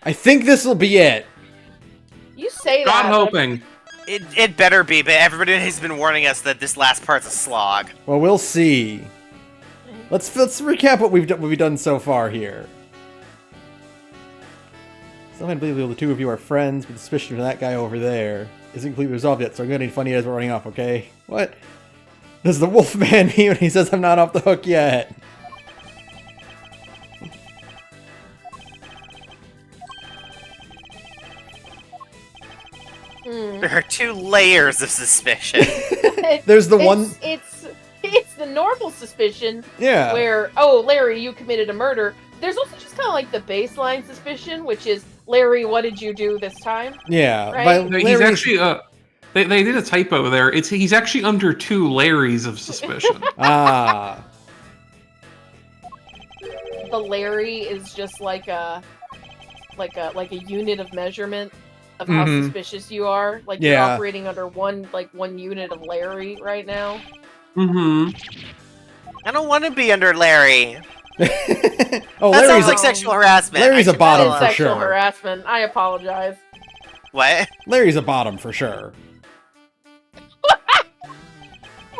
I think this will be it. You say God that. hoping. It better be, but everybody has been warning us that this last part's a slog. Well, we'll see. Let's recap what we've done so far here. Some might believe the two of you are friends, but the suspicion of that guy over there isn't completely resolved yet, so I'm gonna need funny as we're running off, okay? What? Does the wolf man mean when he says I'm not off the hook yet? There are 2 layers of suspicion. There's the one... It's the normal suspicion. Yeah. Where, oh, Larry, you committed a murder. There's also just kind of like the baseline suspicion, which is, Larry, what did you do this time? Yeah. Right? No, he's actually, they did a typo there. He's actually under 2 Larrys of suspicion. Ah. The Larry is just like a unit of measurement of how suspicious you are. Like you're operating under one unit of Larry right now. I don't want to be under Larry. Oh, That Larry's sounds like sexual harassment. Larry's a bottom That is for sexual sure. harassment. I apologize. What? Larry's a bottom for sure.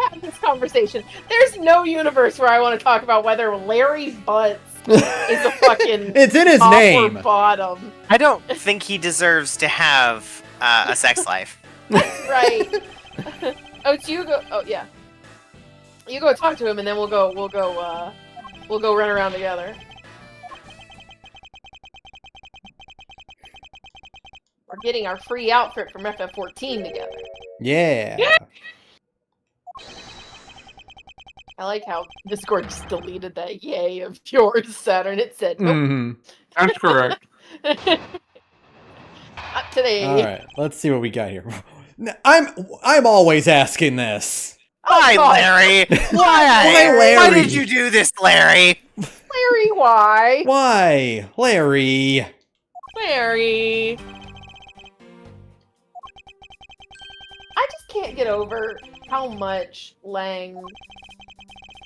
Have this conversation. There's no universe where I want to talk about whether Larry's butts is a fucking It's in his top name. or bottom. I don't think he deserves to have a sex life. That's right. Oh, so you go. Oh, yeah. You go talk to him, and then we'll go run around together. We're getting our free outfit from FF14 together. Yeah. I like how Discord just deleted that yay of yours, Saturn. It said, nope. That's correct. Not today. All right, let's see what we got here. I'm always asking this. Why, God. Larry? Why? Why, Larry? Why did you do this, Larry? Larry, why? Why, Larry? Larry. I just can't get over how much Lang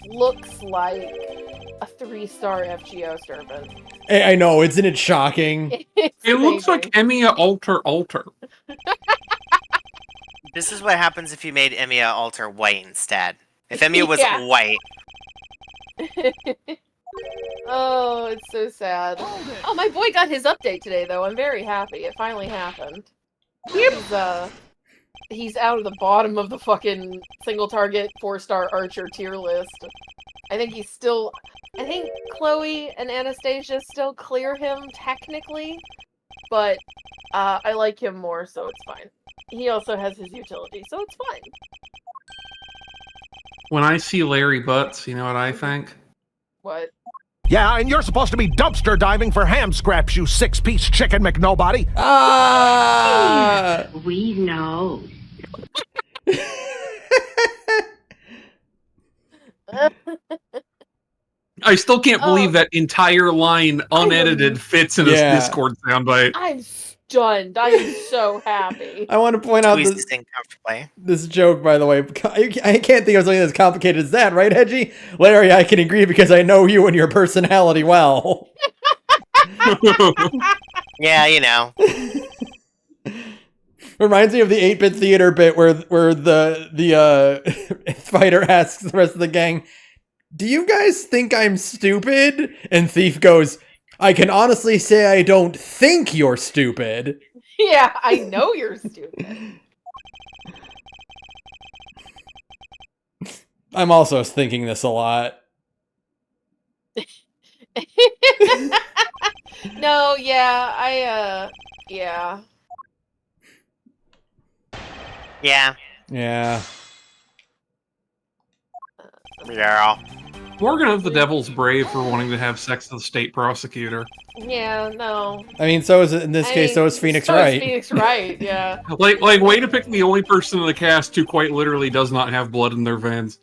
looks like a 3-star FGO servant. I know, isn't it shocking? It looks like Emiya Alter. This is what happens if you made Emiya Alter white instead. If Emiya was Yeah. white. Oh, it's so sad. Oh, my boy got his update today, though. I'm very happy. It finally happened. He's out of the bottom of the fucking single target 4-star archer tier list. I think Chloe and Anastasia still clear him technically, but I like him more, so it's fine. He also has his utility, so it's fine. When I see Larry Butts, you know what I think? What? Yeah, and you're supposed to be dumpster diving for ham scraps, you 6-piece chicken McNobody. Ah! We know. I still can't believe that entire line, unedited, fits in a Discord soundbite. I'm stunned. I am so happy. I want to point out this joke, by the way. I can't think of something as complicated as that, right, Hedgie? Larry, I can agree because I know you and your personality well. Yeah, you know. Reminds me of the 8-bit theater bit where the fighter asks the rest of the gang, "Do you guys think I'm stupid?" And Thief goes, "I can honestly say I don't think you're stupid." Yeah, I know you're stupid. I'm also thinking this a lot. No, yeah, yeah. Yeah. Yeah. Girl. Morgan of the Devil's brave for wanting to have sex with the state prosecutor. Yeah, no. I mean, so is in this case, so is Phoenix Wright. Phoenix Wright, yeah. Like, way to pick the only person in the cast who quite literally does not have blood in their veins.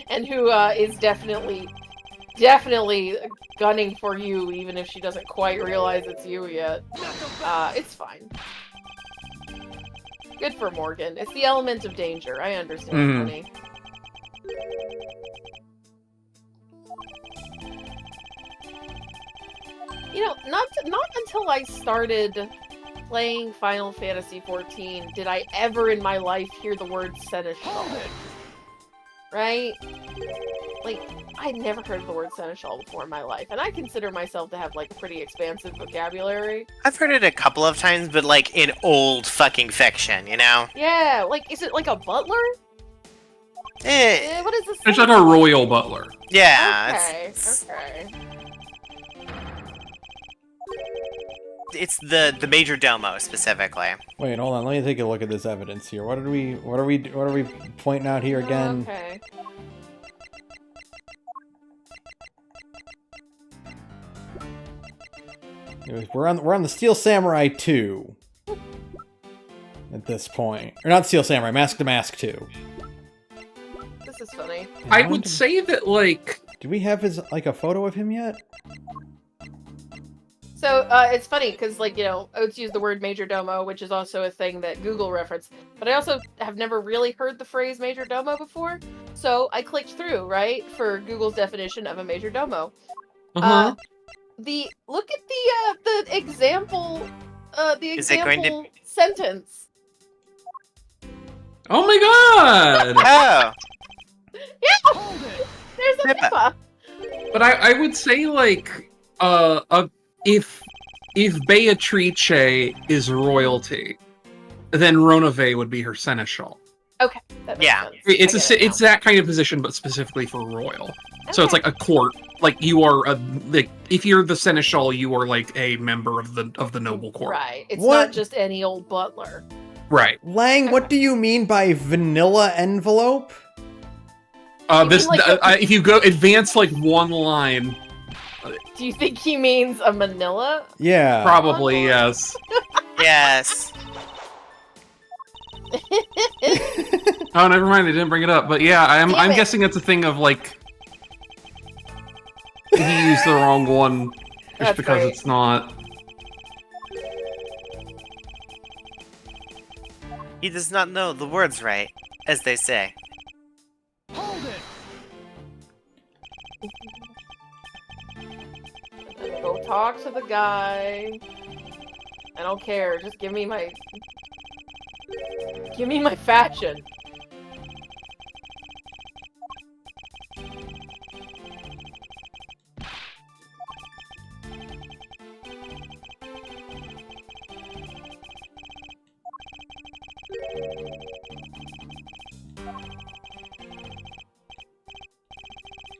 And who is definitely gunning for you, even if she doesn't quite realize it's you yet. It's fine. Good for Morgan. It's the element of danger. I understand, honey. You know, not until I started playing Final Fantasy XIV did I ever in my life hear the word seneschal. Right? Like, I'd never heard the word seneschal before in my life, and I consider myself to have, like, a pretty expansive vocabulary. I've heard it a couple of times, but like in old fucking fiction, you know? Yeah, like, is it like a butler? What is this? It's like a royal butler. Yeah. Okay, okay. It's the major domo specifically. Wait, hold on. Let me take a look at this evidence here. What are we pointing out here again? Okay. We're on the Steel Samurai 2 at this point, or not Steel Samurai, Mask to Mask 2. This is funny. I would say that, like... Do we have his a photo of him yet? So, it's funny, because, like, you know, Oates used the word major domo, which is also a thing that Google referenced, but I also have never really heard the phrase major domo before, so I clicked through, right, for Google's definition of a major domo. Uh-huh. Look at the example, Is it going to... sentence. Oh my god! Oh! Yeah! There's a Pippa! But I would say, like, if Beatrice is royalty, then Ronave would be her seneschal. Okay, that makes sense. It's that kind of position, but specifically for royal. Okay. So it's like a court. Like you are if you're the seneschal, you are like a member of the noble court. Right. It's not just any old butler. Right. Lang, what do you mean by vanilla envelope? If you go advance like one line. Do you think he means a manila? Yeah. Probably, yes. Yes. Oh, never mind. I didn't bring it up. But yeah, I'm guessing it's a thing of like he used the wrong one just because it's not. He does not know the words right, as they say. Hold it! Go talk to the guy. I don't care. Just give me my fashion.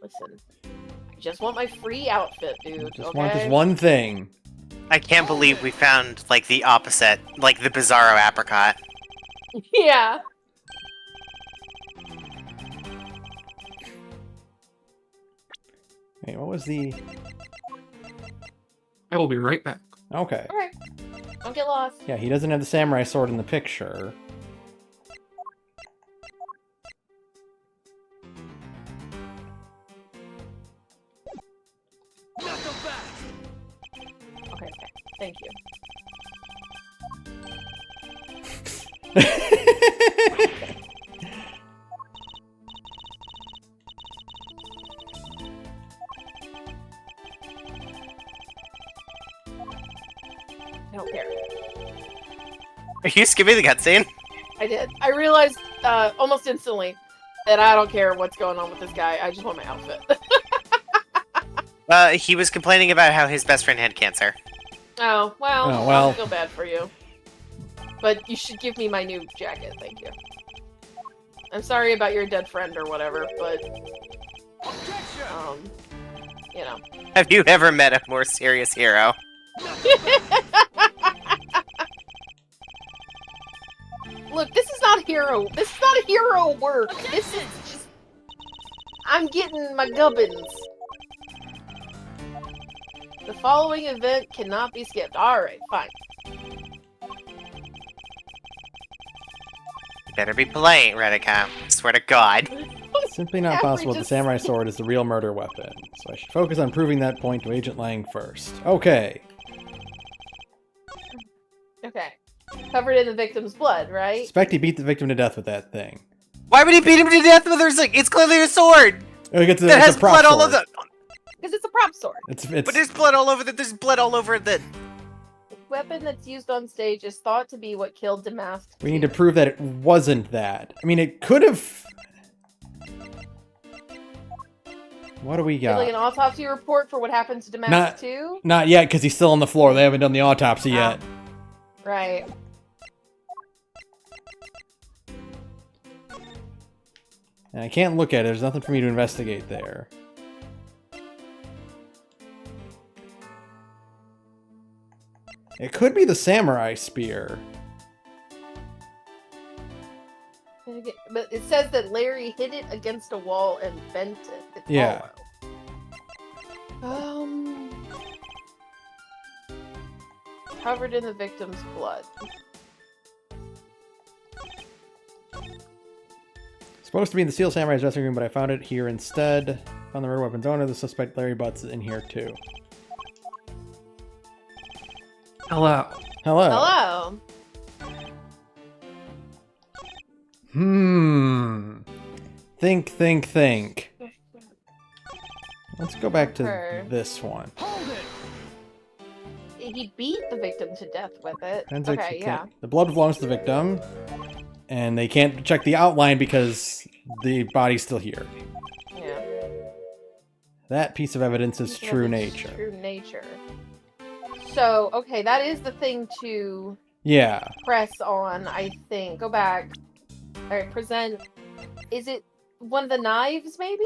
Listen, I just want my free outfit, dude. Just want this one thing. I can't believe we found, like, the opposite, like, the Bizarro apricot. Yeah. Wait, what was the... I will be right back. Okay. Alright. Don't get lost. Yeah, he doesn't have the samurai sword in the picture. Okay, thank you. I don't care. Are you skipping the cutscene? I did. I realized almost instantly that I don't care what's going on with this guy. I just want my outfit. He was complaining about how his best friend had cancer. Oh, well, Oh, well. I feel bad for you. But you should give me my new jacket, thank you. I'm sorry about your dead friend or whatever, but... you know. Have you ever met a more serious hero? Look, this is not hero work. This is just... I'm getting my gubbins. The following event cannot be skipped. Alright, fine. Better be polite, Redicam. Swear to God. It's simply not possible that the samurai sword is the real murder weapon, so I should focus on proving that point to Agent Lang first. Okay. Okay. Covered in the victim's blood, right? Suspect he beat the victim to death with that thing. Why would he beat him to death with her? It's clearly a sword! Oh, he gets That has a prop blood all sword. over the... Because it's a prop sword. It's But there's blood all over There's blood all over the. The weapon that's used on stage is thought to be what killed Damask. we need to prove that it wasn't that. I mean, it could have. What do we got? Like an autopsy report for what happened to Damask Not- too? Not yet, because he's still on the floor. They haven't done the autopsy Ah. yet. Right. And I can't look at it. There's nothing for me to investigate there. It could be the samurai spear. But it says that Larry hit it against a wall and bent it. It's Yeah. hollow. Covered in the victim's blood. Supposed to be in the Steel Samurai's dressing room, but I found it here instead. Found the murder weapon's owner. The suspect Larry Butts is in here too. Hello. Hello. Hello. Think. Let's go back to Okay. this one. He beat the victim to death with it. Forensics, Okay, you yeah. can't- The blood belongs to the victim, and they can't check the outline because the body's still here. Yeah. That piece of evidence is true It's nature. True nature. So, okay, that is the thing to Yeah. press on, I think. Go back. Alright, present. Is it one of the knives, maybe?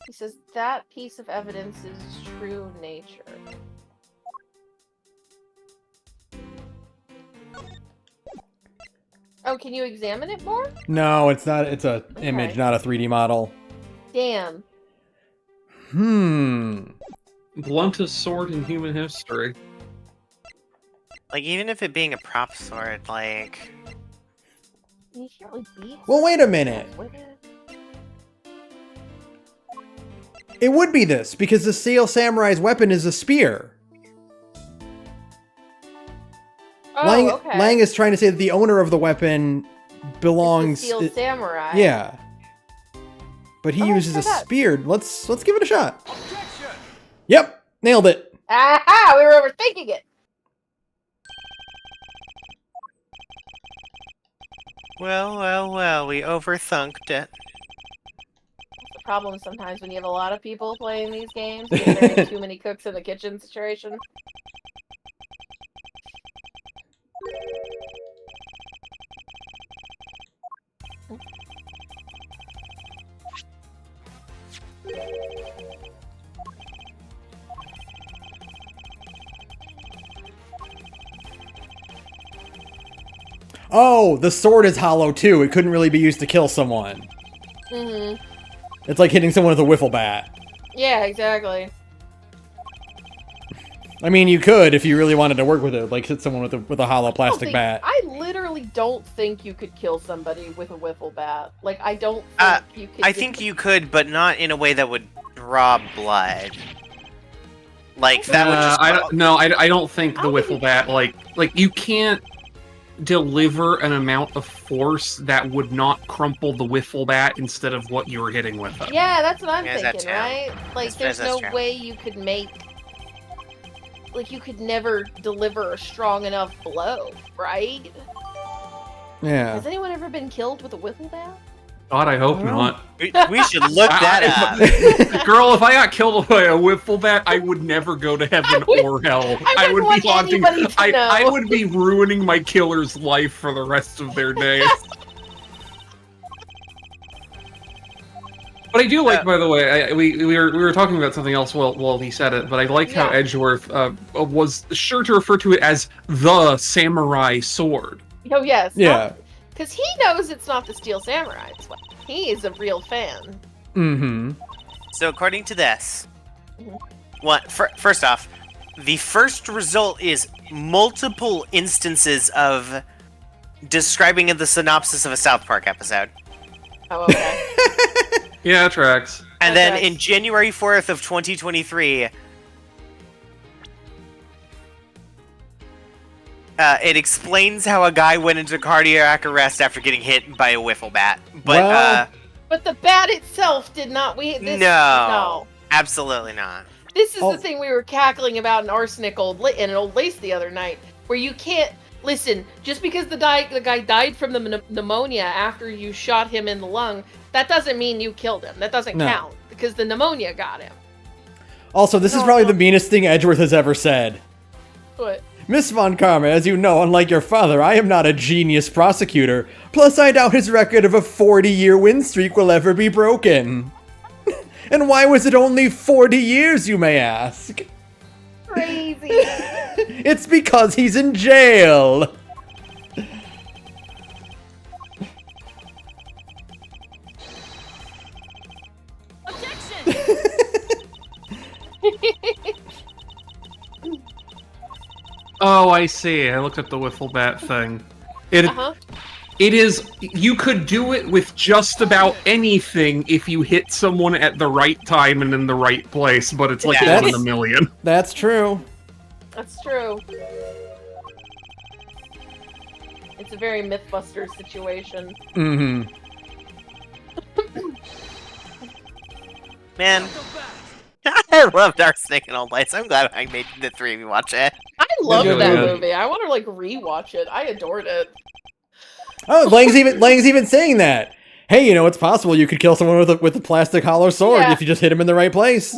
He says that piece of evidence is true nature. Oh, can you examine it more? No, it's not. It's a image, Okay. not a 3D model. Damn. Bluntest sword in human history. Like, even if it being a prop sword, like. You can't really beat Well, wait a minute. with it. It would be this, because the Steel Samurai's weapon is a spear. Oh, Lang, okay. Lang is trying to say that the owner of the weapon It's belongs... the Steel Samurai. Yeah. But he Oh, uses try a that. spear. Let's give it a shot. Yep, nailed it. Aha! We were overthinking it. Well, we overthunked it. That's the problem sometimes when you have a lot of people playing these games. You get very too many cooks in the kitchen situation. Oh, the sword is hollow too. It couldn't really be used to kill someone. Mm-hmm. It's like hitting someone with a wiffle bat. Yeah, exactly. I mean, you could if you really wanted to work with it, like hit someone with a hollow I don't plastic think- bat. I literally don't think you could kill somebody with a wiffle bat. Like, I don't think you could. I think you could, but not in a way that would draw blood. Like, that would just. I don't think the I don't wiffle think- bat like you can't deliver an amount of force that would not crumple the wiffle bat instead of what you were hitting with it. Yeah, that's what I'm Yeah, that's thinking, true. right? Like, That's there's no true. way you could make. Like, you could never deliver a strong enough blow, right? Yeah. Has anyone ever been killed with a wiffle bat? God, I hope Well, not. We should look that up. Girl, if I got killed by a wiffle bat, I would never go to heaven would- or hell. I would wouldn't be want haunting. anybody to know. I would be ruining my killer's life for the rest of their days. But I do like, by the way, we were talking about something else while he said it. But I like how Yeah. Edgeworth was sure to refer to it as the samurai sword. Oh, yes. Yeah. Because he knows it's not the Steel Samurai's weapon. He is a real fan. Mm-hmm. So, according to this, Mhm. first off, the first result is multiple instances of describing the synopsis of a South Park episode. Oh, okay. Yeah, it tracks. And That then tracks. in January 4th of 2023, it explains how a guy went into cardiac arrest after getting hit by a wiffle bat. But Well- But the bat itself did not. no, absolutely not. This is Oh. the thing we were cackling about in Arsenic and Old Lace the other night, where you can't listen. Just because the guy died from the pneumonia after you shot him in the lung, that doesn't mean you killed him. That doesn't count because the pneumonia got him. Also, this is probably the meanest thing Edgeworth has ever said. But Miss Von Karma, as you know, unlike your father, I am not a genius prosecutor. Plus, I doubt his record of a 40-year win streak will ever be broken. And why was it only 40 years, you may ask? crazy. It's because he's in jail. Oh, I see. I looked at the wiffle bat thing. It is. You could do it with just about anything if you hit someone at the right time and in the right place, but it's like Yeah. one in a million. That's true. That's true. It's a very Mythbuster situation. Mm-hmm. Man, I loved Arsenic and Old Lights. I'm glad I made the three of you watch it. I loved really that good. movie. I want to like rewatch it. I adored it. Oh, Lang's even saying that. Hey, you know, it's possible you could kill someone with a plastic hollow sword Yeah. if you just hit him in the right place.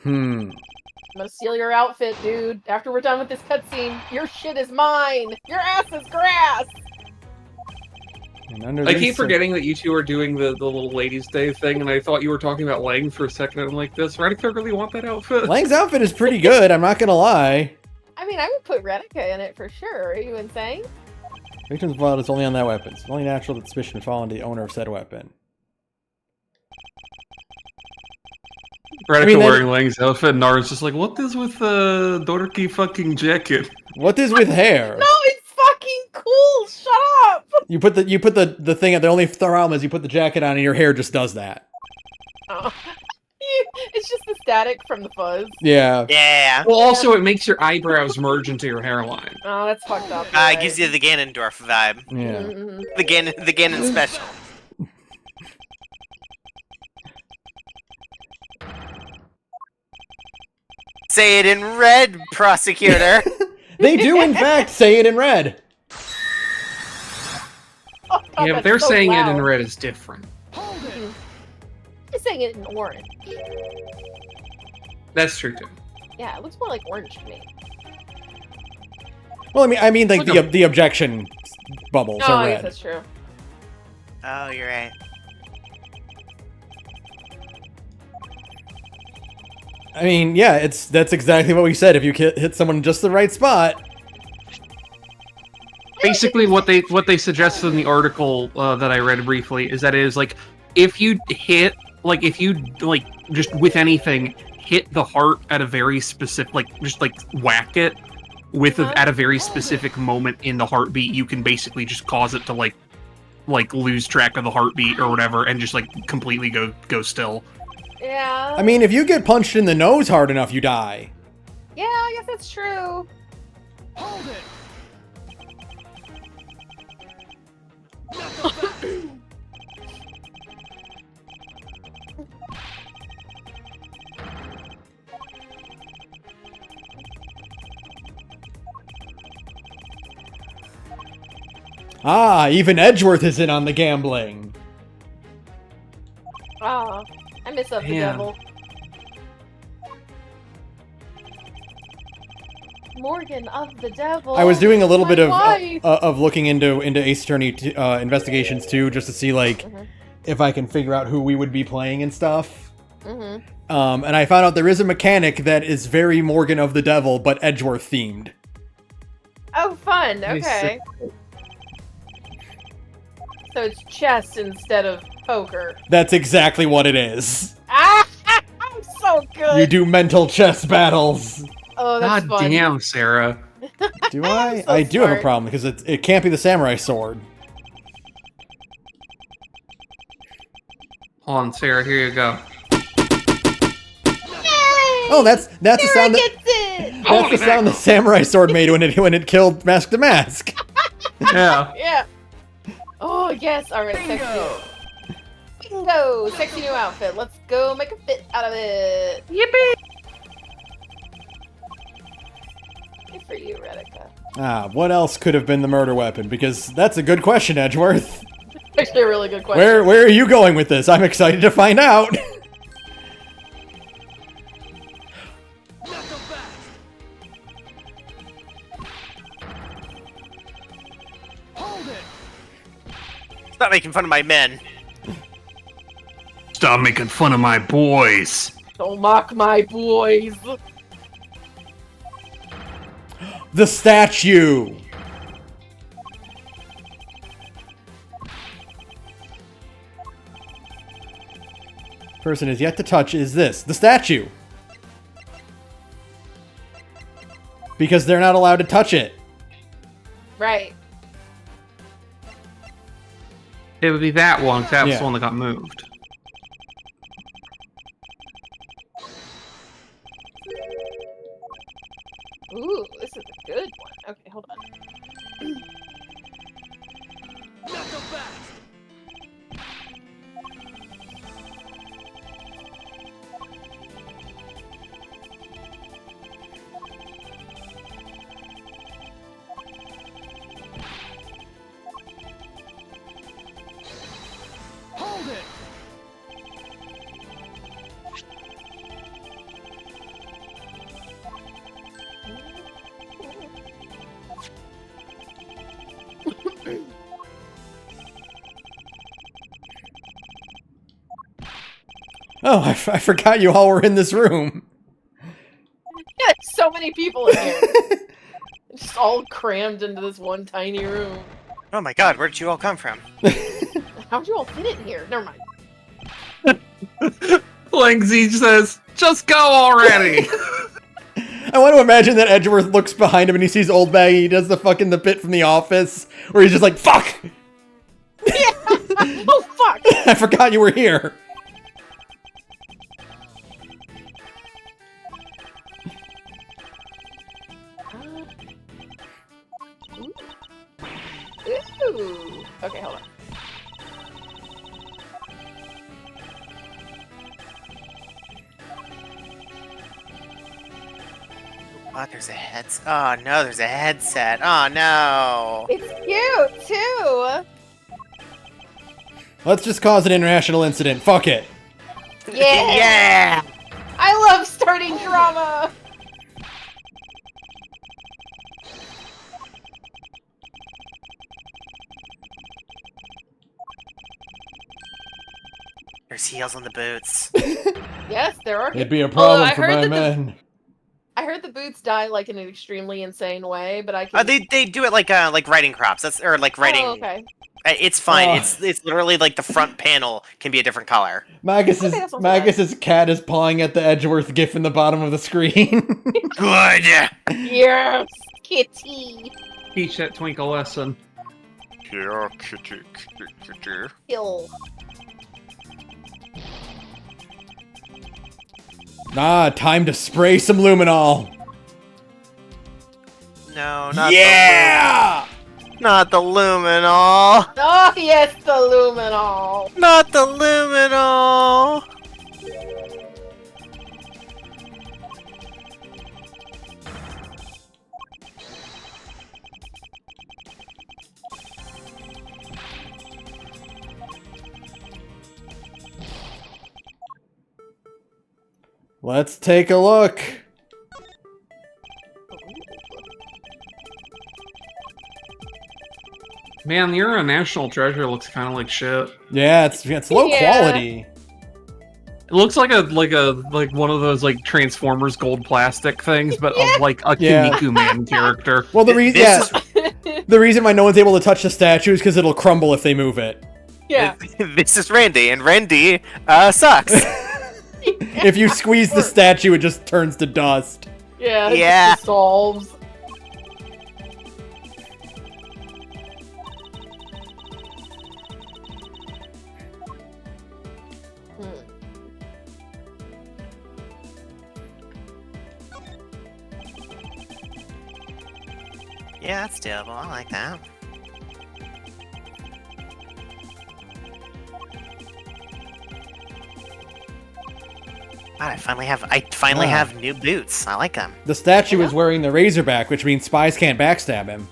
I'm gonna steal your outfit, dude. After we're done with this cutscene, your shit is mine. Your ass is grass. And under I these keep forgetting that you two are doing the little ladies' day thing, and I thought you were talking about Lang for a second. And I'm like, does Radika really want that outfit? Lang's outfit is pretty good, I'm not gonna lie. I mean, I would put Renica in it for sure. Are you insane? Victim's blood is only on that weapon. It's only natural that suspicion would fall on the owner of said weapon. Radika I mean, wearing Lang's outfit, and Nara's just like, what is with the dorky fucking jacket? What is with hair? No, it's fucking cool. Shut up. You put the thing at the only problem is you put the jacket on and your hair just does that. Oh. It's just the static from the fuzz. Yeah. Yeah. Well, also, it makes your eyebrows merge into your hairline. Oh, that's fucked up. It gives you the Ganondorf vibe. Yeah. Mm-hmm. The Ganon special. Say it in red, prosecutor. They do in fact say it in red. Oh, God, Yeah, but that's they're so saying loud. it in red is different. They're saying it in orange. That's true, too. Yeah, it looks more like orange to me. Well, I mean like Look the objection bubbles Oh, are I guess red. that's true. Oh, you're right. I mean, yeah, that's exactly what we said. If you hit someone in just the right spot. Basically, what they suggested in the article that I read briefly is that it is like if you hit just with anything hit the heart at a very specific just whack it with at a very specific moment in the heartbeat, you can basically just cause it to like lose track of the heartbeat or whatever and just like completely go still. Yeah. I mean, if you get punched in the nose hard enough, you die. Yeah, I guess that's true. Hold it! Ah, even Edgeworth is in on the gambling. Ah, I miss up the Damn. devil. Morgan of the devil. I was doing a little my bit wife. of looking into Ace Attorney investigations too, just to see like if I can figure out who we would be playing and stuff. Mm-hmm. And I found out there is a mechanic that is very Morgan of the Devil, but Edgeworth themed. Oh, fun. I Okay. So it's chess instead of poker. That's exactly what it is. Ah, I'm so good. You do mental chess battles. Oh, that's God fun. damn, Sarah. Do I? So I do have a smart. problem because it can't be the samurai sword. Hold on, Sarah, here you go. Oh, that's the sound that Gets it! that's the sound the samurai sword made when it killed Mask to Mask. Yeah. Yeah. Oh, yes. All right, sexy. Bingo! Sexy new outfit. Let's go make a fit out of it. Yippee! Good for you, Retica. What else could have been the murder weapon? Because that's a good question, Edgeworth. Actually, a really good question. Where are you going with this? I'm excited to find out. Stop making fun of my men. Stop making fun of my boys. Don't mock my boys. The statue. Person is yet to touch is this, the statue. Because they're not allowed to touch it. Right. It would be that one, 'cause that was Yeah. the one that got moved. Ooh, this is a good one. Okay, hold on. Oh, I forgot you all were in this room. Yeah, so many people in here. Just all crammed into this one tiny room. Oh my god, where did you all come from? How'd you all fit in here? Never mind. Langsy says, just go already! I want to imagine that Edgeworth looks behind him and he sees Old Bag and he does the bit from The Office where he's just like, fuck! Oh, fuck! I forgot you were here. Ooh. Okay, hold on. Oh, there's a headset. Oh no, there's a headset. Oh no. It's cute, too! Let's just cause an international incident. Fuck it. Yeah! Yeah! I love starting drama! There's heels on the boots. Yes, there are. It'd be a Although problem I for heard my that men. I heard the boots die like in an extremely insane way, but I can. They do it like writing crops. That's or like writing. Oh, okay. It's fine. Oh. It's literally like the front panel can be a different color. Magus's, Okay, that's not so Magus's cat is pawing at the Edgeworth gif in the bottom of the screen. Good. Yes, kitty. Teach that Twink a lesson. Yeah, kitty, kitty, kitty. Kill. Time to spray some luminol. No, not Yeah! not the luminol. Oh yes, the luminol. Not the luminol. Let's take a look. Man, your National Treasure looks kind of like shit. Yeah, it's low Yeah. quality. It looks like one of those like Transformers gold plastic things, but of like a Yeah. Kimiku Man character. Well, the reason This the reason why no one's able to touch the statue is because it'll crumble if they move it. Yeah. This is Randy, and Randy sucks. If you squeeze the statue, it just turns to dust. Yeah. It Yeah. just dissolves. Yeah, that's doable. I like that. God, I finally have new boots. I like them. The statue is wearing the Razorback, which means spies can't backstab him.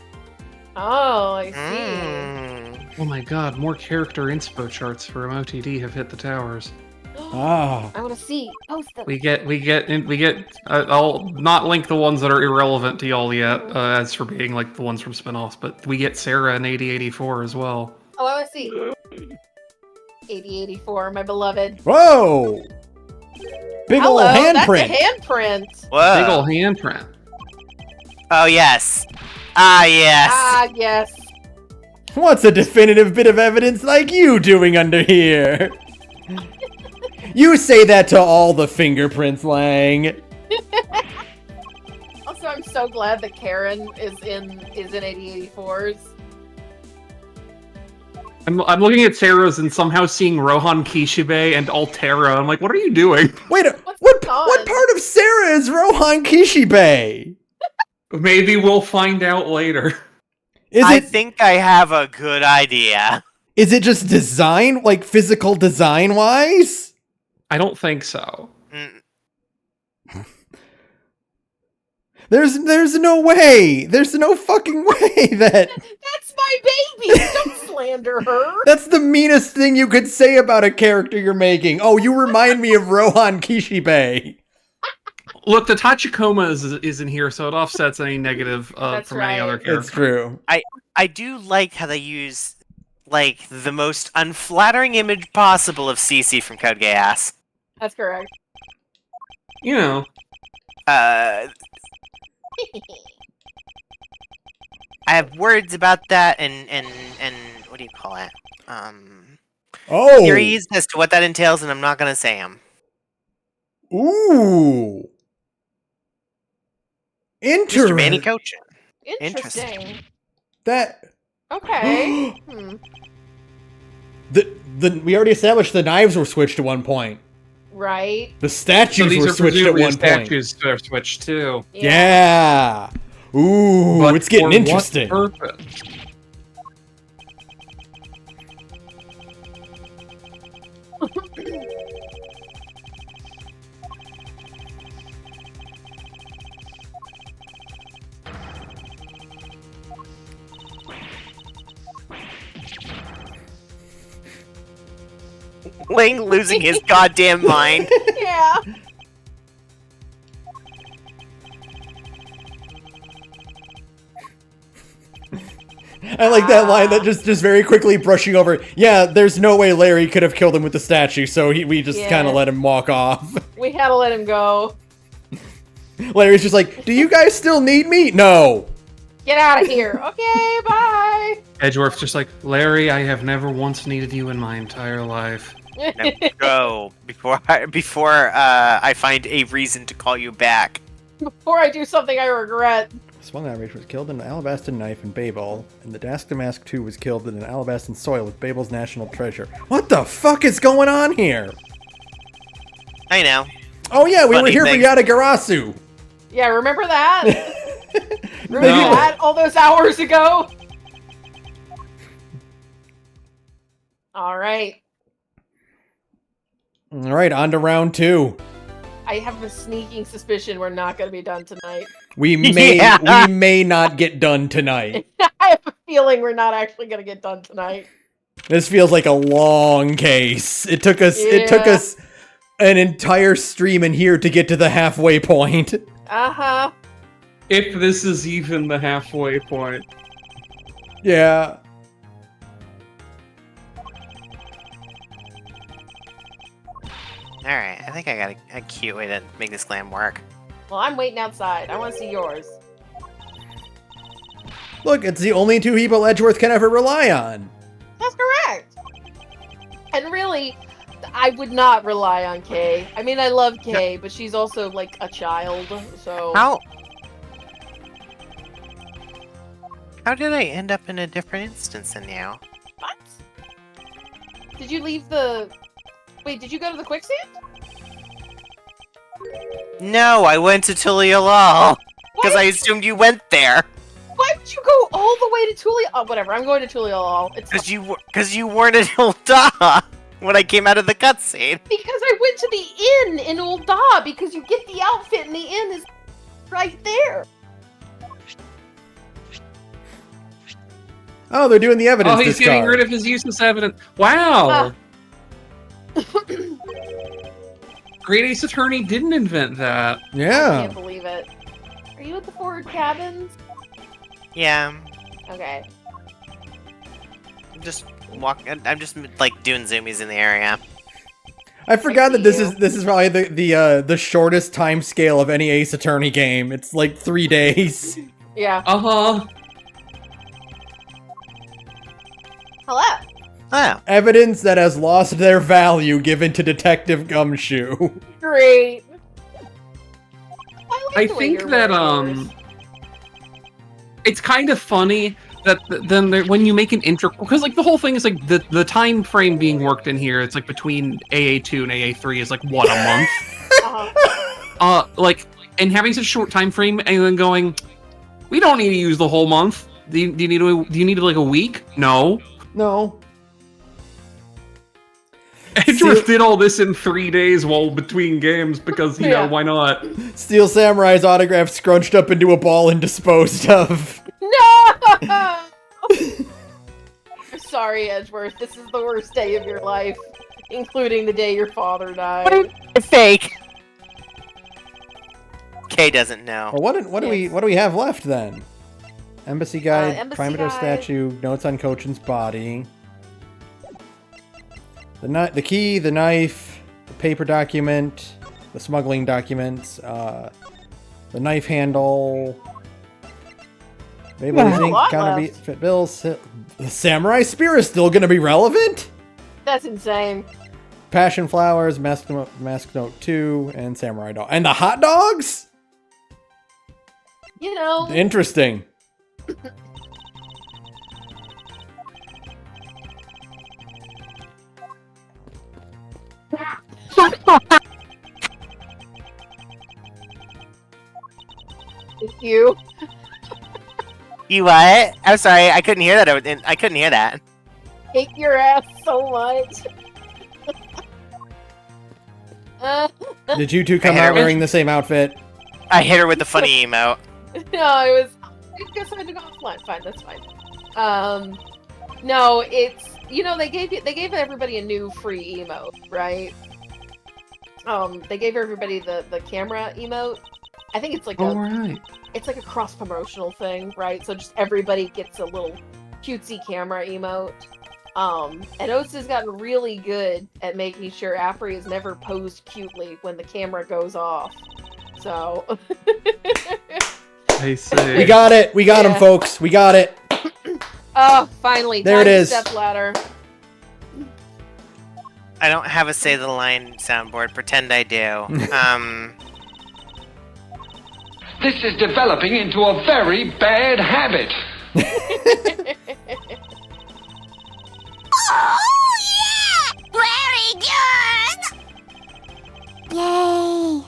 Oh, I see. Mm. Oh my god, more character inspo charts for MOTD have hit the towers. Ah. I want to see. Post them. We get. I'll not link the ones that are irrelevant to y'all yet, as for being like the ones from spin-offs, but we get Sarah in 8084 as well. Oh, I want to see. 8084, my beloved. Whoa! Big Hello, ol' handprint. That's a handprint. Whoa. Big ol' handprint. Oh, yes. Ah, yes. Ah, yes. What's a definitive bit of evidence like you doing under here? You say that to all the fingerprints, Lang. Also, I'm so glad that Karen is in 8084s. I'm looking at Sarah's and somehow seeing Rohan Kishibe and Altera. I'm like, what are you doing? Wait, What's what going on? part of Sarah is Rohan Kishibe? Maybe we'll find out later. I think I have a good idea. Is it just design, like physical design wise? I don't think so. Mm. There's no way. There's no fucking way that. That's my baby! Don't slander her! That's the meanest thing you could say about a character you're making. Oh, you remind me of Rohan Kishibe. Look, the Tachikoma is in here, so it offsets any negative That's from any right. other character. It's true. I do like how they use, like, the most unflattering image possible of Cece from Code Geass. That's correct. You know. I have words about that and what do you call it? Oh. Theories as to what that entails, and I'm not gonna say them. Ooh. Mr. Manny Interesting. Coaching. Interesting. That. Okay. We already established the knives were switched at one point. Right. The So statues these were are switched at presumably one point. statues that are switched too. Yeah. Ooh, But it's getting for interesting. What purpose? Ling losing his goddamn mind. Yeah. I like that line that just very quickly brushing over. Yeah, there's no way Larry could have killed him with the statue, so we just Yeah. kind of let him walk off. We had to let him go. Larry's just like, do you guys still need me? No. Get out of here. Okay, bye. Edgeworth's just like, Larry, I have never once needed you in my entire life. Now go before I find a reason to call you back. Before I do something I regret. Swung Outrage was killed in an Alabastan knife in Babel, and the Dask Damask 2 was killed in an Alabastan soil with Babel's national treasure. What the fuck is going on here? I know. Oh yeah, we were Funny here thing. for Yatagarasu. Yeah, remember that? Remember No. that all those hours ago? All right. All right, on to round 2. I have a sneaking suspicion we're not going to be done tonight. We may Yeah. we may not get done tonight. I have a feeling we're not actually going to get done tonight. This feels like a long case. It took us an entire stream in here to get to the halfway point. Uh-huh. If this is even the halfway point. Yeah. Alright, I think I got a cute way to make this glam work. Well, I'm waiting outside. I want to see yours. Look, it's the only two people Edgeworth can ever rely on. That's correct. And really, I would not rely on Kay. I mean, I love Kay, but she's also like a child, so... How did I end up in a different instance than you? What? Did you leave the... Wait, did you go to the quicksand? No, I went to Tulialal because I assumed you went there. Why would you go all the way to Tulia? Oh, whatever. I'm going to Tulia. It's Because you weren't in Ul'dah when I came out of the cutscene. because I went to the inn in Ul'dah because you get the outfit and the inn is right there. Oh, they're doing the evidence. Oh, he's getting rid of his useless evidence. Wow. Great Ace Attorney didn't invent that. I Yeah. can't believe it. Are you at the forward cabins? Yeah, Okay. I'm just walking. I'm just like doing zoomies in the area. I forgot that see this is probably the shortest time scale of any Ace Attorney game. It's like 3 days. Yeah. Uh-huh. Hello. Oh, Evidence that has lost their value given to Detective Gumshoe. Great. I I think that, it's kind of funny that when you make an intro, because like the whole thing is like the time frame being worked in here, it's like between AA2 and AA3 is like what, a month? Uh-huh. And having such a short time frame and then going, we don't need to use the whole month. Do you need like a week? No. No. Edgeworth did all this in 3 days while between games because, you know, why not? Steel Samurai's autograph scrunched up into a ball and disposed of. No! Sorry, Edgeworth. This is the worst day of your life, including the day your father died. fake. Kay doesn't know. Well, what do we have left then? Embassy guide, Embassy Primator guide. statue, notes on Cochin's body. The key, the knife, the paper document, the smuggling documents, the knife handle. Maybe a lot gonna be left. fit bills. The samurai spear is still gonna be relevant. That's insane. Passion flowers, mask note 2, and samurai dog, and the hot dogs. You know, Interesting. thank you. You what? I'm sorry, I couldn't hear that. I couldn't hear that. Hate your ass so much. Did you two come I hit out her. wearing the same outfit? I hit her with the funny emote. No, it was. I guess I had to go offline. Fine, that's fine. No, it's they gave everybody a new free emote, right? They gave everybody the camera emote. I think it's like Alright. it's like a cross promotional thing, right? So just everybody gets a little cutesy camera emote. And Oats has gotten really good at making sure Apri is never posed cutely when the camera goes off. So I see. We got it. We got him, Yeah. folks. We got it. oh, finally, There time it to is. step ladder. I don't have a say the line soundboard. Pretend I do. This is developing into a very bad habit. Very good! Yay!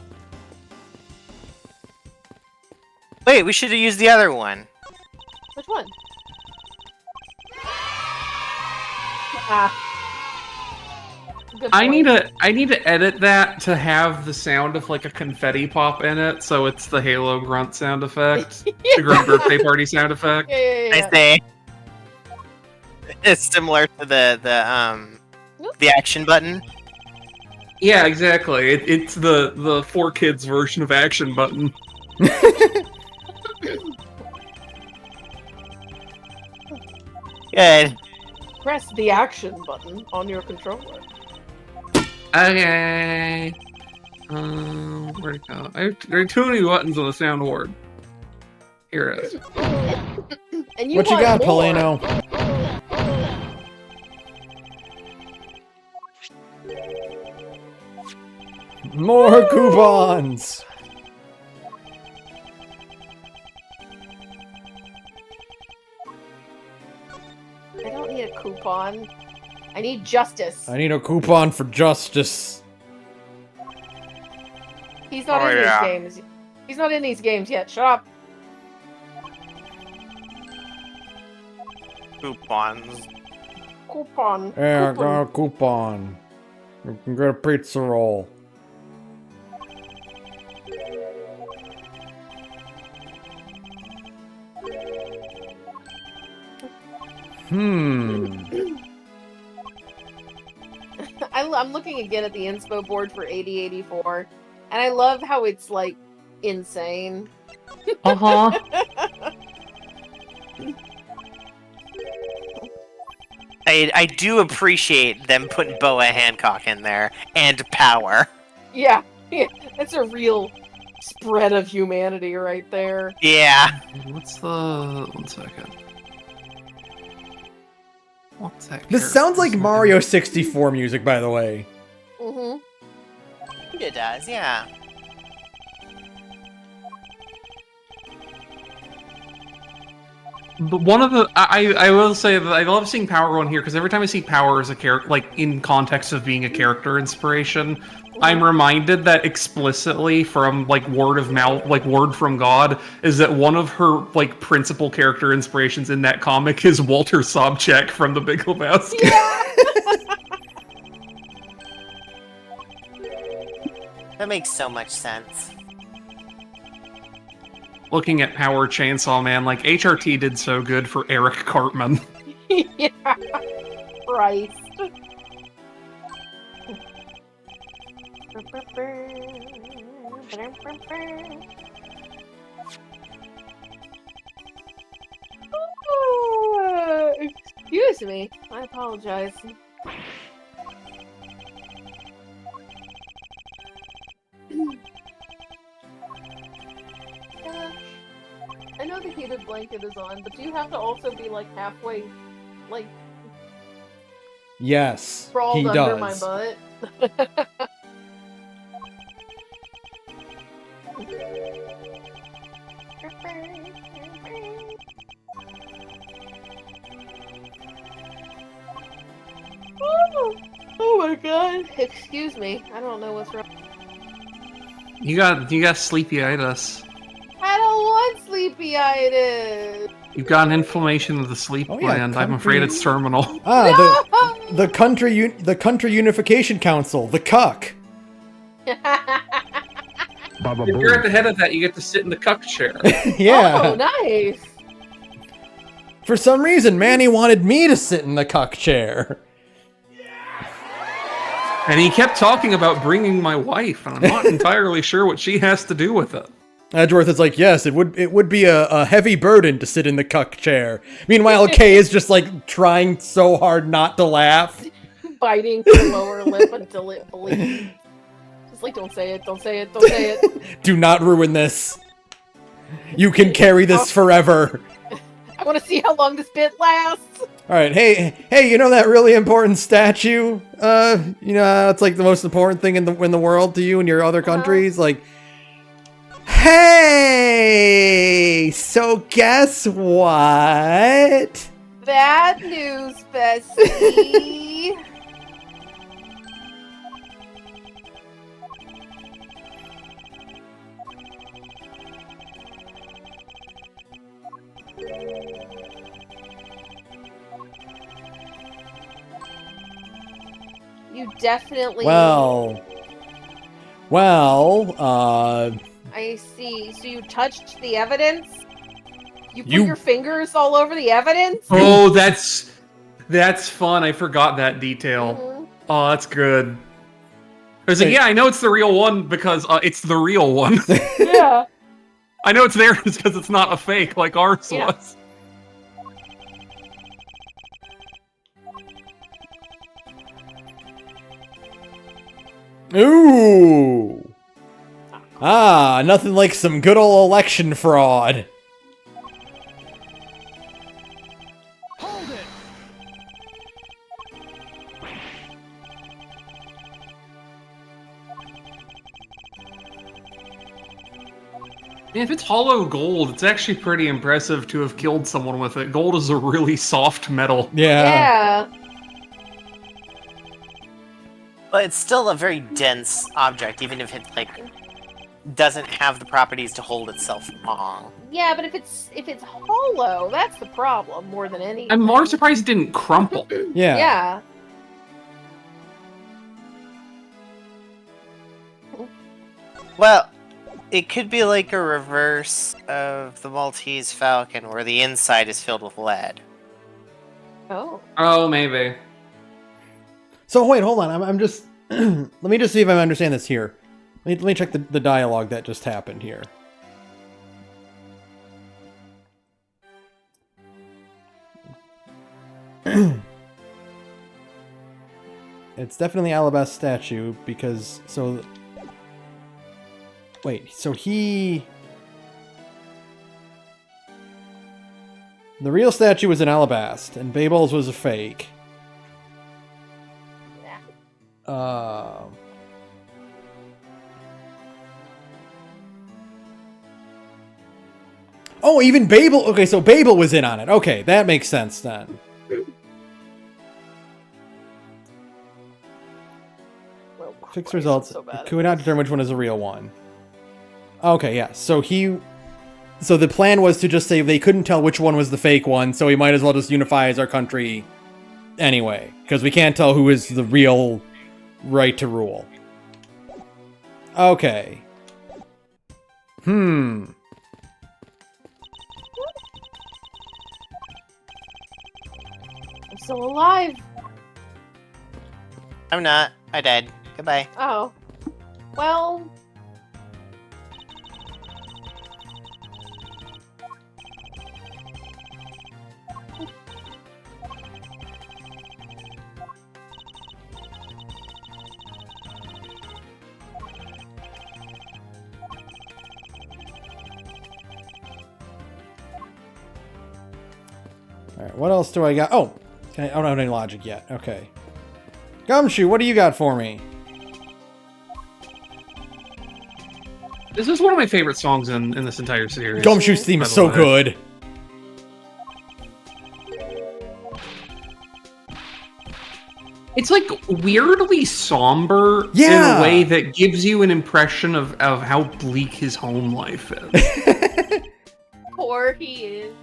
Wait, we should have used the other one. Which one? Ah. Good I point. need to edit that to have the sound of like a confetti pop in it, so it's the Halo grunt sound effect, the grunt birthday party sound effect. Yeah. I say. It's similar to the action button. Yeah, exactly. It's the 4Kids version of action button. Good. Press the action button on your controller. Okay. Where'd it go? There are too many buttons on the soundboard. Here it is. And What you want got, more. Polino? More coupons. I don't need a coupon. I need justice. I need a coupon for justice. He's not Oh, in yeah. these games. He's not in these games yet. Shut up. Coupons. Coupon. Yeah, I Coupon. got a coupon. You can get a pizza roll. I'm looking again at the inspo board for 8084, and I love how it's like insane. Uh-huh. I do appreciate them putting Boa Hancock in there and Power. Yeah, that's a real spread of humanity right there. Yeah. What's the... One second. What's that This sounds like character's Mario name? 64 music, by the way. Mm-hmm. It does, yeah. But one of the... I will say that I love seeing Power on here, because every time I see Power as a character, like, in context of being a character inspiration, I'm reminded that explicitly from, like, word of mouth, like, word from God, is that one of her, like, principal character inspirations in that comic is Walter Sobchak from The Big Lebowski. Yeah. That makes so much sense. Looking at Power Chainsaw Man, like, HRT did so good for Eric Cartman. Yeah. Christ. Excuse me. I apologize. I know the heated blanket is on, but do you have to also be like halfway, like, Yes, sprawled he under does. my butt? Oh my god. Excuse me. I don't know what's wrong. You got sleepyitis. I don't want sleepyitis. You've got an inflammation of the sleep Oh, yeah, gland. I'm country- afraid it's terminal. Ah, No! the Country Unification Council, the cuck. Baba If you're at Boo. the head of that, you get to sit in the cuck chair. Yeah. Oh, nice. For some reason, Manny wanted me to sit in the cuck chair. And he kept talking about bringing my wife, and I'm not entirely sure what she has to do with it. Edgeworth is like, yes, it would be a heavy burden to sit in the cuck chair. Meanwhile, Kay is just like trying so hard not to laugh. Biting her lower lip until it bleeds. Just like, don't say it, don't say it, don't say it. Do not ruin this. You can carry this forever. I want to see how long this bit lasts. All right, hey, you know that really important statue? It's like the most important thing in the world to you in your other countries. Like, hey, so guess what? Bad news, bestie. You definitely. Well, I see. So you touched the evidence? You put You- your fingers all over the evidence? Oh, that's fun. I forgot that detail. Mhm. Oh, that's good. I was like, yeah, I know it's the real one because it's the real one. Yeah. I know it's there because it's not a fake like ours Yeah. was. ooh. Ah, nothing like some good old election fraud. Hold it! If it's hollow gold, it's actually pretty impressive to have killed someone with it. Gold is a really soft metal. Yeah. Yeah. But it's still a very dense object, even if it, like, doesn't have the properties to hold itself long. Yeah, but if it's hollow, that's the problem more than anything. I'm more surprised it didn't crumple. Yeah. Yeah. Well, it could be like a reverse of the Maltese Falcon, where the inside is filled with lead. Oh. Oh, maybe. So wait, hold on. I'm just. Let me just see if I understand this here. Let me check the dialogue that just happened here. It's definitely Alabasta statue because so. Wait, so he. The real statue was in Alabasta, and Babel's was a fake. Oh, even Babel. Okay, so Babel was in on it. Okay, that makes sense then. Well, Fixed Christ, results. I'm so bad at Could not determine which one is the real one. Okay, yeah. So the plan was to just say they couldn't tell which one was the fake one, so we might as well just unify as our country anyway, because we can't tell who is the real right to rule. Okay. I'm still alive. I'm not. I died. Goodbye. Oh. Well. Alright, what else do I got? Oh! I don't have any logic yet. Okay. Gumshoe, what do you got for me? This is one of my favorite songs in this entire series. Gumshoe's theme by is the so way. good. It's like weirdly somber Yeah. in a way that gives you an impression of how bleak his home life is. Poor he is.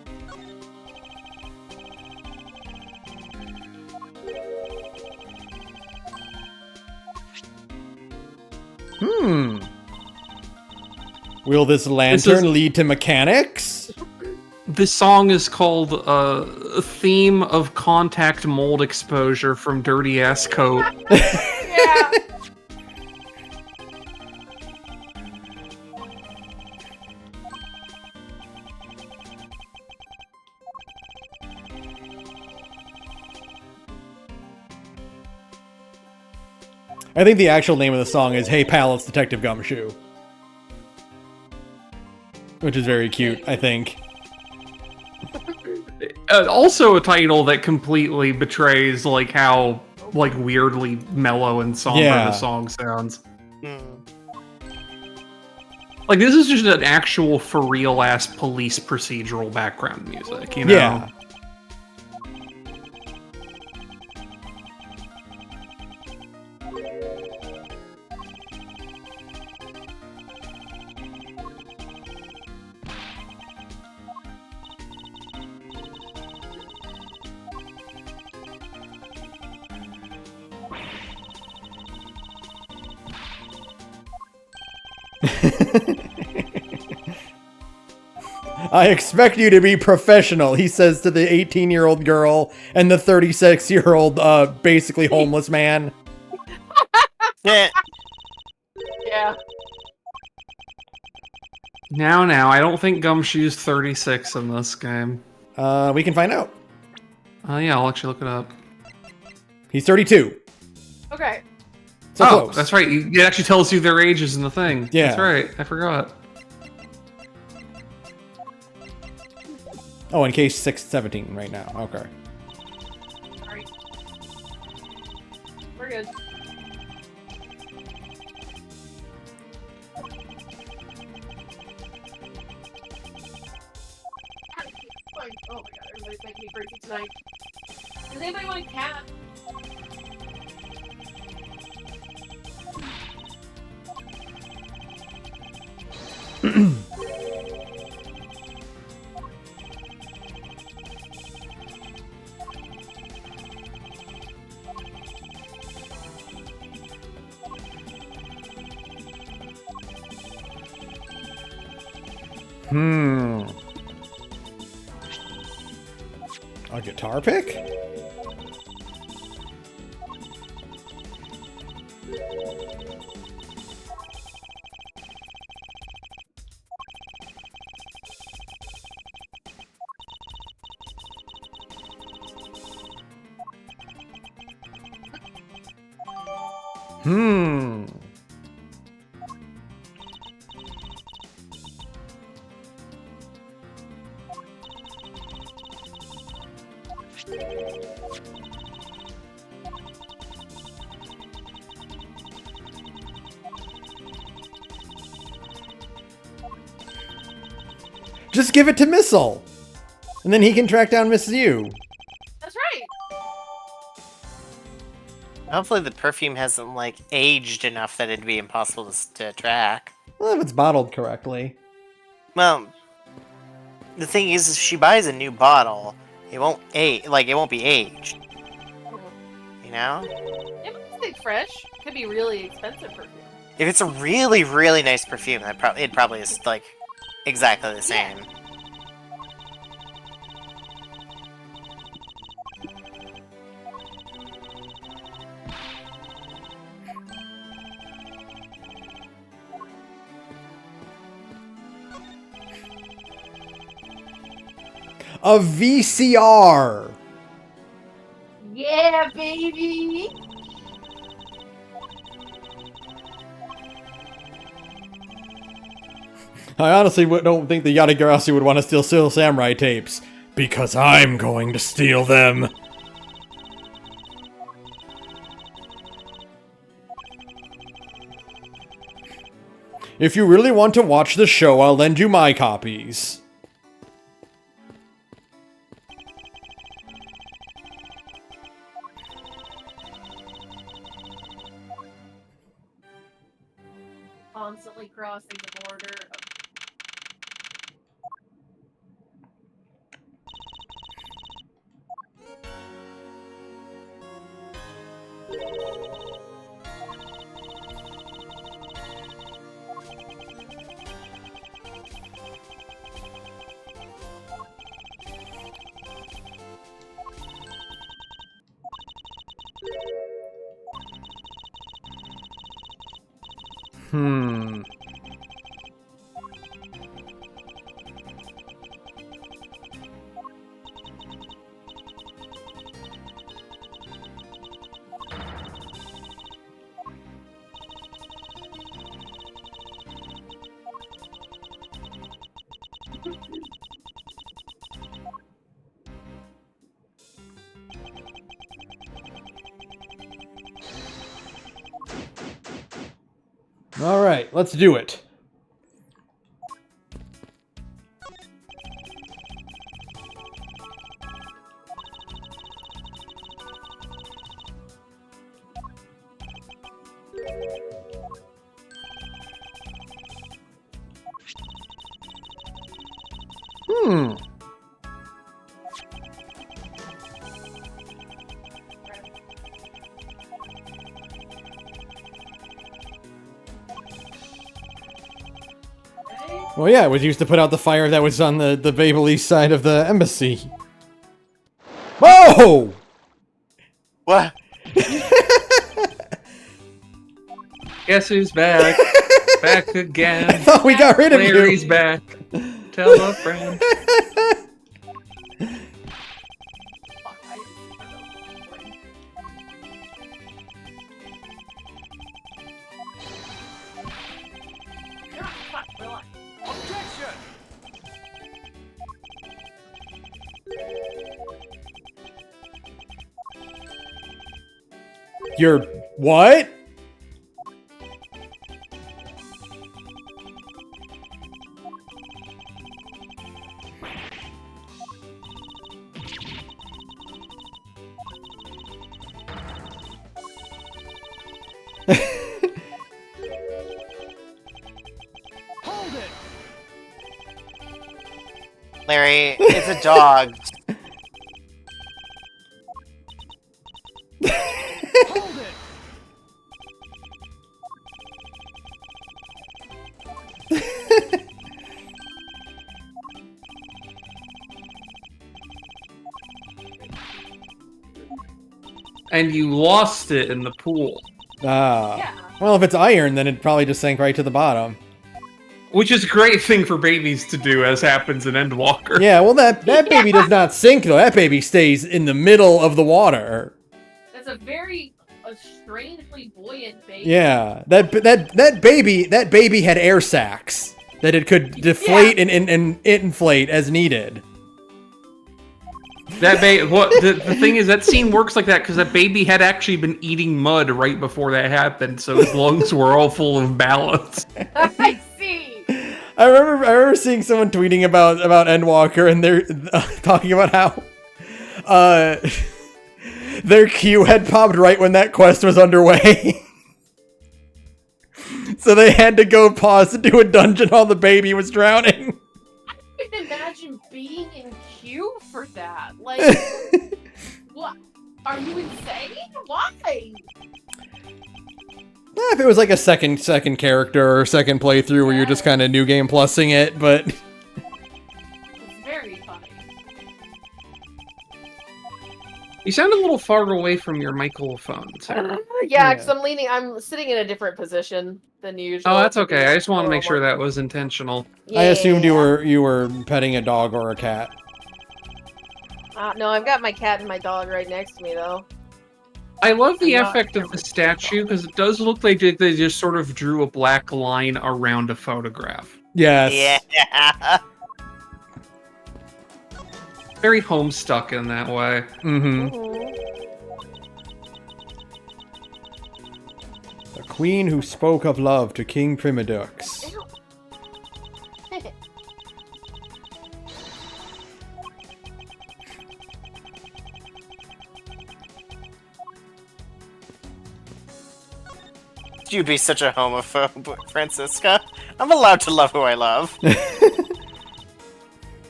Will this lantern is- lead to mechanics? This song is called Theme of Contact Mold Exposure from Dirty Ass Coat. Yeah. I think the actual name of the song is Hey Pal, it's Detective Gumshoe. Which is very cute, I think. Also a title that completely betrays like how like weirdly mellow and somber Yeah. the song sounds. Hmm. Like this is just an actual for real ass police procedural background music, you know? Yeah. I expect you to be professional, he says to the 18-year-old girl and the 36-year-old, basically homeless man. Yeah. Yeah. Now, I don't think Gumshoe's 36 in this game. We can find out. Yeah, I'll actually look it up. He's 32. Okay. So oh, close. that's right. It actually tells you their ages in the thing. Yeah. That's right. I forgot. Oh, in case 17 right now. Okay. Alright. We're good. Oh my god, everybody's making me crazy tonight. Does anybody want a cat? A guitar pick? Just give it to Missile! And then he can track down Mrs. U. That's right. Hopefully the perfume hasn't, like, aged enough that it'd be impossible to track. Well, if it's bottled correctly. Well, the thing is, if she buys a new bottle, it won't it won't be aged. You know? It might stay fresh. Could be really expensive perfume. If it's a really, really nice perfume, it probably is, like, exactly the same. A VCR! Yeah, baby! I honestly don't think the Yatagarasu would want to steal Steel Samurai tapes. Because I'm going to steal them. If you really want to watch the show, I'll lend you my copies. Constantly crossing the border. Alright, let's do it. Well, yeah, it was used to put out the fire that was on the Babel East side of the embassy. Whoa! What? Guess who's back? Back again. I thought we got rid of Larry's you. back. Tell a friend. You're what? Larry, it's a dog. and you lost it in the pool. Ah. Yeah. Well, if it's iron, then it probably just sank right to the bottom. Which is a great thing for babies to do, as happens in Endwalker. Yeah, well, that baby does not sink, though. That baby stays in the middle of the water. That's a very strangely buoyant baby. Yeah, that baby had air sacs that it could deflate and inflate as needed. That the thing is, that scene works like that because that baby had actually been eating mud right before that happened, so his lungs were all full of ballast. I see. I remember seeing someone tweeting about Endwalker, and they're talking about how their queue had popped right when that quest was underway. So they had to go pause to do a dungeon while the baby was drowning. I can imagine being in queue for that. Like, what? Are you insane? Why? If it was like a second character or second playthrough where you're just kind of new game plussing it, but It's very funny. You sound a little far away from your microphone, Sarah. Yeah, because I'm sitting in a different position than usual. Oh, that's okay. I just want to make sure that was intentional. I assumed you were petting a dog or a cat. No, I've got my cat and my dog right next to me, though. I love the I'm not effect of the statue because it does look like they just sort of drew a black line around a photograph. Yes. Yeah. Very homestuck in that way. Mm-hmm. The queen who spoke of love to King Primadux. You'd be such a homophobe, Francisca. I'm allowed to love who I love.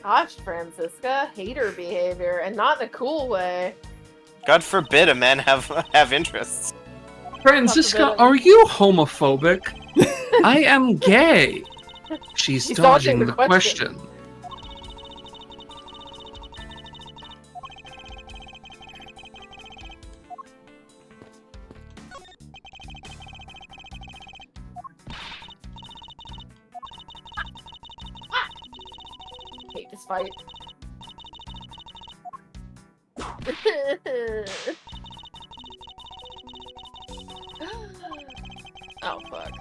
Gosh, Francisca, hater behavior, and not in a cool way. God forbid a man have interests. Francisca, are you homophobic? I am gay. She's dodging the question. Hate this fight. Oh, fuck.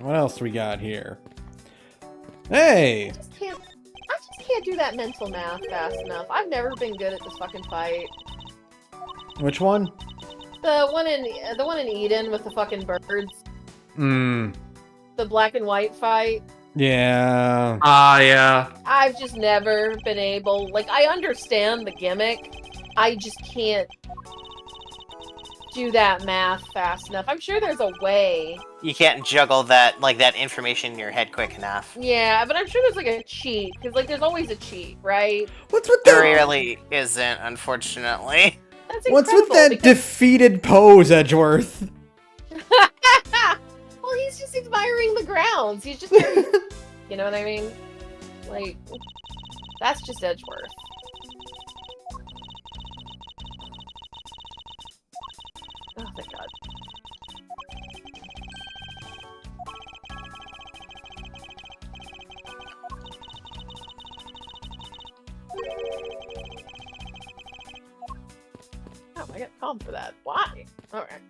What else we got here? Hey! I just can't do that mental math fast enough. I've never been good at this fucking fight. Which one? The one in Eden with the fucking birds. Hmm. The black and white fight. Yeah. Ah, yeah. I've just never been able. Like, I understand the gimmick. I just can't do that math fast enough. I'm sure there's a way. You can't juggle that information in your head quick enough. Yeah, but I'm sure there's like a cheat because there's always a cheat, right? What's with There that? really isn't, unfortunately. That's What's with incredible that because- defeated pose, Edgeworth? Well, he's just admiring the grounds. He's just, very, you know what I mean? Like, that's just Edgeworth. Oh, thank God. Oh, I got calm for that. Why? Alright.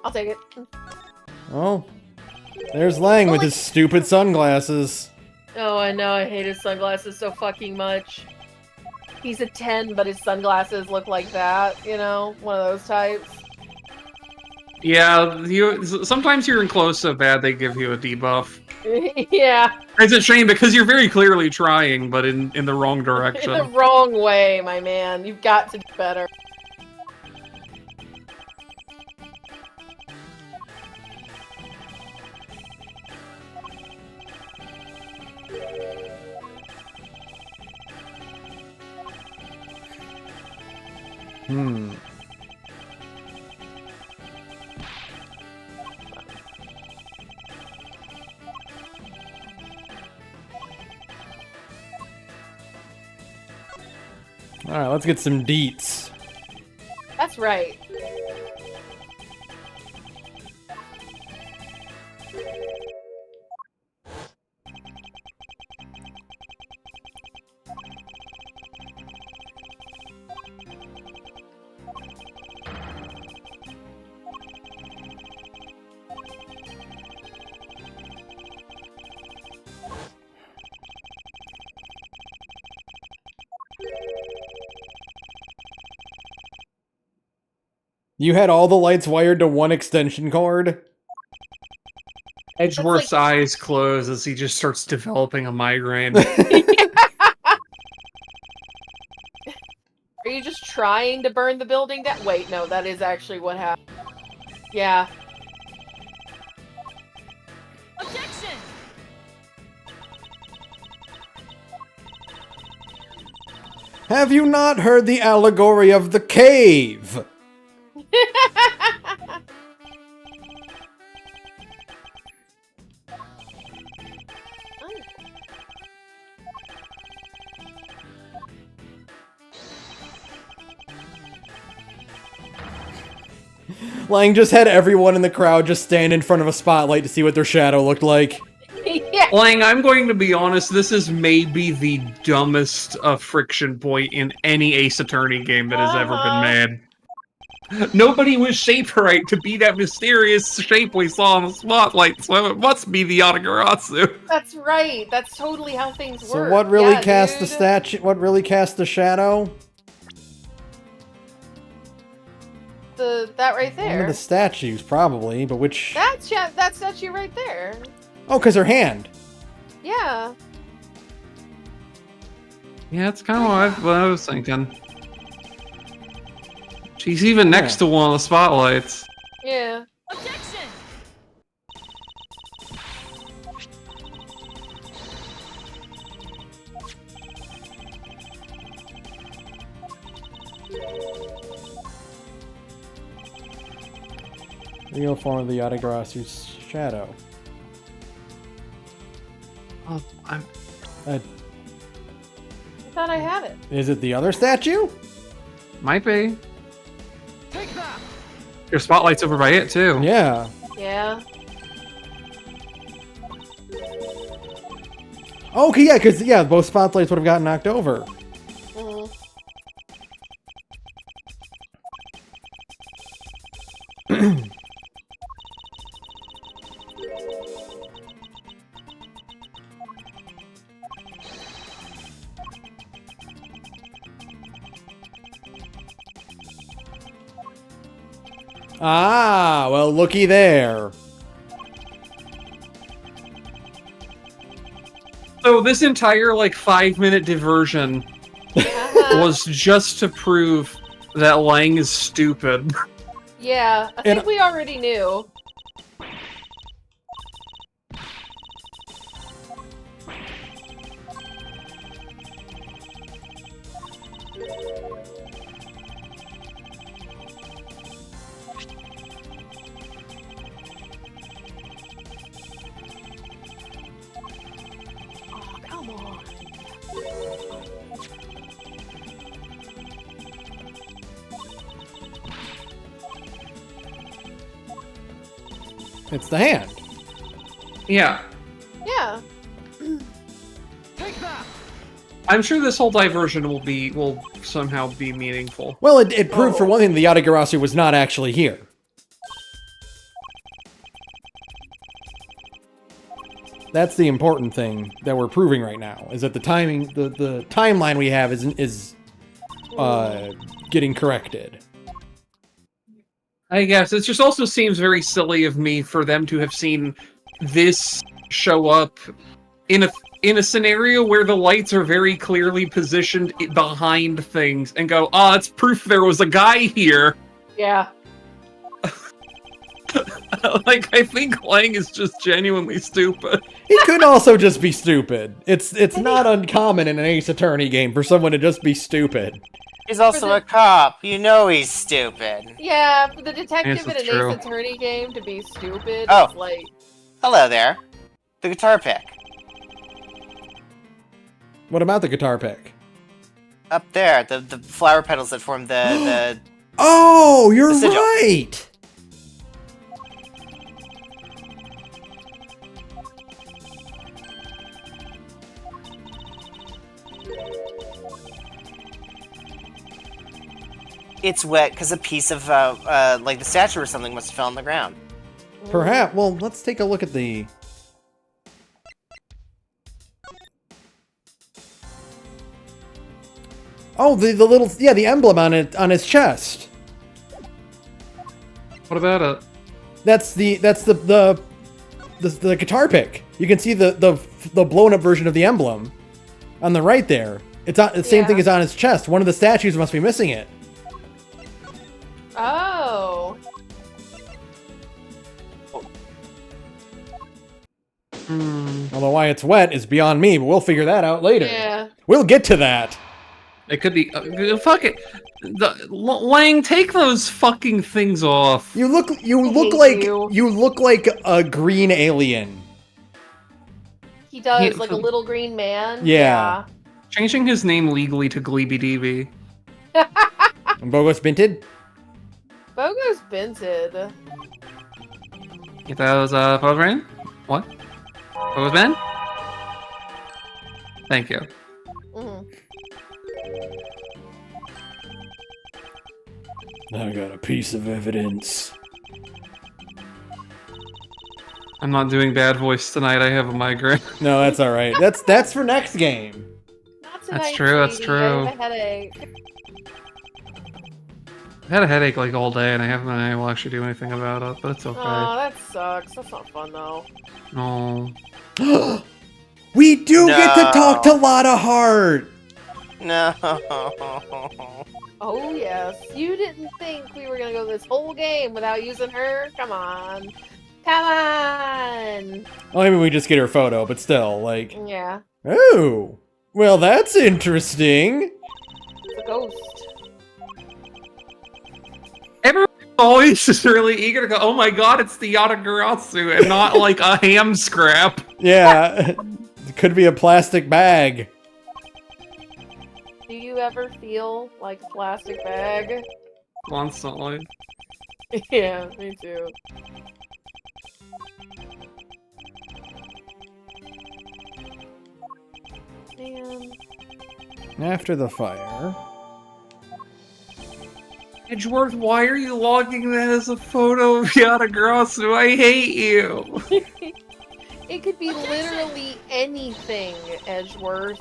I'll take it. Oh. There's Lang with his stupid sunglasses. Oh, I know. I hate his sunglasses so fucking much. He's a 10, but his sunglasses look like that, you know? One of those types. Yeah, sometimes you're in close so bad they give you a debuff. Yeah. It's a shame because you're very clearly trying, but in the wrong direction. In the wrong way, my man. You've got to do better. Alright, let's get some deets. That's right. You had all the lights wired to one extension cord? Edgeworth's eyes close as he just starts developing a migraine. Are you just trying to burn the building down? Wait, no, that is actually what happened. Yeah. Objection! Have you not heard the allegory of the cave? Lang just had everyone in the crowd just stand in front of a spotlight to see what their shadow looked like. Yeah. Lang, I'm going to be honest, this is maybe the dumbest friction point in any Ace Attorney game that has ever been made. Nobody was shaped right to be that mysterious shape we saw on the spotlight, so it must be the Yatagarasu. That's right. That's totally how things work. So what really Yeah, cast the dude. statue? What really cast the shadow? That right One of there. the statues, probably, but which? That statue right there. Oh, because her hand. Yeah. Yeah, that's kind of what I was thinking. She's even next to one of the spotlights. Yeah. Objection! Real form of the Yatagarasu's shadow. Oh, I'm... Uh, I thought I had it. is it the other statue? Might be. Take that! Your spotlight's over by it, too. Yeah. Yeah. Okay, yeah, because both spotlights would have gotten knocked over. Mhm. Ah, well, looky there. So this entire, 5-minute diversion was just to prove that Lang is stupid. Yeah. I think we already knew. Oh, come on. It's the hand. Yeah. Yeah. Take that! I'm sure this whole diversion will somehow be meaningful. Well, it proved for one thing the Yatagarasu was not actually here. That's the important thing that we're proving right now, is that the timing, the timeline we have is getting corrected. I guess it just also seems very silly of me for them to have seen this show up in a scenario where the lights are very clearly positioned behind things and go, it's proof there was a guy here. Yeah. I think Lang is just genuinely stupid. He could also just be stupid. It's not uncommon in an Ace Attorney game for someone to just be stupid. He's also a cop. You know he's stupid. Yeah, for the detective in it's an true. Ace Attorney game to be stupid Oh. is like... Hello there. The guitar pick. What about the guitar pick? Up there, the flower petals that form the Oh, you're The sigil. right! It's wet because a piece of like the statue or something must have fell on the ground. Perhaps. Well, let's take a look at the... Oh, the little... Yeah, the emblem on his chest. What about it? That's the guitar pick. You can see the blown up version of the emblem on the right there. It's on, the same thing Yeah. as on his chest. One of the statues must be missing it. Oh. Although why it's wet is beyond me, but we'll figure that out later. Yeah. We'll get to that. It could be. Fuck it. Lang, take those fucking things off. You look hate like you. you look like a green alien. He does, Yeah, like a little green man. Yeah. Changing his name legally to Gleeby DB. And Bogos Binted? Bogo's Binted. Get those photos right? What? Photos Ben? Thank you. Mhm. I got a piece of evidence. I'm not doing bad voice tonight. I have a migraine. No, that's all right. That's for next game. Not tonight, true, that's sweetie. true. I have a headache. I had a headache like all day, and I haven't been able to actually do anything about it. But it's okay. Oh, that sucks. That's not fun though. No. We do get to talk to No. Lotta Hart. No. Oh yes. You didn't think we were gonna go this whole game without using her? Come on. Come on. Well, maybe we just get her photo, but still, like, Yeah. oh, well, that's interesting. It's a ghost. Everyone's always just really eager to go, oh my god, it's the Yatagarasu, and not like a ham scrap. Yeah, it could be a plastic bag. Do you ever feel like a plastic bag? Constantly. Yeah, me too. Man. After the fire. Edgeworth, why are you logging that as a photo of Yatagarasu? I hate you. It could be literally anything, Edgeworth.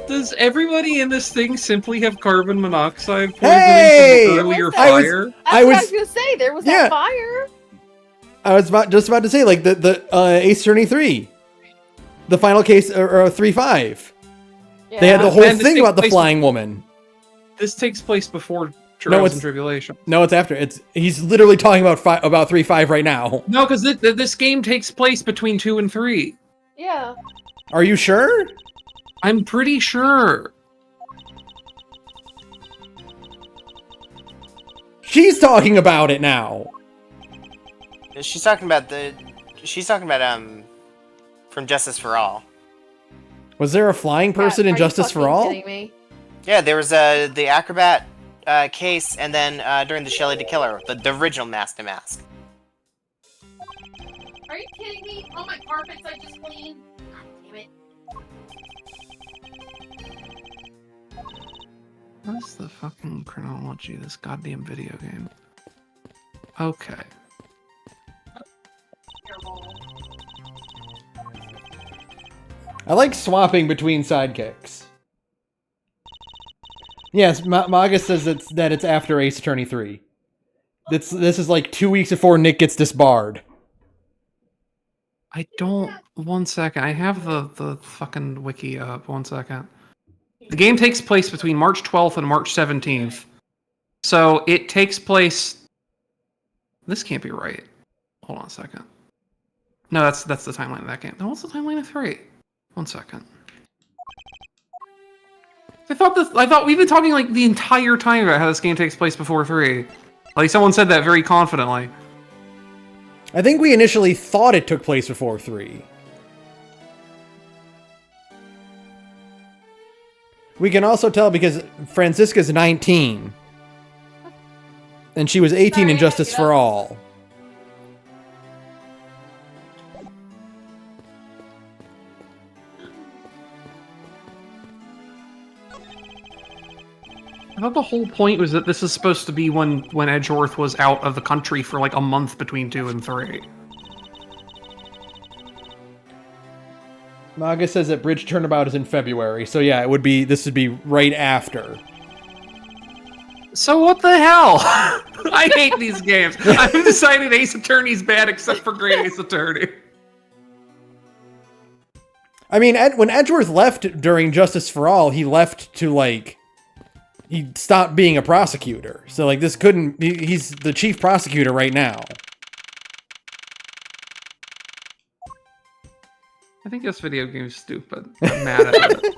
Does everybody in this thing simply have carbon monoxide poisoning Hey! from earlier I was- fire? That's I what I was- was gonna say. There was Yeah. that fire. I was just about to say, like, the Ace Attorney 3. The final case, or 3-5. Yeah. They had the whole Man, this thing takes about the place- flying woman. This takes place before No, Trials it's- and Tribulation. No, it's after. He's literally talking about 3-5 right now. No, because this game takes place between 2 and 3. Yeah. Are you sure? I'm pretty sure. She's talking about it now. She's talking about from Justice for All. Was there a flying person Yeah, in are you Justice for fucking All? kidding me? Yeah, there was the acrobat case, and then during the Shelley the Killer, the original Mask to Mask. Are you kidding me? All my carpets I just cleaned. God damn it. What's the fucking chronology of this goddamn video game? Okay. I like swapping between sidekicks. Yes, Maga says that it's after Ace Attorney 3. This is like 2 weeks before Nick gets disbarred. I don't... One second. I have the fucking wiki up. One second. The game takes place between March 12th and March 17th. So it takes place... This can't be right. Hold on a second. No, that's the timeline of that game. No, what's the timeline of 3? One second. I thought we've been talking like the entire time about how this game takes place before 3. Like someone said that very confidently. I think we initially thought it took place before 3. We can also tell because Franziska's 19. And she was 18 in Sorry, Justice yeah. for All. I thought the whole point was that this is supposed to be when Edgeworth was out of the country for like a month between 2 and 3. Maga says that Bridge Turnabout is in February, so yeah, this would be right after. So what the hell? I hate these games. I've decided Ace Attorney's bad except for Great Ace Attorney. I mean, when Edgeworth left during Justice for All, he left to, like... He stopped being a prosecutor. So, like, this couldn't... He's the chief prosecutor right now. I think this video game's stupid. I'm mad at it.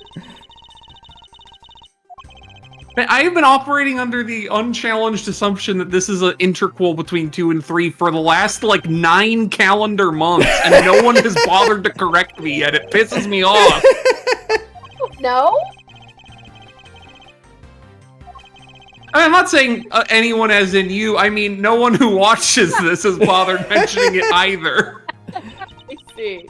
I have been operating under the unchallenged assumption that this is an interquel between 2 and 3 for the last, like, 9 calendar months, and no one has bothered to correct me yet. It pisses me off. No? I'm not saying anyone as in you. I mean, no one who watches this has bothered mentioning it either. I see.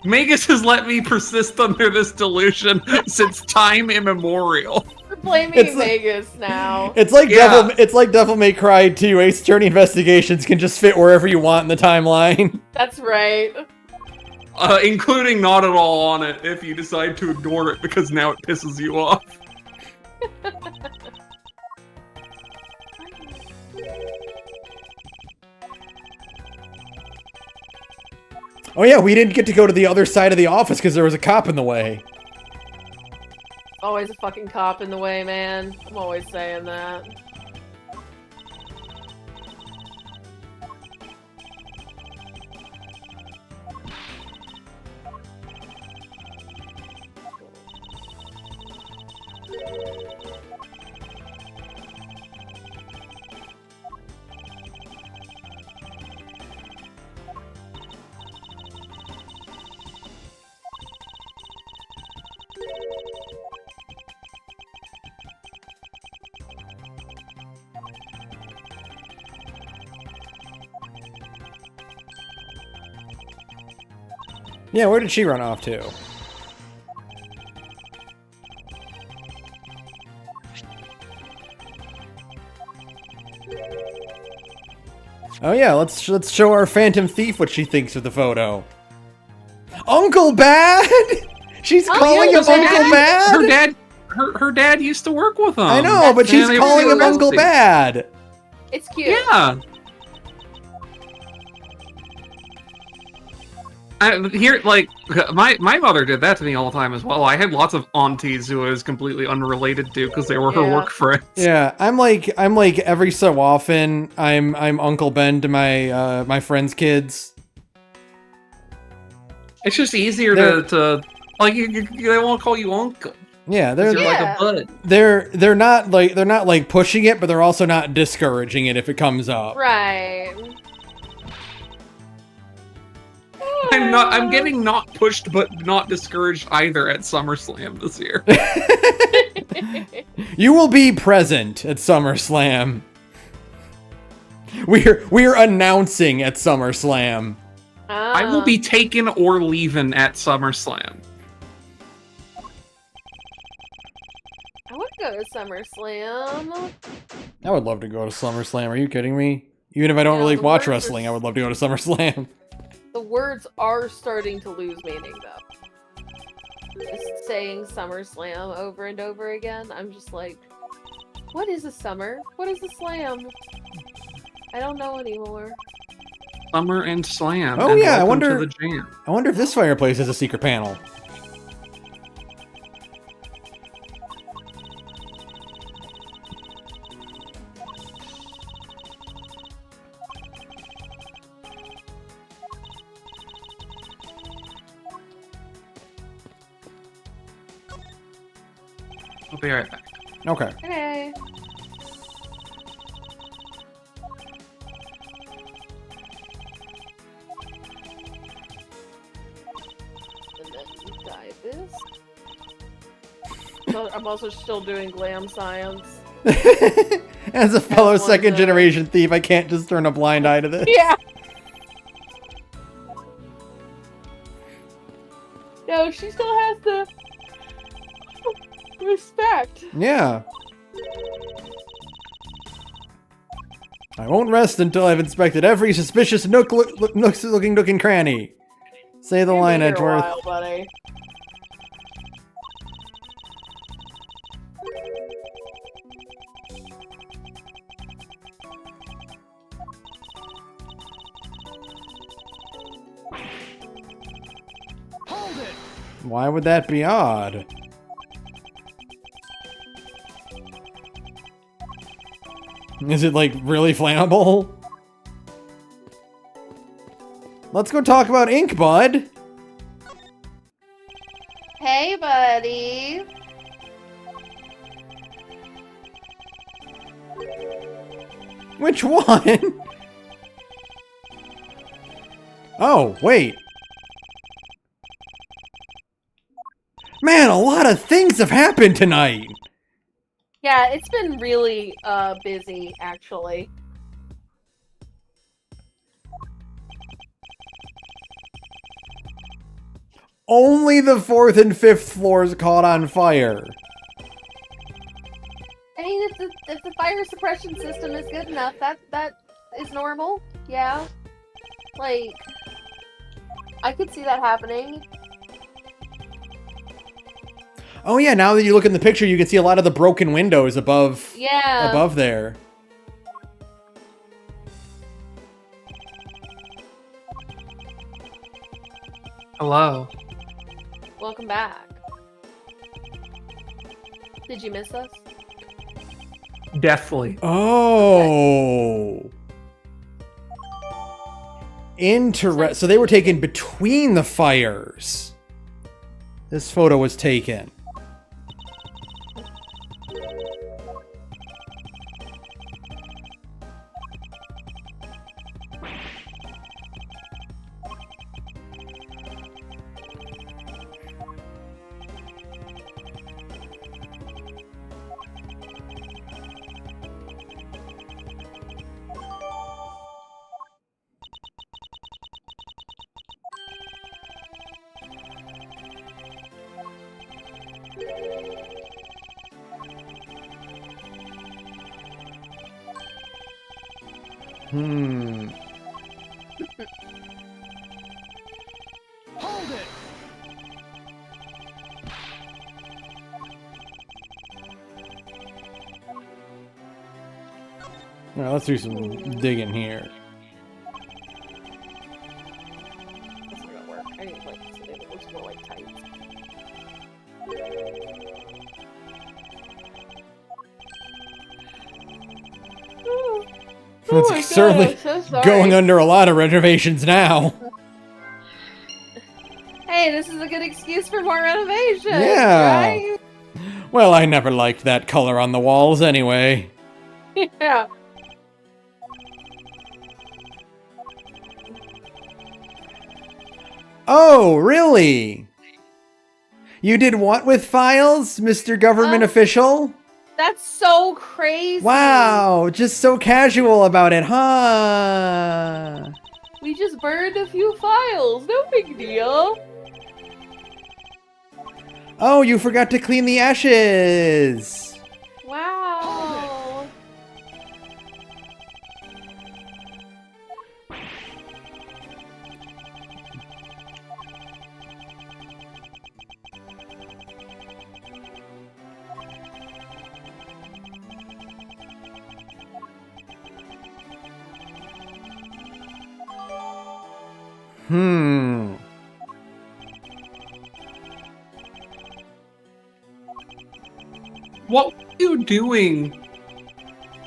Magus has let me persist under this delusion since time immemorial. We're blaming It's like- Vegas now. It's like Yeah. It's like Devil May Cry 2. Ace Attorney investigations can just fit wherever you want in the timeline. That's right. Including not at all on it if you decide to ignore it because now it pisses you off. Oh yeah, we didn't get to go to the other side of the office because there was a cop in the way. Always a fucking cop in the way, man. I'm always saying that. Yeah, where did she run off to? Oh yeah, let's show our Phantom Thief what she thinks of the photo. Uncle Bad! She's calling him Uncle Uncle Bad? Her dad used to work with him. I know, but she's And they were calling him Uncle arrested. Bad. It's cute. Yeah. My mother did that to me all the time as well. I had lots of aunties who I was completely unrelated to because they were her Yeah. work friends. Yeah, I'm like every so often I'm Uncle Ben to my my friends' kids. It's just easier They're- to like they won't call you uncle. Yeah, 'Cause they're you're Yeah. like a bud. they're not like pushing it, but they're also not discouraging it if it comes up. Right. I'm getting not pushed but not discouraged either at SummerSlam this year. You will be present at SummerSlam. We're announcing at SummerSlam. I will be taken or leaving at SummerSlam. I want to go to SummerSlam. I would love to go to SummerSlam. Are you kidding me? Even if I don't Yeah, really the watch words are wrestling, I would love to go to SummerSlam. The words are starting to lose meaning, though. Just saying SummerSlam over and over again, I'm just like, what is a summer? What is a slam? I don't know anymore. Summer and Slam. Oh, and yeah, I welcome wonder- to the jam. I wonder if this fireplace has a secret panel. I'll be right back. Okay. Okay. And then dye this. So I'm also still doing glam science. As a fellow That's one second to- generation thief, I can't just turn a blind eye to this. Yeah. No, she still has the respect. Yeah. I won't rest until I've inspected every suspicious nook and cranny. Say the You'll be line, here a Edgeworth. while, buddy. Why would that be odd? Is it, like, really flammable? Let's go talk about ink, bud. Hey, buddy. Which one? Oh, wait. Man, a lot of things have happened tonight. Yeah, it's been really busy, actually. Only the 4th and 5th floors caught on fire. I mean, if the fire suppression system is good enough, that is normal. Yeah. Like, I could see that happening. Oh yeah, now that you look in the picture, you can see a lot of the broken windows above Yeah. above there. Hello. Welcome back. Did you miss us? Deathly. Oh. So they were taken between the fires. This photo was taken. Hmm. Hold it! All right, let's do some digging here. That's not gonna work. I need like something that looks more like tights. Oh. It's my God, certainly I'm so sorry. going under a lot of renovations now. Hey, this is a good excuse for more renovations, Yeah. right? Well, I never liked that color on the walls anyway. Yeah. Oh, really? You did what with files, Mr. Government official? That's so crazy. Wow, just so casual about it, huh? We just burned a few files. No big deal. Oh, you forgot to clean the ashes. Wow. Hmm. What are you doing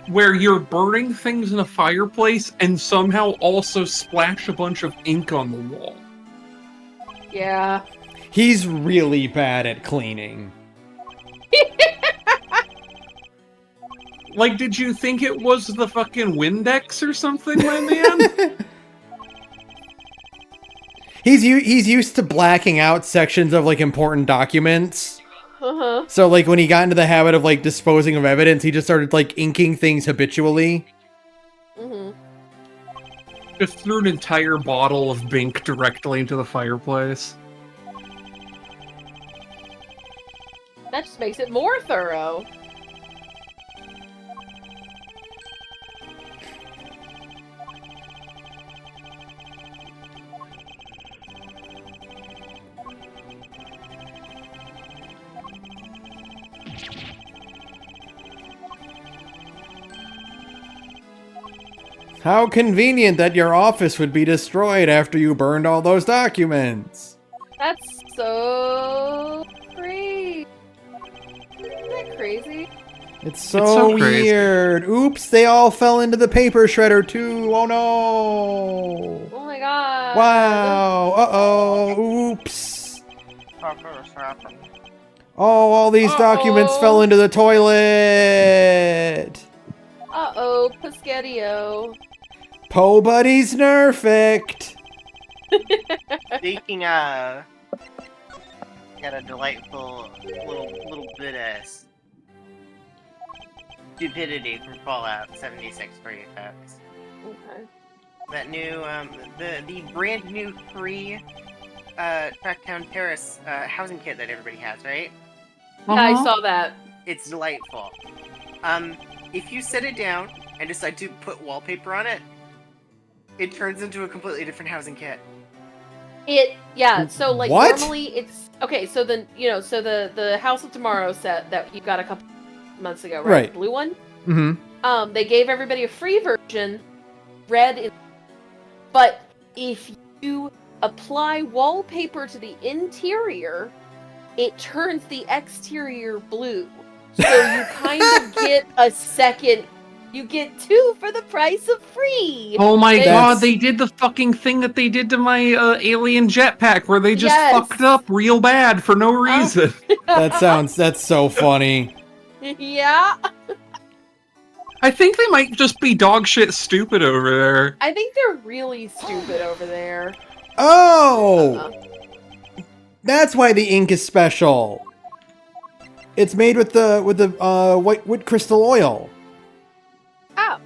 where you're burning things in a fireplace and somehow also splash a bunch of ink on the wall? Yeah. He's really bad at cleaning. Like, did you think it was the fucking Windex or something, my man? He's used to blacking out sections of like important documents. Uh-huh. So, like, when he got into the habit of, like, disposing of evidence, he just started, like, inking things habitually. Mm-hmm. Just threw an entire bottle of Bink directly into the fireplace. That just makes it more thorough. How convenient that your office would be destroyed after you burned all those documents. That's so crazy. Isn't that crazy? It's so, so crazy. weird. Oops, they all fell into the paper shredder too. Oh no. Oh my god. Wow. Uh-oh. Oops. Oh, all these documents fell into the toilet. Uh-oh, Piscatio. Po Buddy's nerfed. Speaking of, got a delightful little bit of stupidity from Fallout 76 for you folks. Okay. That new, the brand new free, Crackdown Terrace, housing kit that everybody has, right? Yeah, I saw that. It's delightful. If you set it down and decide to put wallpaper on it, it turns into a completely different housing kit. So like What? normally it's okay, so then so the House of Tomorrow set that you got a couple months ago, right? Right. The blue one? Mm-hmm. They gave everybody a free version, red but if you apply wallpaper to the interior, it turns the exterior blue. So you kind of get a second. You get 2 for the price of free. Oh my And- god, they did the fucking thing that they did to my alien jetpack where they just Yes. fucked up real bad for no reason. That's so funny. Yeah. I think they might just be dog shit stupid over there. I think they're really stupid over there. Oh! That's why the ink is special. It's made with the white wood crystal oil. Oh.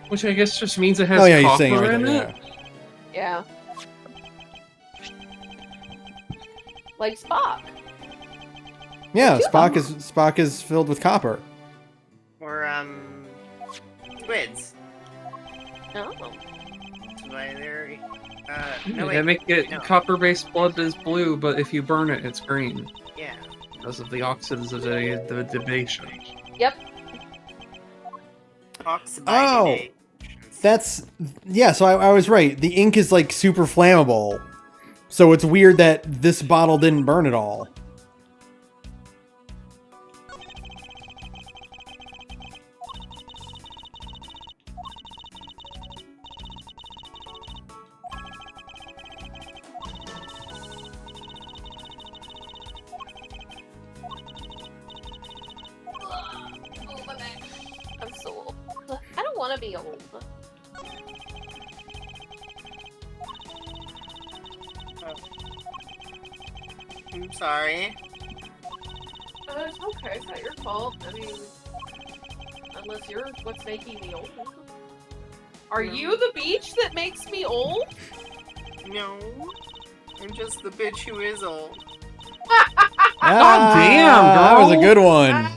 Which I guess just means it has Oh yeah, you're copper saying it right in there. it. Yeah. Like Spock. Yeah, Cute. Spock is filled with copper. Or, squids. Oh. That's why they're, They make it no. copper-based blood is blue, but if you burn it, it's green Yeah. because of the oxidation. Yep. Oxybidinate. So I was right. The ink is like super flammable. So it's weird that this bottle didn't burn at all. Oh, my back. I'm so old. I don't want to be old. I'm sorry. It's okay. It's not your fault. I mean, unless you're what's making me old. Are you the beach that makes me old? No. I'm just the bitch who is old. Ah, damn, that was a girl. good one.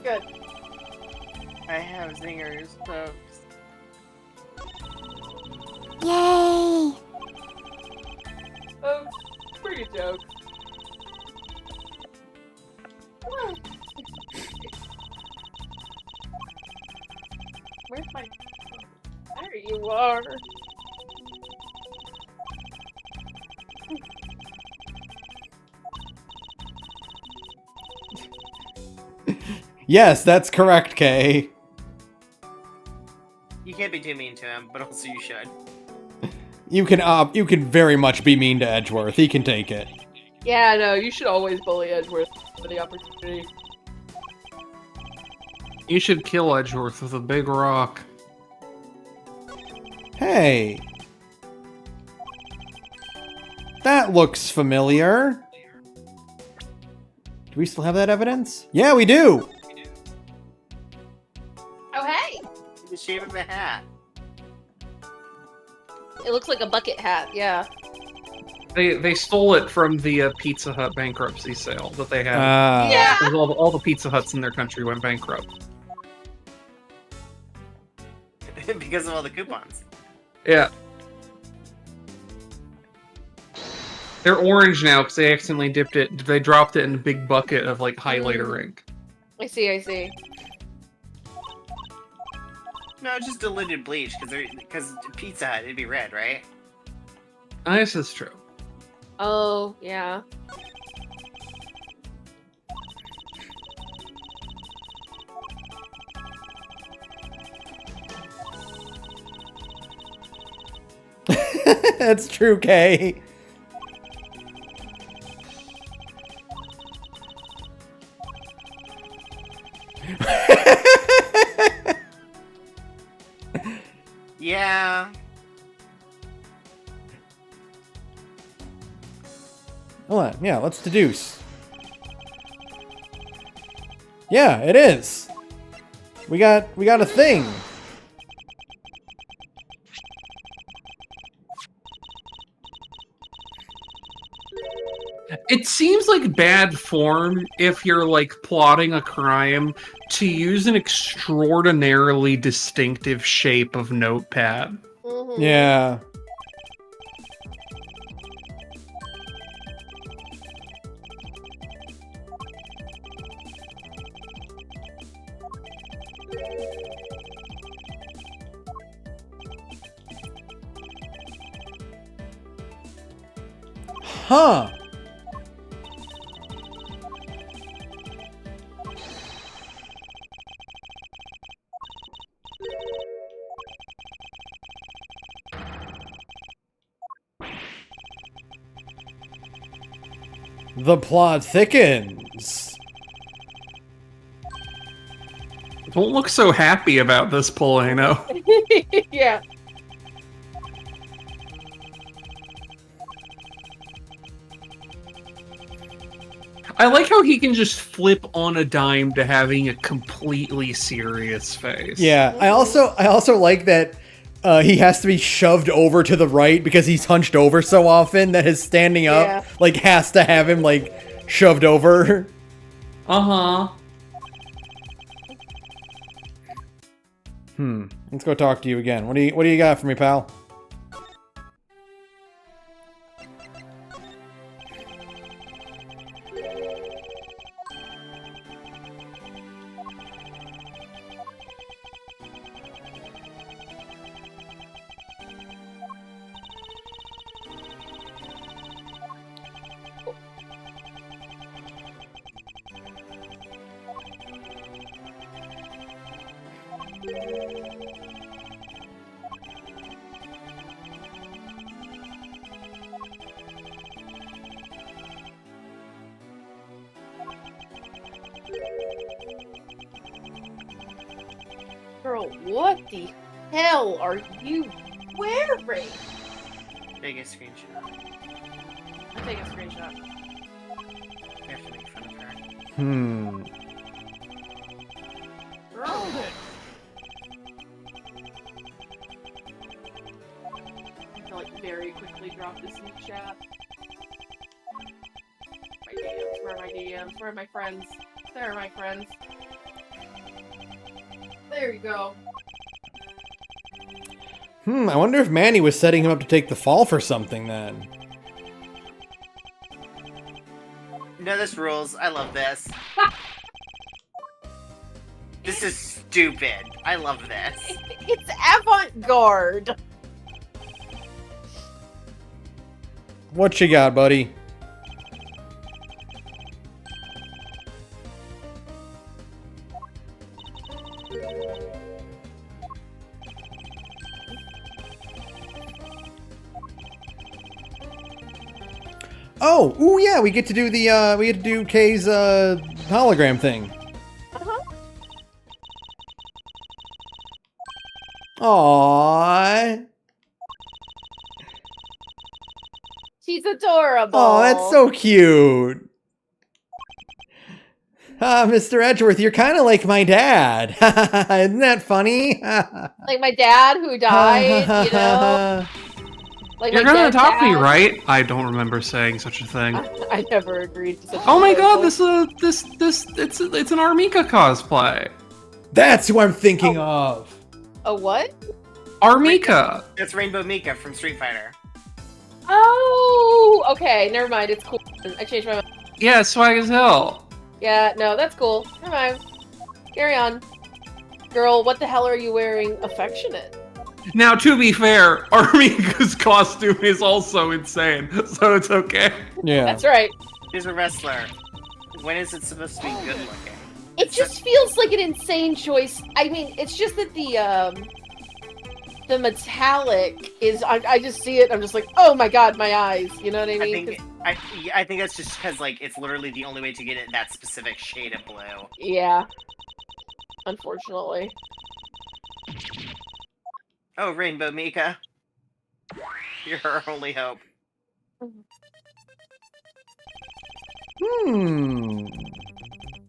Good. I have zingers, folks. Yay! Pretty joke. Where's my... There you are. Yes, that's correct, Kay. You can't be too mean to him, but also you should. You can very much be mean to Edgeworth. He can take it. Yeah, no, you should always bully Edgeworth for the opportunity. You should kill Edgeworth with a big rock. Hey. That looks familiar. Do we still have that evidence? Yeah, we do! Oh, hey! The shape of a hat. It looks like a bucket hat, yeah. They stole it from the Pizza Hut bankruptcy sale that they had. Yeah! Because all the Pizza Huts in their country went bankrupt. Because of all the coupons. Yeah. They're orange now because they accidentally dipped it. They dropped it in a big bucket of like highlighter ink. I see. No, it's just diluted bleach because Pizza Hut it'd be red, right? I guess that's true. Oh, yeah. That's true, Kay. Yeah. Hold on, yeah, let's deduce. Yeah, it is. We got a thing. It seems like bad form if you're like plotting a crime to use an extraordinarily distinctive shape of notepad. Mm-hmm. Yeah. Huh. The plot thickens. Don't look so happy about this pull, I know. Yeah. I like how he can just flip on a dime to having a completely serious face. Yeah, I also like that he has to be shoved over to the right because he's hunched over so often that his standing up Yeah. like has to have him like shoved over. Uh-huh. Let's go talk to you again. What do you got for me, pal? Girl, what the hell are you wearing? Take a screenshot. I'll take a screenshot. We have to make fun of her. Girl. I have to like very quickly drop this in the chat. My DMs, where are my DMs? Where are my friends? There are my friends. There you go. I wonder if Manny was setting him up to take the fall for something then. No, this rules. I love this. This is stupid. I love this. It's avant-garde. What you got, buddy? Oh, ooh, yeah, we get to do the we get to do Kay's hologram thing. Uh-huh. Aww. She's adorable. Oh, that's so cute. Mr. Edgeworth, you're kind of like my dad. Isn't that funny? Like my dad who died, you know? Like You're my gonna dead adopt me, dad. right? I don't remember saying such a thing. I never agreed to such a Oh my god, proposal. it's an Armika cosplay. That's who I'm thinking of. A what? Armika. That's Rainbow Mika from Street Fighter. Oh, okay, never mind. It's cool. I changed my mind. Yeah, swag as hell. Yeah, no, that's cool. Never mind. Carry on. Girl, what the hell are you wearing? Affectionate. Now, to be fair, Armika's costume is also insane, so it's okay. Yeah. That's right. She's a wrestler. When is it supposed to be good looking? It just feels like an insane choice. I mean, it's just that the metallic is. I just see it. I'm just like, oh my god, my eyes. You know what I mean? I think that's just because like it's literally the only way to get it that specific shade of blue. Yeah. Unfortunately. Oh, Rainbow Mika. You're her only hope.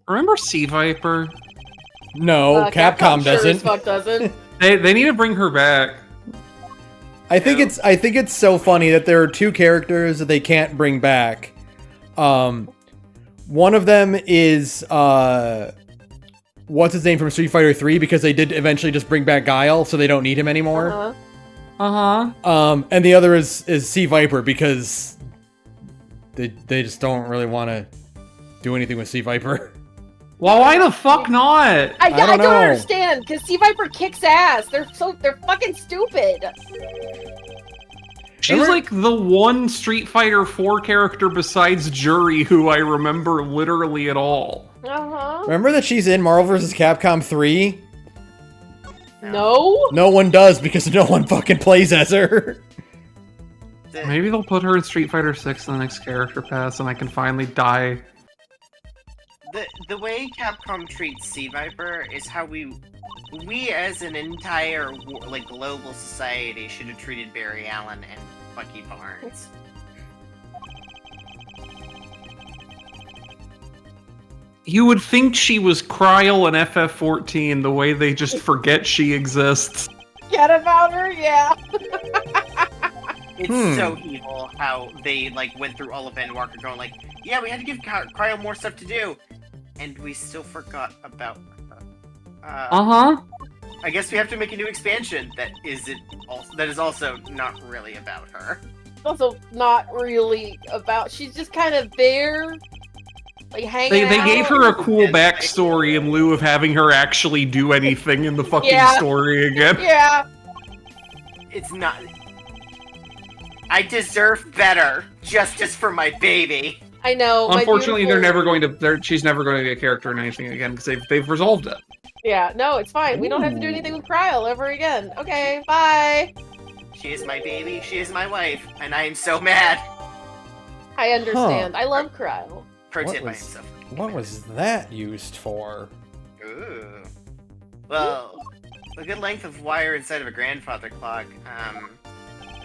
Remember Sea Viper? No, Capcom sure as doesn't. fuck doesn't. They need to bring her back. I think it's so funny that there are two characters that they can't bring back. One of them is what's his name from Street Fighter 3, because they did eventually just bring back Guile, so they don't need him anymore. And the other is Sea Viper, because they just don't really want to do anything with Sea Viper. Well, why the fuck not? I don't know. understand, because Sea Viper kicks ass. They're fucking stupid. She's like the one Street Fighter 4 character besides Jury who I remember literally at all. Remember that she's in Marvel vs. Capcom 3? No? No one does, because no one fucking plays as her. Maybe they'll put her in Street Fighter 6 in the next character pass and I can finally die. The way Capcom treats Sea Viper is how we as an entire like global society should have treated Barry Allen and Bucky Barnes. You would think she was Kryl and FF14 the way they just forget she exists. Get about her? Yeah. It's so evil how they like went through all of Van Walker going like, yeah, we had to give Cryo more stuff to do, and we still forgot about her. I guess we have to make a new expansion that is also not really about her. Also not really about. She's just kind of there. Like hanging They out. gave her a cool backstory in lieu of having her actually do anything in the fucking story again. Yeah. It's not. I deserve better. Justice for my baby. I know. Unfortunately, she's never going to be a character in anything again because they've resolved it. Yeah, no, it's fine. We don't have to do anything with Kryl ever again. Okay, bye. She is my baby. She is my wife, and I am so mad. I understand. I love Kryl. Pro tip: I am so. What was that used for? Ooh. Well, a good length of wire inside of a grandfather clock.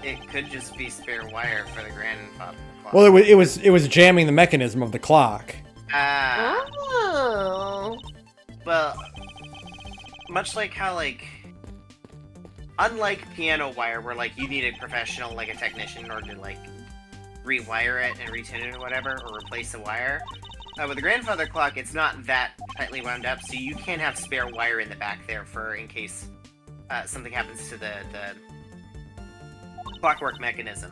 It could just be spare wire for the grandfather clock. Well, it was jamming the mechanism of the clock. Oh. Well, much like how unlike piano wire, where you need a professional, a technician, in order to rewire it and retune it or whatever, or replace the wire. With the grandfather clock, it's not that tightly wound up, so you can have spare wire in the back there for in case something happens to the clockwork mechanism.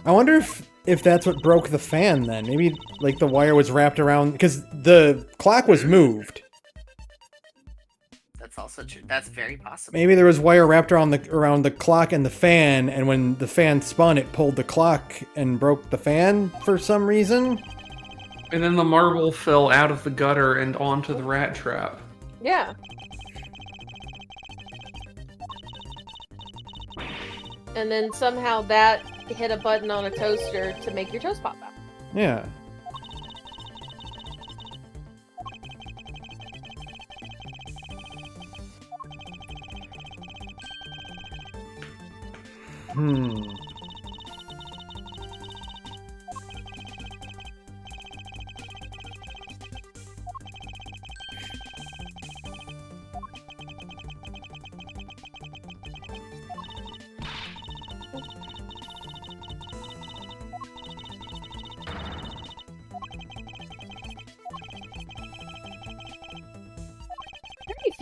I wonder if that's what broke the fan then. Maybe the wire was wrapped around, because the clock was moved. That's also true. That's very possible. Maybe there was wire wrapped around the clock and the fan, and when the fan spun, it pulled the clock and broke the fan for some reason. And then the marble fell out of the gutter and onto the rat trap. Yeah. And then somehow that hit a button on a toaster to make your toast pop out. Yeah.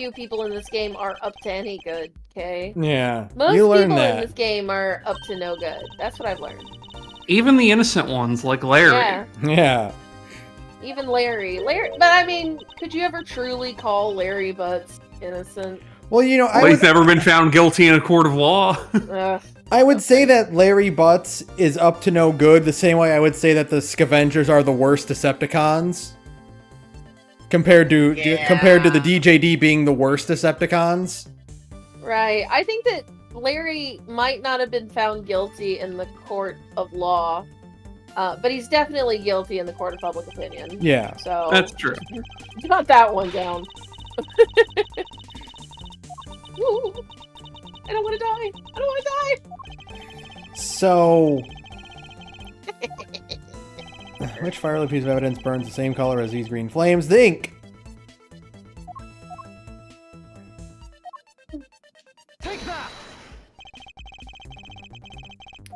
few people in this game are up to any good, okay? Yeah, Most you learn people in that. this game are up to no good. That's what I've learned. Even the innocent ones, like Larry. Yeah, Yeah. even Larry. But I mean, could you ever truly call Larry Butts innocent? Well, you know, Well, he's never been found guilty in a court of law. Ugh. I would say that Larry Butts is up to no good the same way I would say that the Scavengers are the worst Decepticons. Compared to the DJD being the worst Decepticons. Right. I think that Larry might not have been found guilty in the court of law, but he's definitely guilty in the court of public opinion. Yeah. So That's true. Jot that one down. Ooh, I don't want to die. I don't want to die. So, which firelit piece of evidence burns the same color as these green flames? The ink. Take that!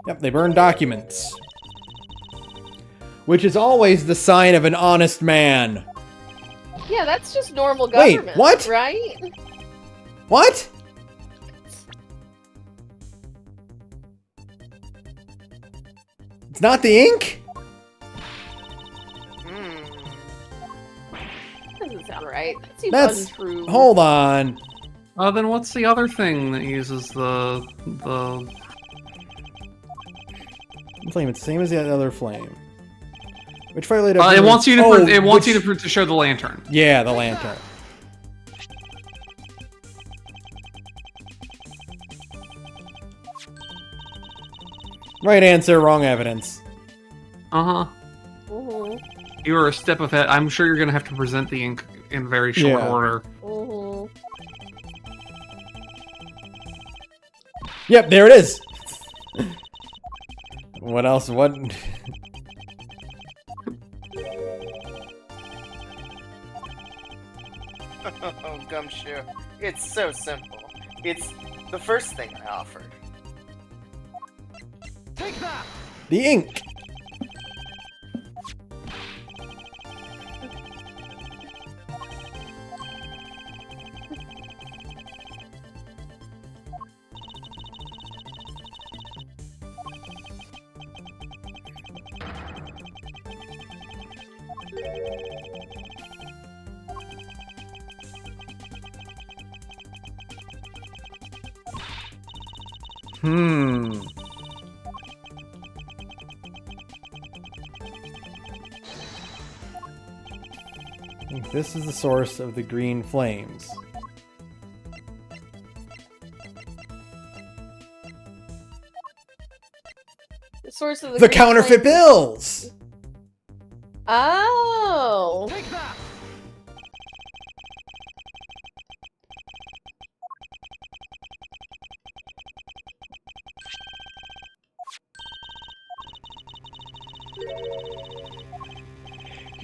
Yep, they burn documents. Which is always the sign of an honest man. Yeah, that's just normal Wait, government. what? Right? What? It's not the ink? Doesn't sound right. That seems That's... untrue. Hold on. Then what's the other thing that uses the Flame, it's the same as the other flame. Which firelit... it wants you to to show the lantern. Yeah, the lantern. Right answer, wrong evidence. Uh-huh. Mhm. You are a step ahead. I'm sure you're gonna have to present the ink in very short Yeah. order. Mhm. Yep, there it is. What else? What? Oh, Gumshoe. It's so simple. It's the first thing I offered. Take that! The ink. I think this is the source of the green flames. The source of The green counterfeit flame- bills! Oh. Take that!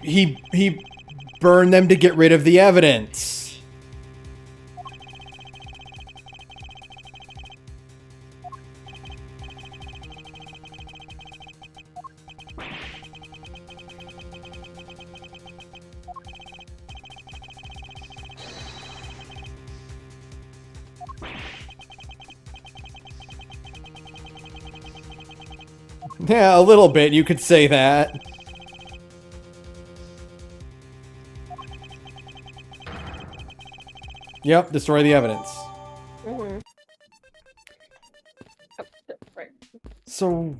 He burned them to get rid of the evidence. Yeah, a little bit, you could say that. Yep, destroy the evidence. Mhm. Oh, right. So...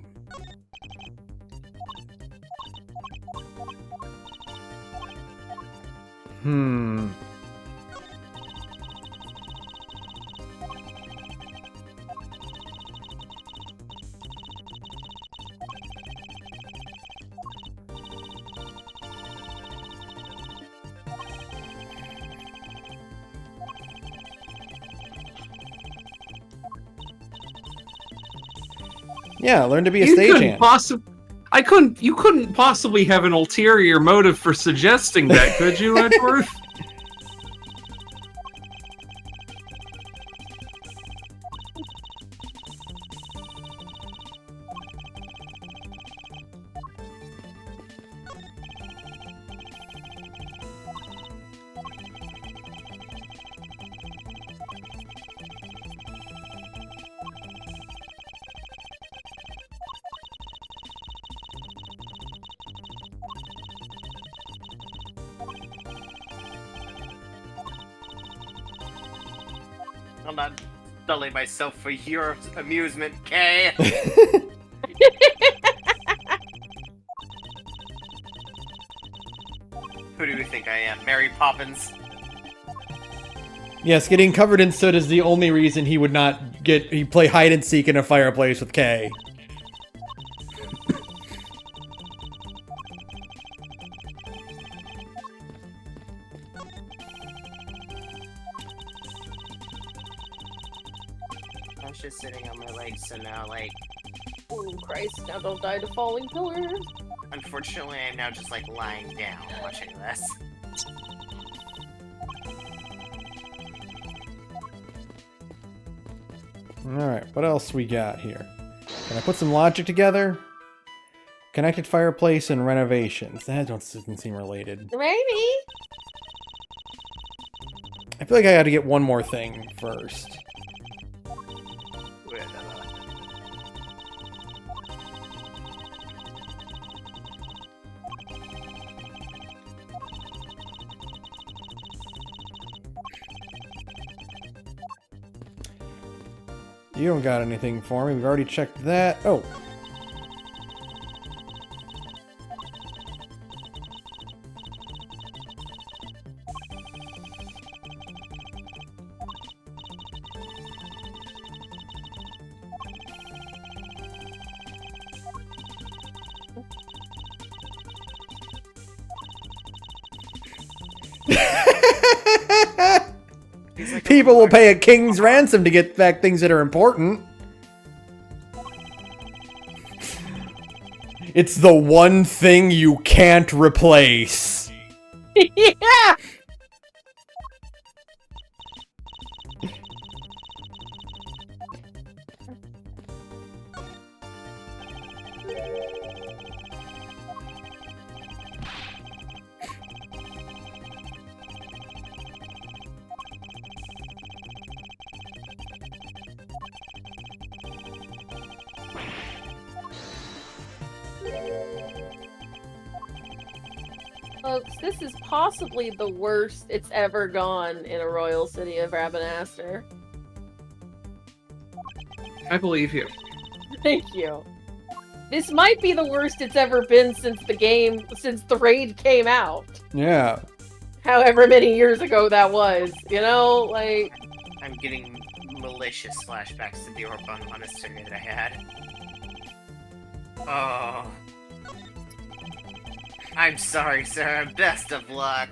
Yeah, learn to be a stagehand. You couldn't possibly have an ulterior motive for suggesting that, could you, Edgeworth? I'll not sully myself for your amusement, Kay. Who do you think I am, Mary Poppins? Yes, getting covered in soot is the only reason he would not he play hide and seek in a fireplace with Kay. I was just sitting on my legs, so now, like, Oh, Christ, now don't die to falling pillars. unfortunately, I'm now just, like, lying down watching this. Alright, what else we got here? Can I put some logic together? Connected fireplace and renovations. That doesn't seem related. Maybe. I feel like I gotta get one more thing first. You don't got anything for me. We've already checked that. Oh. People will pay a king's ransom to get back things that are important. It's the one thing you can't replace. Yeah! Folks, this is possibly the worst it's ever gone in a royal city of Rabanastre. I believe you. Thank you. This might be the worst it's ever been since the raid came out. Yeah. However many years ago that was, you know, like... I'm getting malicious flashbacks to the Orban Monastery that I had. Oh. I'm sorry, sir. Best of luck.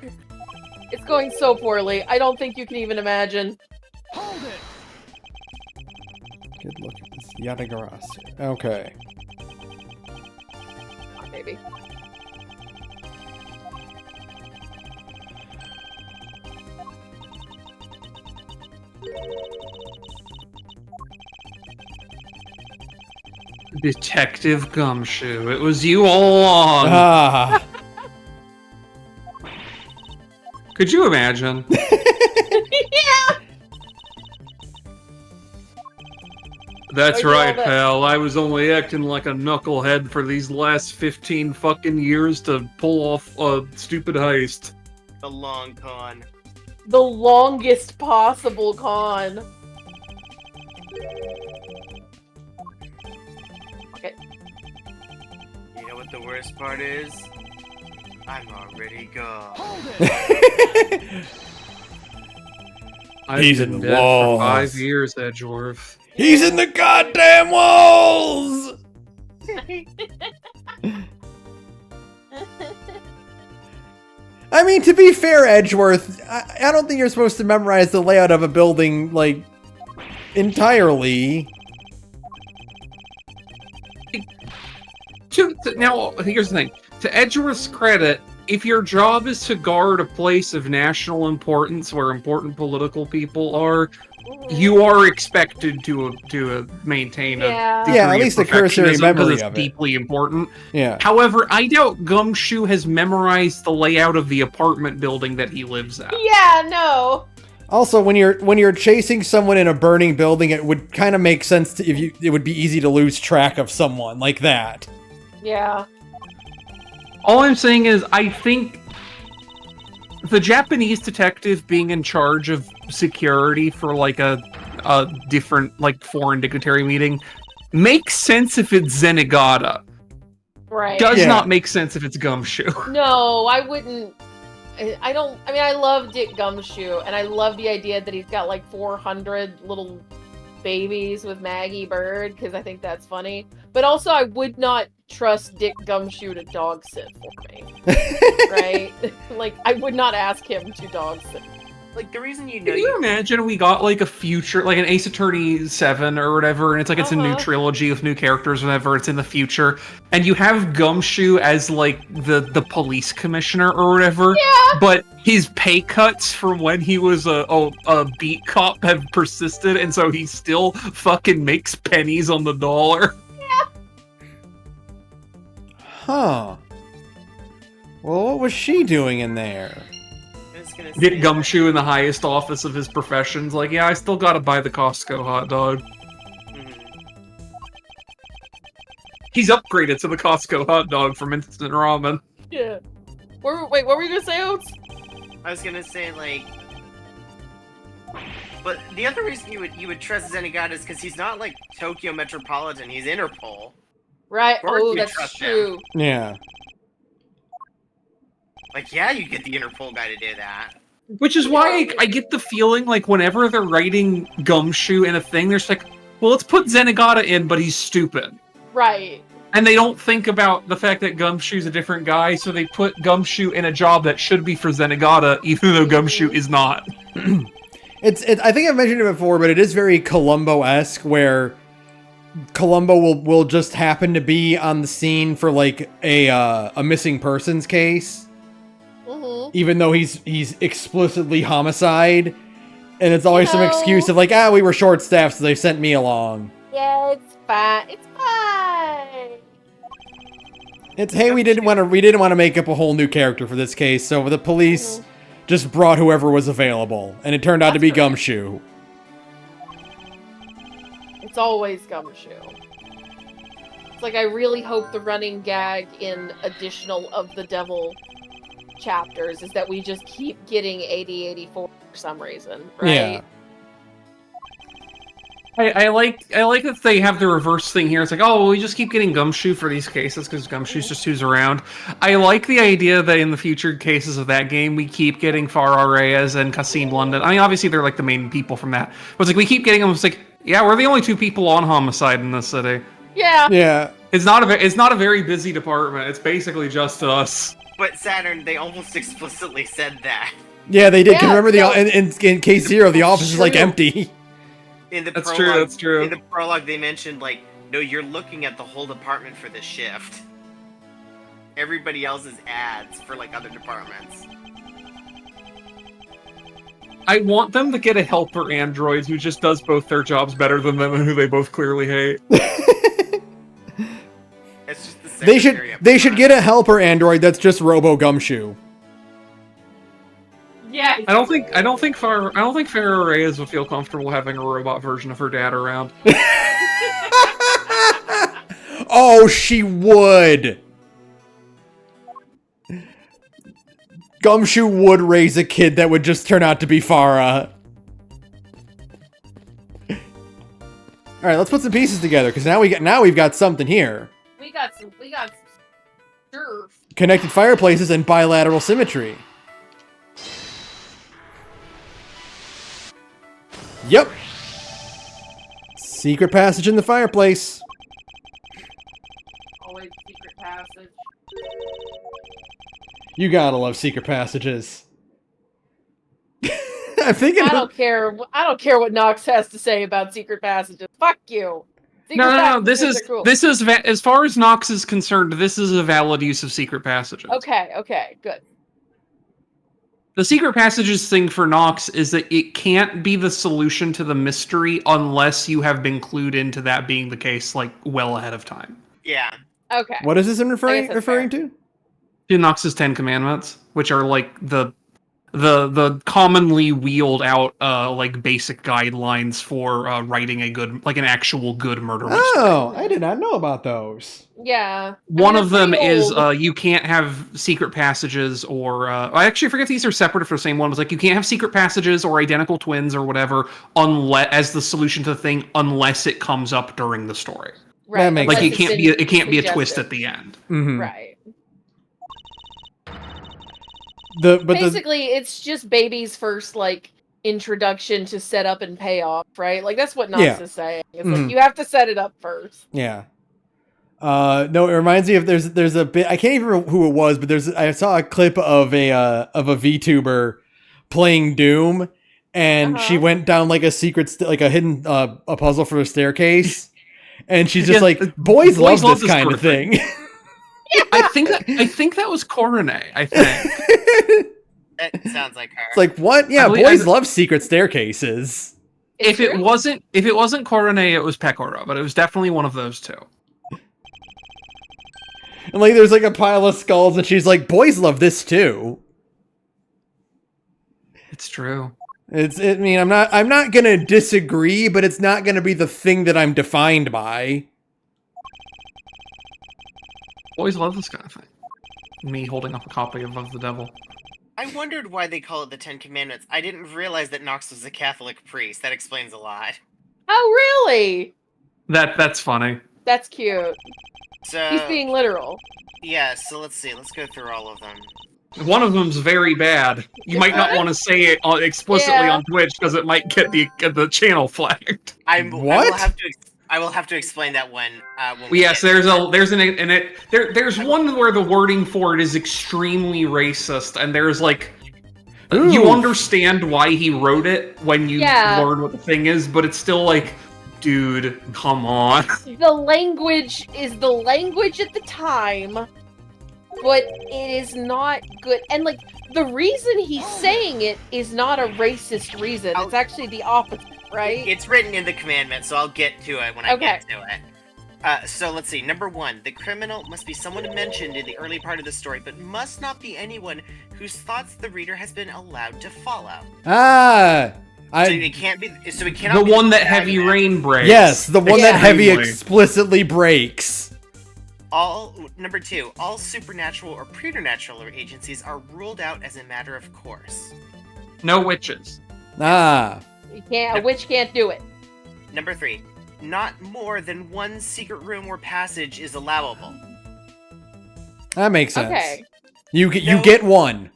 It's going so poorly. I don't think you can even imagine. Hold it! Good look at this. Yadagarasi. Okay. Maybe. Detective Gumshoe. It was you all along. Ah. Could you imagine? Yeah! That's I know right, that- pal. I was only acting like a knucklehead for these last 15 fucking years to pull off a stupid heist. The long con. The longest possible con. Okay. You know what the worst part is? I'm already gone. Hold it! I've He's been in the dead for walls. 5 years, Edgeworth. He's in the goddamn walls! I mean, to be fair, Edgeworth, I don't think you're supposed to memorize the layout of a building, like, entirely. Now, here's the thing. To Edgeworth's credit, if your job is to guard a place of national importance where important political people are, you are expected to maintain Yeah. a degree Yeah, at of least a cursory perfectionism, 'cause memory it's of it. deeply important. Yeah. However, I doubt Gumshoe has memorized the layout of the apartment building that he lives at. Yeah, no. Also, when you're chasing someone in a burning building, it would kind of make sense to, it would be easy to lose track of someone like that. Yeah. All I'm saying is, I think the Japanese detective being in charge of security for like a different like foreign dignitary meeting. Makes sense if it's Zenigata. Right. Does Yeah. not make sense if it's Gumshoe. No, I wouldn't. I don't. I mean, I love Dick Gumshoe, and I love the idea that he's got like 400 little babies with Maggie Bird because I think that's funny. But also, I would not trust Dick Gumshoe to dog sit for me. Right? Like, I would not ask him to dog sit. Like, the reason you know Can you imagine we got like a future, like an Ace Attorney 7 or whatever, and it's like it's a new trilogy with new characters, whenever it's in the future, and you have Gumshoe as like the police commissioner or whatever, but his pay cuts from when he was a beat cop have persisted, and so he still fucking makes pennies on the dollar. Huh. Well, what was she doing in there? Get Gumshoe in the highest office of his profession's like, yeah, I still gotta buy the Costco hot dog. He's upgraded to the Costco hot dog from instant ramen. Yeah. Wait, what were you gonna say, Oates? I was gonna say, like... But the other reason you would trust Zenigata is because he's not, like, Tokyo Metropolitan, he's Interpol. Right. Of course Oh, you that's trust true. him. Yeah. Like, yeah, you get the Interpol guy to do that. Which is why I get the feeling like whenever they're writing Gumshoe in a thing, they're just like, well, let's put Zenigata in, but he's stupid. Right. And they don't think about the fact that Gumshoe's a different guy, so they put Gumshoe in a job that should be for Zenigata, even though Gumshoe is not. It's I think I've mentioned it before, but it is very Columbo-esque, where Columbo will just happen to be on the scene for like a missing persons case, even though he's explicitly homicide, and it's always some excuse of like, we were short staffed, so they sent me along. Yeah, it's fine. It's fine. It's hey, we didn't want to make up a whole new character for this case, so the police just brought whoever was available, and it turned out to be Gumshoe. It's always Gumshoe. It's like I really hope the running gag in additional of the devil chapters is that we just keep getting 8084 for some reason, right? Yeah. I like that they have the reverse thing here. It's like, oh, well, we just keep getting Gumshoe for these cases because Gumshoe's just who's around. I like the idea that in the future cases of that game, we keep getting Farah Reyes and Kasim London. I mean, obviously they're like the main people from that. But it's like we keep getting them. It's like, yeah, we're the only two people on homicide in this city. Yeah. Yeah. It's not a very busy department. It's basically just us. But Saturn, they almost explicitly said that. Yeah, they did. Yeah, Can remember no. in case zero, the office is like empty. In the That's prologue, true, that's true. In the prologue, they mentioned, like, no, you're looking at the whole department for this shift. Everybody else is ads for, like, other departments. I want them to get a helper android who just does both their jobs better than them and who they both clearly hate. It's just the They should get a helper android that's just Robo Gumshoe. Yeah. I don't think Farah Reyes would feel comfortable having a robot version of her dad around. Oh, she would. Gumshoe would raise a kid that would just turn out to be Farah. All right, let's put some pieces together because now we've got something here. We got some sure. Connected fireplaces and bilateral symmetry. Yep. Secret passage in the fireplace. Always secret passage. You gotta love secret passages. I'm thinking. I don't care what Nox has to say about secret passages. Fuck you. Secret No. passages are cool. This is as far as Nox is concerned. This is a valid use of secret passages. Okay, good. The secret passages thing for Nox is that it can't be the solution to the mystery unless you have been clued into that being the case, like, well ahead of time. Yeah. Okay. What is this in I guess that's referring to? To Nox's 10 Commandments, which are like the the commonly wheeled out like basic guidelines for writing a good, like an actual good murder mystery. Oh, I did not know about those. Yeah. One of them pretty is old. you can't have secret passages, or I actually forget if these are separate for the same one. It was like you can't have secret passages or identical twins or whatever unless as the solution to the thing, unless it comes up during the story. Right. That makes Like sense. it can't be a twist at the end. Mm-hmm. Right. But Basically, it's just baby's first like introduction to set up and payoff, right? Like that's what Knox Yeah. is saying. It's Mhm. like you have to set it up first. yeah. No, it reminds me of there's a bit, I can't even remember who it was, but I saw a clip of a VTuber playing Doom, and she went down like a secret like a hidden a puzzle for a staircase, and she's just Yeah, like, boys love this kind of thing. I think that was Coronet. I think. That sounds like her. It's like, what? Yeah, boys love secret staircases. If it wasn't Coronet, it was Pecora, but it was definitely one of those two. And like, there's like a pile of skulls, and she's like, boys love this too. It's true. I mean, I'm not gonna disagree, but it's not gonna be the thing that I'm defined by. Boys love this kind of thing. Me holding up a copy of the Devil. I wondered why they call it the Ten Commandments. I didn't realize that Nox was a Catholic priest. That explains a lot. Oh, really? That's funny. That's cute. So He's being literal. yeah, so let's see. Let's go through all of them. One of them's very bad. You might not want to say it explicitly Yeah. on Twitch because it might get the channel flagged. What? I will have to explain that when Yes, there's one where the wording for it is extremely racist, and there's like you Ooh. understand why he wrote it when you Yeah. learn what the thing is, but it's still like, dude, come on. The language is the language at the time, but it is not good. And like the reason he's saying it is not a racist reason. It's actually the opposite, right? It's written in the commandment, so I'll get to it when I Okay. get to it. So let's see. Number 1, the criminal must be someone mentioned in the early part of the story, but must not be anyone whose thoughts the reader has been allowed to follow. Ah, So it can't be. So it cannot. The be one that protagonist. Heavy Rain breaks. yes, the one that Heavy Extremely. explicitly breaks. Number 2, all supernatural or preternatural agencies are ruled out as a matter of course. No witches. Ah, You can't. A witch can't do it. Number 3, not more than one secret room or passage is allowable. that makes sense. Okay. You No. get one.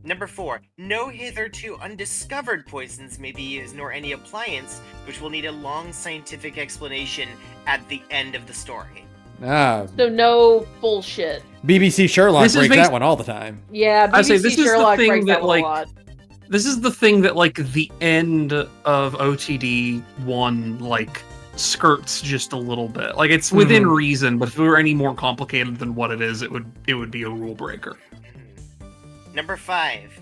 Number 4, no hitherto undiscovered poisons may be used, nor any appliance, which will need a long scientific explanation at the end of the story. Ah, So no bullshit. BBC Sherlock This is breaks based- that one all the time. Yeah, I BBC say, this is the Sherlock thing breaks that, that one like, a lot. This is the thing that, like, the end of OTD 1, like, skirts just a little bit. Like, it's within reason, but if it were any more complicated than what it is, it would be a rule breaker. Number 5,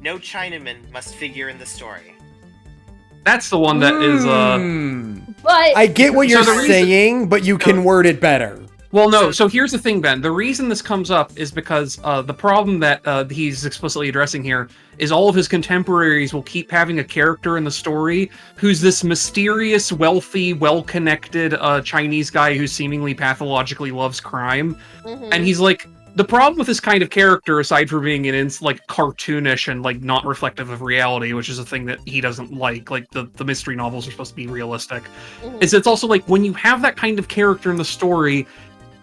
no Chinaman must figure in the story. That's the one that is, But I get what So you're the reason- saying, but you can word it better. Well, no. So here's the thing, Ben. The reason this comes up is because the problem that he's explicitly addressing here is all of his contemporaries will keep having a character in the story who's this mysterious, wealthy, well-connected Chinese guy who seemingly pathologically loves crime. And he's like, the problem with this kind of character, aside from being like cartoonish and like not reflective of reality, which is a thing that he doesn't like the mystery novels are supposed to be realistic, is it's also like when you have that kind of character in the story,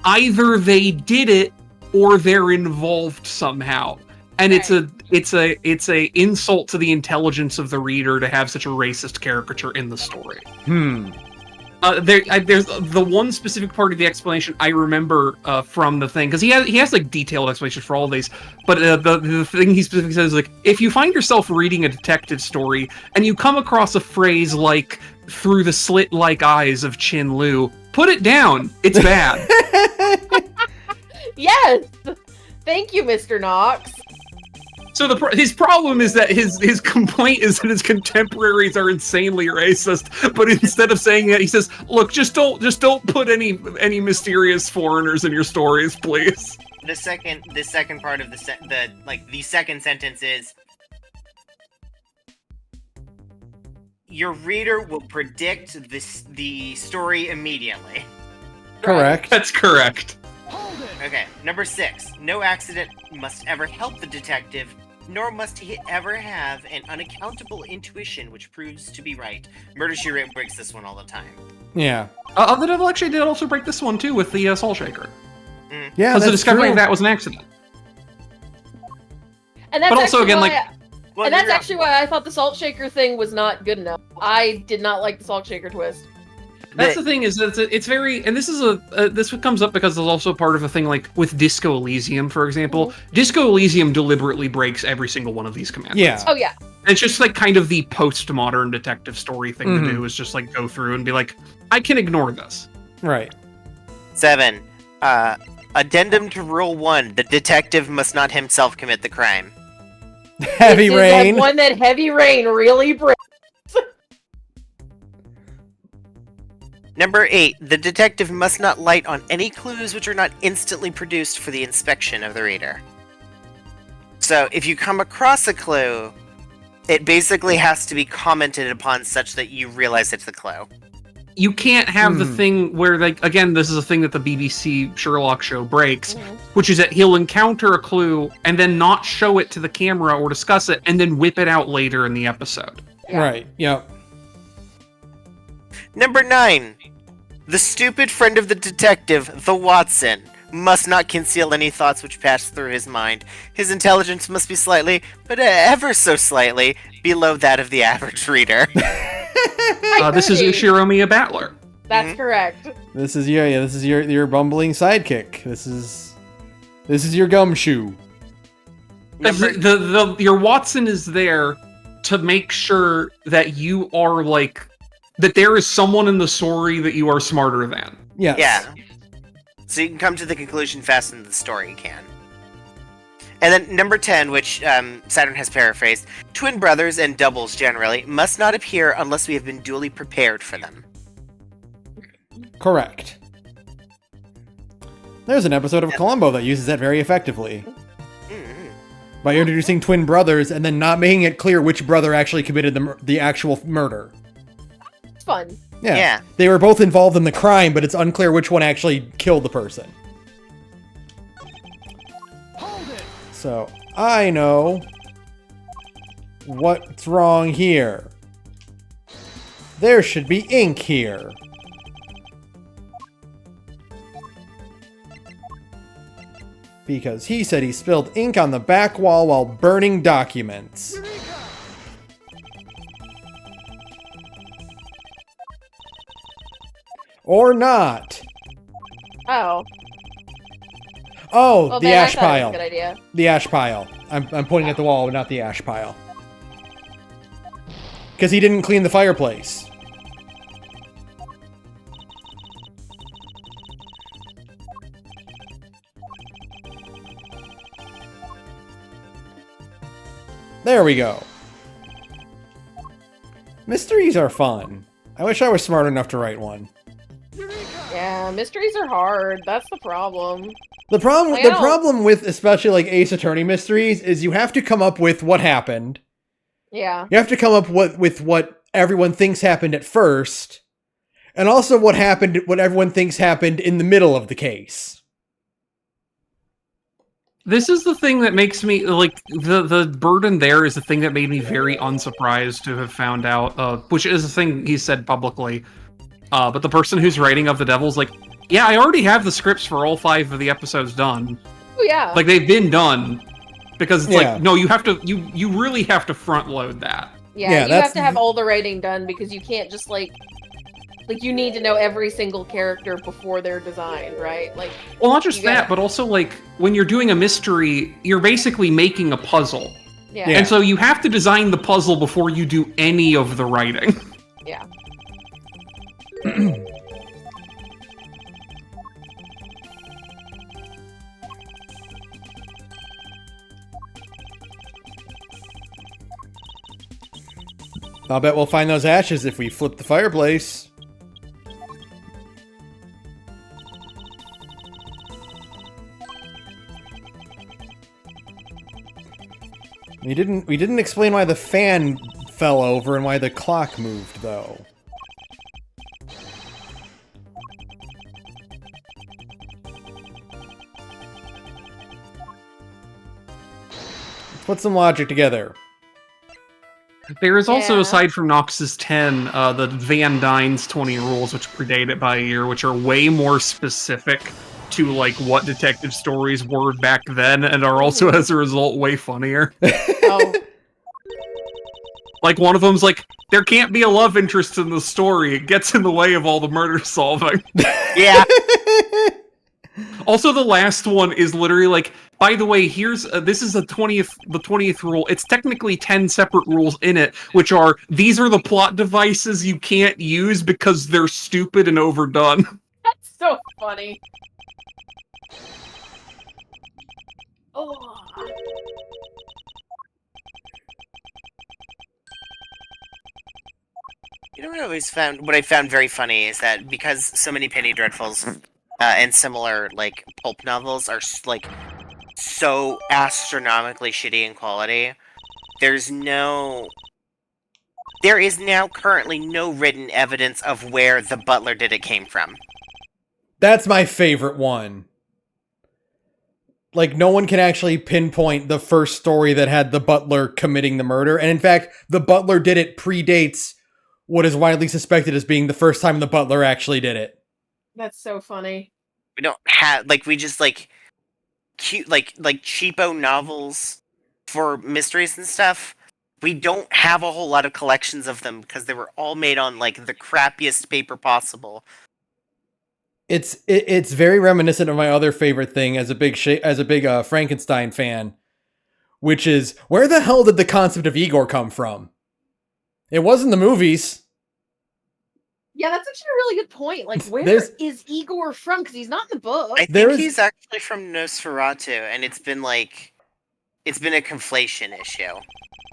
either they did it or they're involved somehow, and it's a insult to the intelligence of the reader to have such a racist caricature in the story. There's the one specific part of the explanation I remember from the thing, because he has like detailed explanations for all of these, but the thing he specifically says is like, if you find yourself reading a detective story and you come across a phrase like "through the slit-like eyes of Chin Lu," put it down. It's bad. yes, thank you, Mr. Knox. So his problem is that his complaint is that his contemporaries are insanely racist. But instead of saying that, he says, "Look, just don't put any mysterious foreigners in your stories, please." the second part of the second sentence is your reader will predict the story immediately. Correct. That's correct. Okay, number 6. No accident must ever help the detective, nor must he ever have an unaccountable intuition which proves to be right. Murder, She Wrote breaks this one all the time. Yeah. The devil actually did also break this one too with the Soul Shaker. Yeah, Because the that's discovery true. of that was an accident. And that's But also, actually again, why like- Well, and that's you're not- actually why I thought the salt shaker thing was not good enough. I did not like the salt shaker twist. That's the thing is that it's very, and this is this comes up because there's also part of a thing like with Disco Elysium, for example. Disco Elysium deliberately breaks every single one of these commandments. Yeah. Oh yeah. It's just like kind of the postmodern detective story thing Mhm. to do is just like go through and be like, I can ignore this. Right. 7. Addendum to Rule 1. The detective must not himself commit the crime. Heavy This is rain. that one that heavy rain really breaks. Number 8. The detective must not light on any clues which are not instantly produced for the inspection of the reader. So, if you come across a clue, it basically has to be commented upon such that you realize it's a clue. You can't have the Hmm. thing where, like, again, this is a thing that the BBC Sherlock show breaks, Mhm. which is that he'll encounter a clue and then not show it to the camera or discuss it, and then whip it out later in the episode. Yeah. Right. Yep. Number 9. The stupid friend of the detective, the Watson, must not conceal any thoughts which pass through his mind. His intelligence must be slightly, but ever so slightly, below that of the average reader. This is agree. Ushiromiya Battler. That's Mhm. correct. This is this is your bumbling sidekick. This is your gumshoe. Number, Your Watson is there to make sure that you are like that there is someone in the story that you are smarter than. Yes. yeah. So you can come to the conclusion faster than the story can. And then number 10, which Saturn has paraphrased, twin brothers and doubles generally must not appear unless we have been duly prepared for them. Correct. There's an episode of Columbo that uses that very effectively. Mhm. By introducing twin brothers and then not making it clear which brother actually committed the actual murder. It's fun. Yeah. Yeah. They were both involved in the crime, but it's unclear which one actually killed the person. So, I know what's wrong here. There should be ink here. Because he said he spilled ink on the back wall while burning documents. Or not. Oh. Oh, Well, the then ash I thought it was pile. a good idea. The ash pile. I'm pointing at the wall, not the ash pile. Because he didn't clean the fireplace. There we go. Mysteries are fun. I wish I was smart enough to write one. Yeah, mysteries are hard. That's the problem. The problem, I the don't- problem with especially like Ace Attorney mysteries is you have to come up with what happened. Yeah. You have to come up with what everyone thinks happened at first, and also what everyone thinks happened in the middle of the case. This is the thing that makes me like the burden. There is the thing that made me very unsurprised to have found out, which is the thing he said publicly. But the person who's writing of the Devil's like, yeah, I already have the scripts for all 5 of the episodes done. Oh yeah. Like they've been done because it's Yeah. like no, you have to you really have to front load that. yeah, yeah, you that's have to have all the writing done because you can't just like you need to know every single character before they're designed, right? Like Well, not just You gotta- that, but also like when you're doing a mystery, you're basically making a puzzle. yeah. Yeah. And so you have to design the puzzle before you do any of the writing. Yeah. I'll bet we'll find those ashes if we flip the fireplace. We didn't explain why the fan fell over and why the clock moved, though. Let's put some logic together. There is also, Yeah. aside from Nox's 10, the Van Dyne's 20 rules, which predate it by a year, which are way more specific to, like, what detective stories were back then, and are also, as a result, way funnier. Oh, Like, one of them's like, there can't be a love interest in the story, it gets in the way of all the murder solving. Yeah. Also, the last one is literally like, by the way, here's this is the 20th rule. It's technically 10 separate rules in it, which are, these are the plot devices you can't use because they're stupid and overdone. that's so funny. Oh. You know what I found very funny is that because so many Penny Dreadfuls and similar like pulp novels are like so astronomically shitty in quality, there is now currently no written evidence of where the butler did it came from. That's my favorite one. Like, no one can actually pinpoint the first story that had the butler committing the murder. And in fact, the butler did it predates what is widely suspected as being the first time the butler actually did it. That's so funny. We don't have we just like cute like cheapo novels for mysteries and stuff. We don't have a whole lot of collections of them because they were all made on like the crappiest paper possible. It's very reminiscent of my other favorite thing as a big Frankenstein fan, which is, where the hell did the concept of Igor come from? It wasn't the movies. Yeah, that's actually a really good point. Like, where There's- is Igor from? Because he's not in the book. I There think is- he's actually from Nosferatu, and it's been a conflation issue.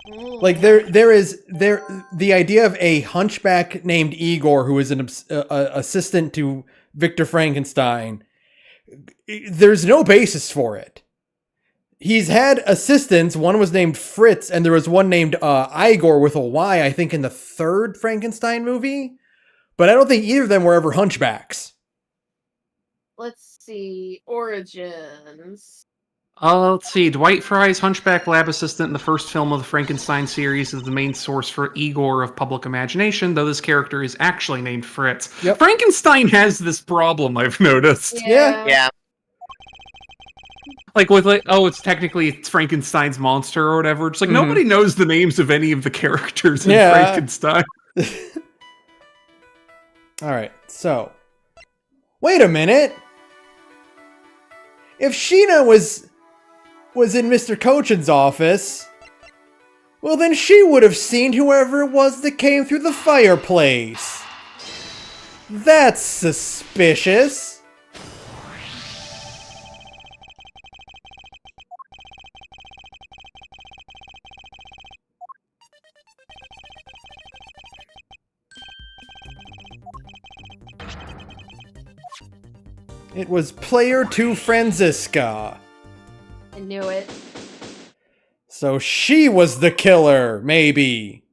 Like, the idea of a hunchback named Igor who is an assistant to Victor Frankenstein, there's no basis for it. He's had assistants. One was named Fritz, and there was one named Igor with a Y, I think, in the third Frankenstein movie. But I don't think either of them were ever hunchbacks. Let's see. Origins. Let's see. Dwight Fry's Hunchback lab assistant in the first film of the Frankenstein series is the main source for Igor of public imagination, though this character is actually named Fritz. Yep. Frankenstein has this problem, I've noticed. Yeah. Yeah. Like, with like, oh, it's Frankenstein's monster or whatever. It's like, nobody knows the names of any of the characters in Yeah. Frankenstein. Alright, so. Wait a minute! If Sheena was in Mr. Cochin's office, well then she would have seen whoever it was that came through the fireplace. That's suspicious. It was player 2 Franziska. I knew it. So she was the killer, maybe.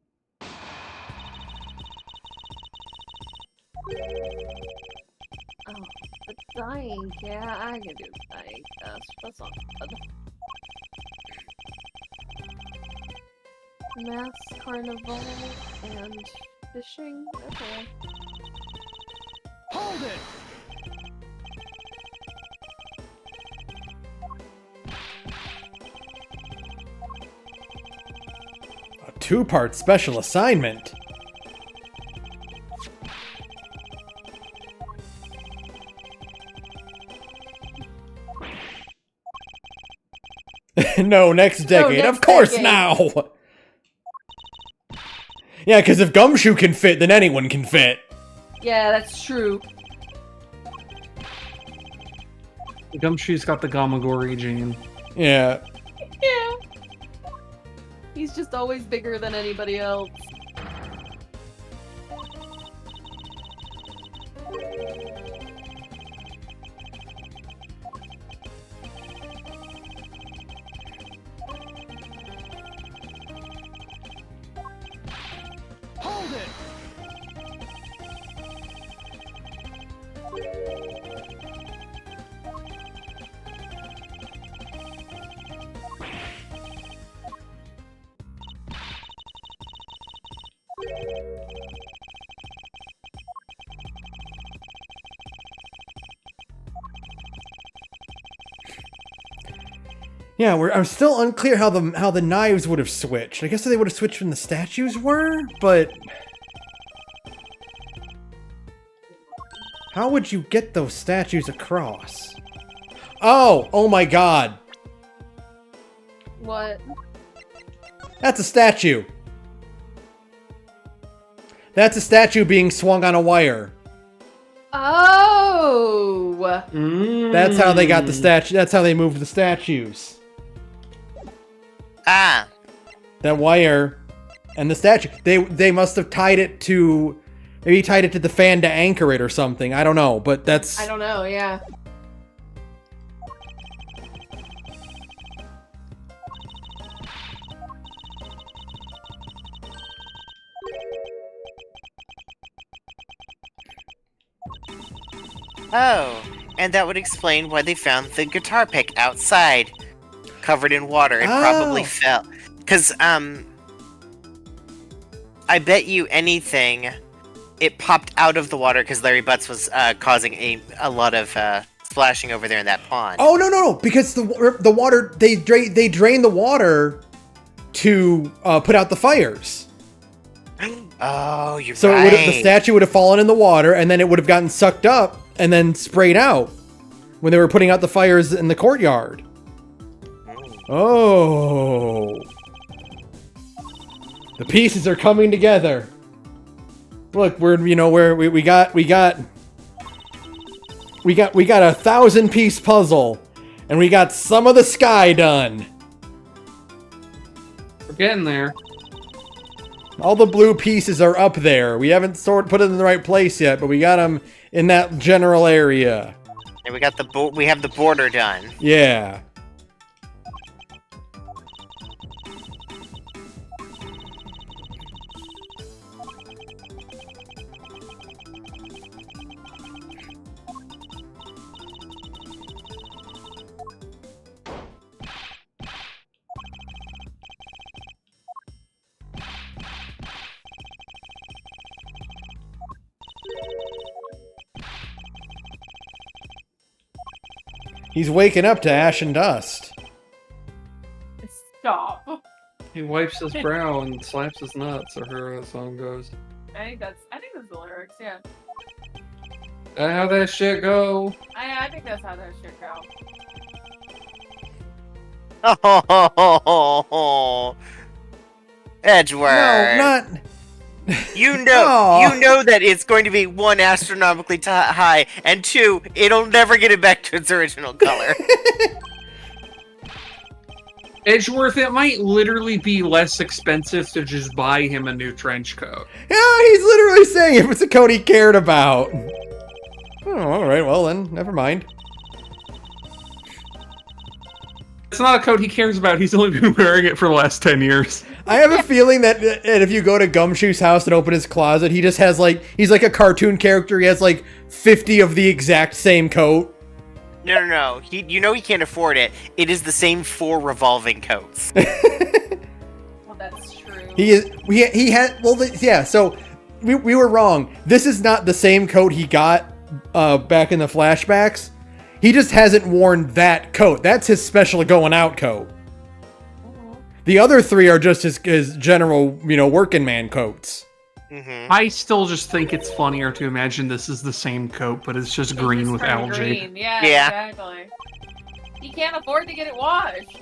Oh, the dying. Yeah, I can do dying. That's not good. Mass carnival and fishing. Okay. Hold it! A 2-part special assignment. No, next decade. next Of course decade. now! Yeah, because if Gumshoe can fit, then anyone can fit. Yeah, that's true. Gumshoe's got the Gamagori gene. Yeah. Yeah. He's just always bigger than anybody else. Yeah, I'm still unclear how the knives would have switched. I guess they would have switched when the statues were, but how would you get those statues across? Oh my god. What? That's a statue. That's a statue being swung on a wire. Oh! That's how they got the statue. That's how they moved the statues. Ah. That wire and the statue. They must have tied it to, maybe tied it to the fan to anchor it or something. I don't know, but that's. I don't know. Yeah. Oh, and that would explain why they found the guitar pick outside, covered in water. It probably fell. Because, I bet you anything, it popped out of the water because Larry Butts was causing a lot of splashing over there in that pond. Oh no! Because the water they drain the water to put out the fires. Oh, you're So right. the statue would have fallen in the water, and then it would have gotten sucked up and then sprayed out when they were putting out the fires in the courtyard. Oh, the pieces are coming together. Look, we got a 1,000-piece puzzle, and we got some of the sky done. We're getting there. All the blue pieces are up there. We haven't put it in the right place yet, but we got them in that general area. And we got we have the border done. Yeah. He's waking up to ash and dust. Stop. He wipes his brow and slaps his nuts, or however the song goes. I think that's the lyrics. Yeah. How that shit go? I think that's how that shit go. Oh, Edgeworth. No, not. You know, Aw. you know that it's going to be one, astronomically high, and two, it'll never get it back to its original color. Edgeworth, it might literally be less expensive to just buy him a new trench coat. Yeah, he's literally saying if it's a coat he cared about. Oh, all right. Well then, never mind. It's not a coat he cares about. He's only been wearing it for the last 10 years. I have a feeling that if you go to Gumshoe's house and open his closet, he just has he's like a cartoon character. He has like 50 of the exact same coat. No. You know he can't afford it. It is the same 4 revolving coats. Well, that's true. He had yeah. So we were wrong. This is not the same coat he got back in the flashbacks. He just hasn't worn that coat. That's his special going out coat. The other 3 are just his general, working man coats. Mm-hmm. I still just think it's funnier to imagine this is the same coat, but it's just green It's with pretty algae. green. Yeah, Yeah. exactly. He can't afford to get it washed.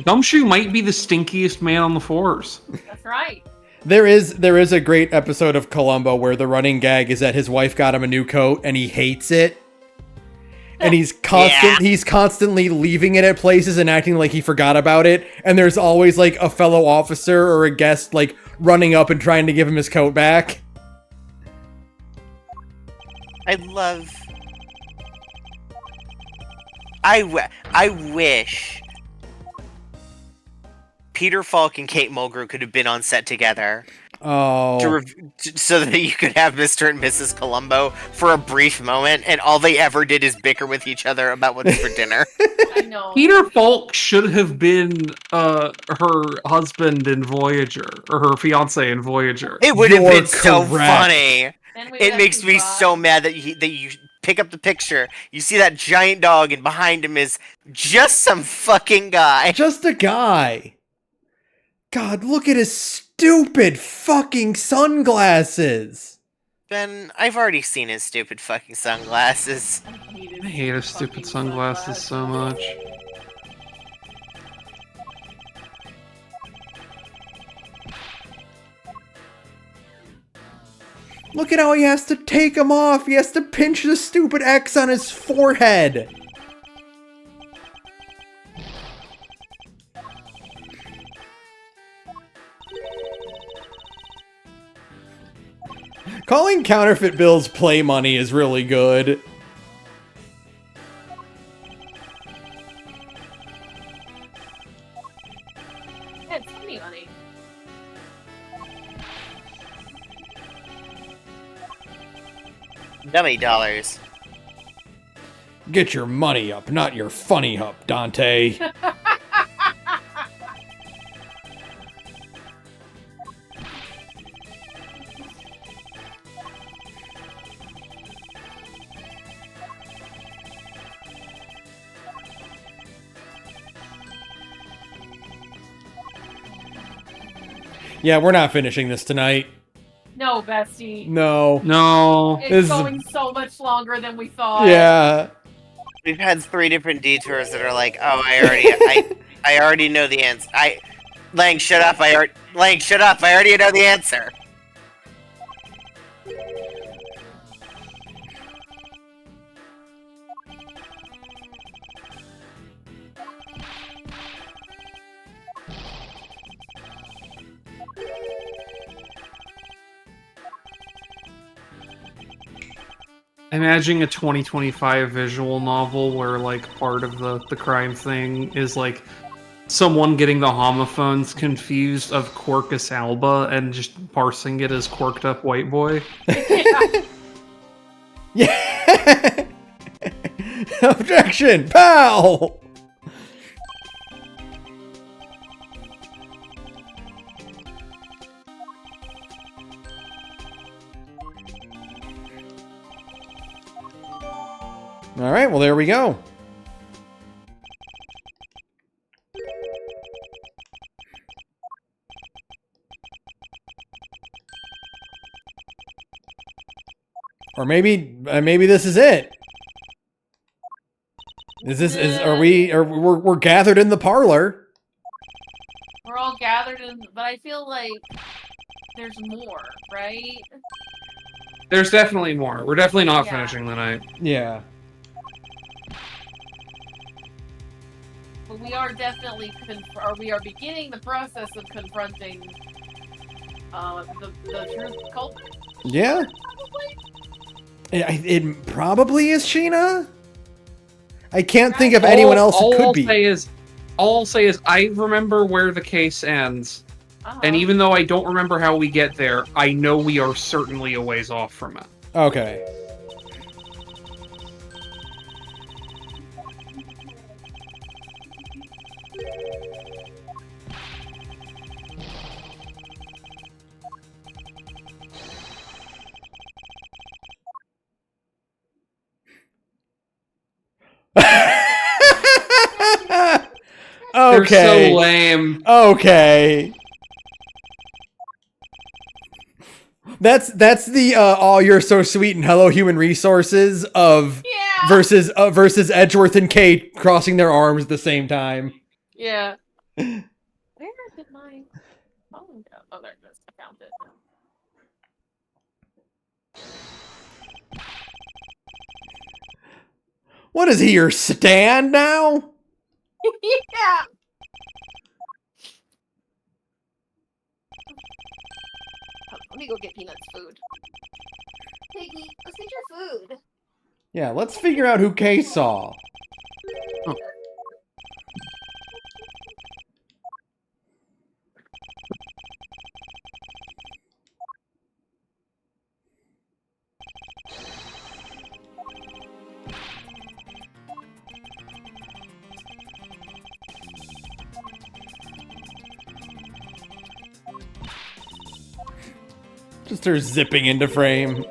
Gumshoe might be the stinkiest man on the force. That's right. There is a great episode of Columbo where the running gag is that his wife got him a new coat and he hates it. And he's constantly leaving it at places and acting like he forgot about it. And there's always like a fellow officer or a guest like running up and trying to give him his coat back. I wish Peter Falk and Kate Mulgrew could have been on set together. Oh. So that you could have Mr. and Mrs. Columbo for a brief moment, and all they ever did is bicker with each other about what's for dinner. I know. Peter Falk should have been her husband in Voyager, or her fiance in Voyager. It would have You're been so correct. funny. Then we'd It have makes to me buy- so mad that you pick up the picture, you see that giant dog, and behind him is just some fucking guy. Just a guy. God, look at his stupid fucking sunglasses. Ben, I've already seen his stupid fucking sunglasses. I hate his stupid sunglasses so much. Look at how he has to take them off. He has to pinch the stupid X on his forehead. Calling counterfeit bills play money is really good. Yeah, it's funny, honey. Dummy dollars. Get your money up, not your funny up, Dante. Yeah, we're not finishing this tonight. No, bestie. No. No. It's This is- going so much longer than we thought. Yeah. We've had 3 different detours that are like, oh, I already know the answer. Lang, shut up. Lang, shut up. I already know the answer. Imagining a 2025 visual novel where, like, part of the crime thing is, like, someone getting the homophones confused of Quercus alba and just parsing it as quirked up white boy. Yeah. Objection, pal. All right, well, there we go. Or maybe this is it. We're gathered in the parlor. We're all gathered in, but I feel like there's more, right? There's definitely more. We're definitely not Yeah. finishing the night. Yeah. But we are definitely, we are beginning the process of confronting the true culprit. Yeah. Probably. It probably is Sheena. I can't think of anyone else it could be. All I'll say is I remember where the case ends, and even though I don't remember how we get there, I know we are certainly a ways off from it. Okay. They're Okay. so lame. Okay. That's the oh, you're so sweet and hello human resources of Yeah. versus Edgeworth and Kate crossing their arms at the same time. Yeah. Where did my phone go? Oh, there it is. I found it. What is he, your stand now? Yeah. Let me go get Peanut's food. Piggy, let's get your food. Yeah, let's figure out who Kay saw. Oh. Just her zipping into frame.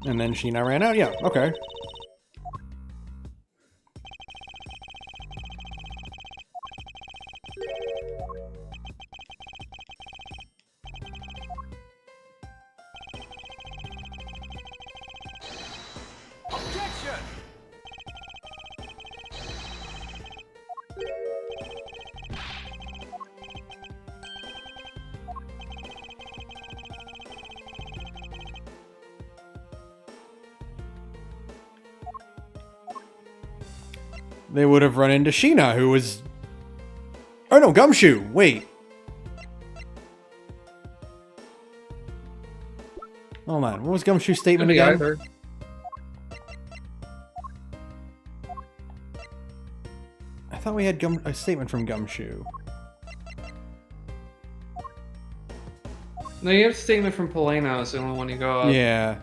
And then Sheena ran out? Yeah, okay. Objection! They would have run into Sheena, who was... Oh no, Gumshoe! Wait. Hold on, what was Gumshoe's statement Could be again? either. I thought we had a statement from Gumshoe. No, you have a statement from Polano. It's the only one you go up. Yeah.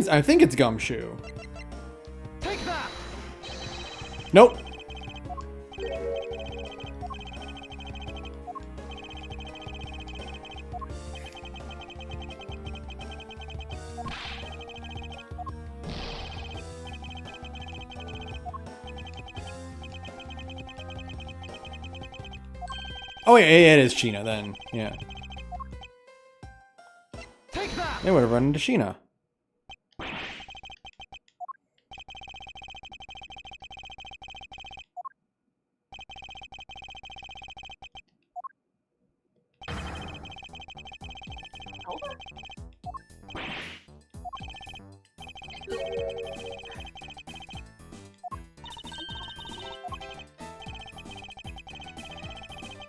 I think it's Gumshoe. Take that! Nope. Oh yeah, it is Sheena then. Yeah. Take that! They would have run into Sheena.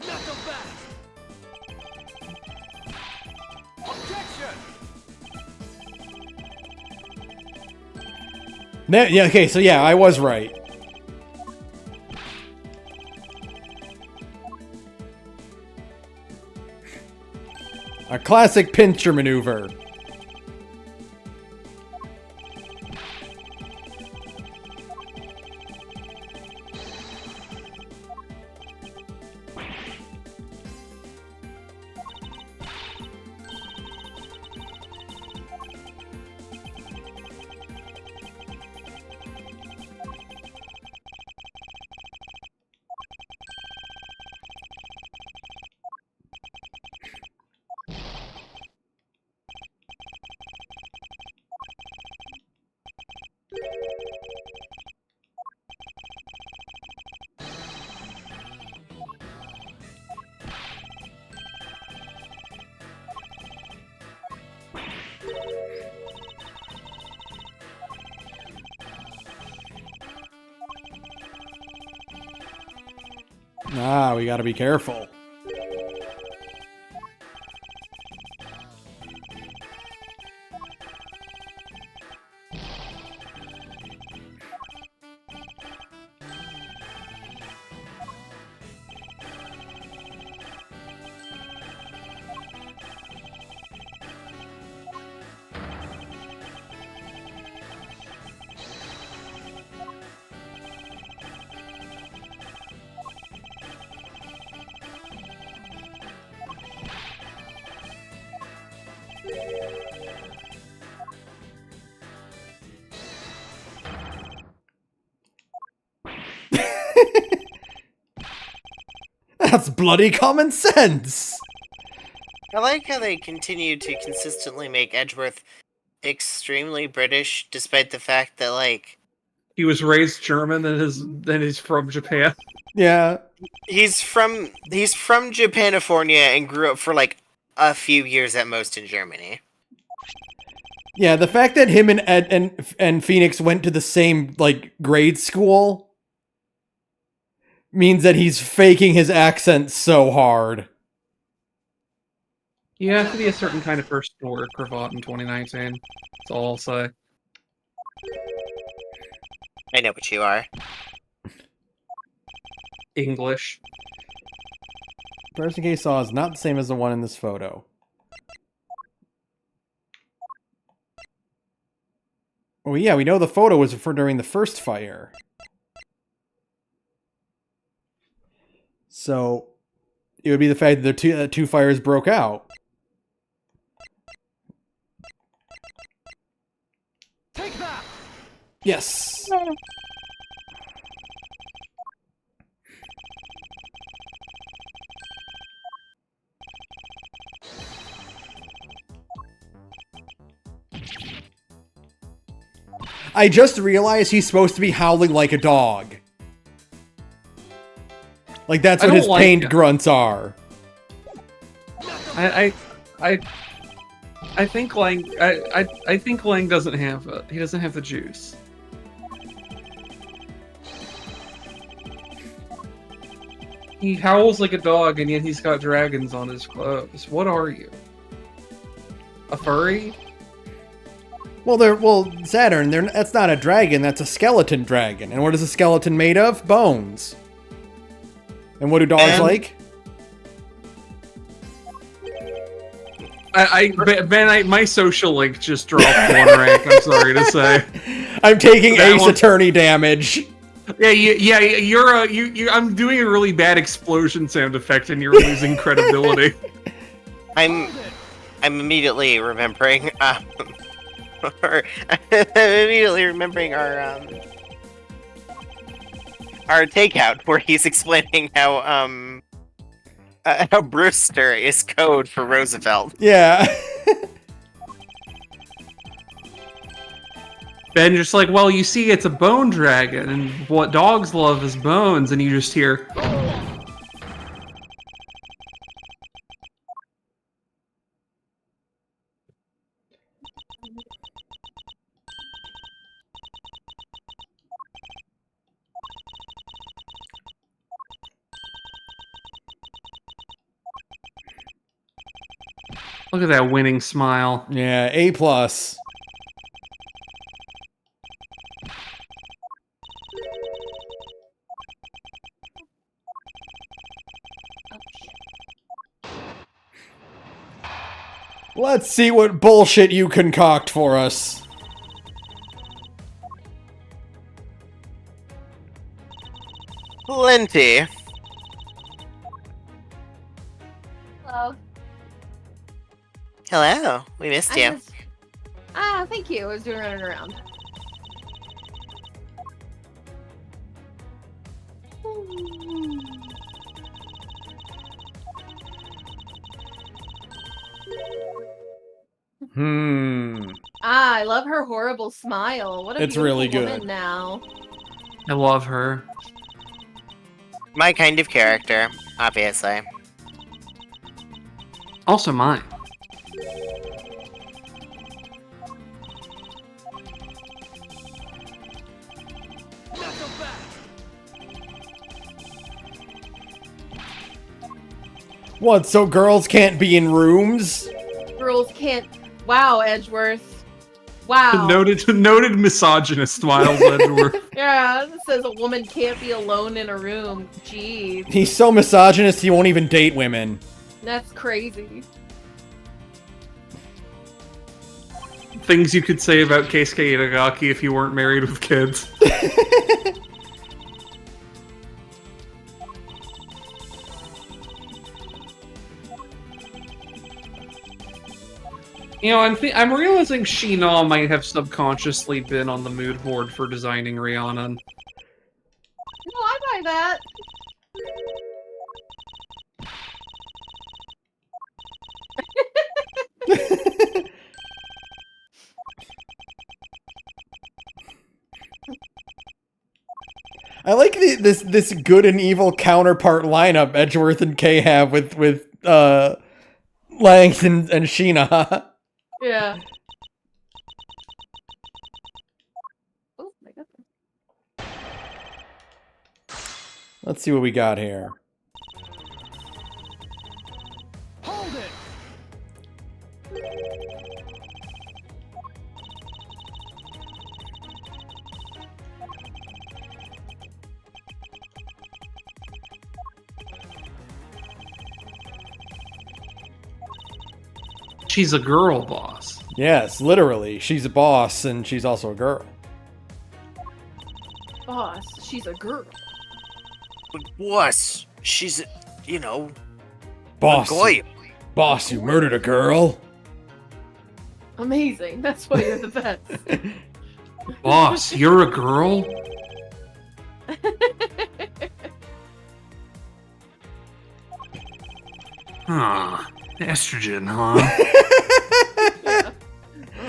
Not so fast! Objection! Yeah, okay, so yeah, I was right. A classic pincher maneuver. Ah, we gotta be careful. That's bloody common sense! I like how they continue to consistently make Edgeworth extremely British, despite the fact that, like, He was raised German and he's from Japan. Yeah. he's from Japanifornia and grew up for like a few years at most in Germany. Yeah, the fact that him and Ed and Phoenix went to the same like grade school means that he's faking his accent so hard. You have to be a certain kind of person to wear a cravat in 2019. That's all I'll say. I know what you are. English. The person Kay saw is not the same as the one in this photo. Oh yeah, we know the photo was for during the first fire. So it would be the fact that the two fires broke out. Take that! Yes. I just realized he's supposed to be howling like a dog. Like that's I what don't his like pained it. grunts are. I think Lang. I think Lang doesn't have it. He doesn't have the juice. He howls like a dog, and yet he's got dragons on his clothes. What are you? A furry? Well, Saturn. That's not a dragon. That's a skeleton dragon. And what is a skeleton made of? Bones. And what do dogs like? My social link just dropped one rank. I'm sorry to say. I'm taking That Ace one- Attorney damage. You're I'm doing a really bad explosion sound effect, and you're losing credibility. I'm immediately remembering. I'm immediately remembering our takeout where he's explaining how Brewster is code for Roosevelt. Yeah. Ben just like, well, you see, it's a bone dragon, and what dogs love is bones, and you just hear. Look at that winning smile. Yeah, A+. Let's see what bullshit you concoct for us. Plenty. Hello. Hello, we missed you. Thank you. I was doing running around. I love her horrible smile. What a It's beautiful really woman good. now. I love her. My kind of character, obviously. Also mine. What, so girls can't be in rooms? Girls can't. Wow, Edgeworth. Wow. Noted misogynist Miles Edgeworth. Yeah, it says a woman can't be alone in a room. Gee, He's so misogynist he won't even date women. that's crazy. Things you could say about Keisuke Itagaki if you weren't married with kids. You know, I'm realizing Sheena might have subconsciously been on the mood board for designing Rhiannon. No, I buy that. I like this good and evil counterpart lineup Edgeworth and Kay have with Length and Sheena. Yeah. Oh my god. Let's see what we got here. Hold it! She's a girl, boss. Yes, literally. She's a boss and she's also a girl. Boss, she's a girl. But boss, she's, you know, Boss. a goy. Boss, you murdered a girl. Amazing. That's why you're the best. Boss, you're a girl? Huh. Estrogen, huh?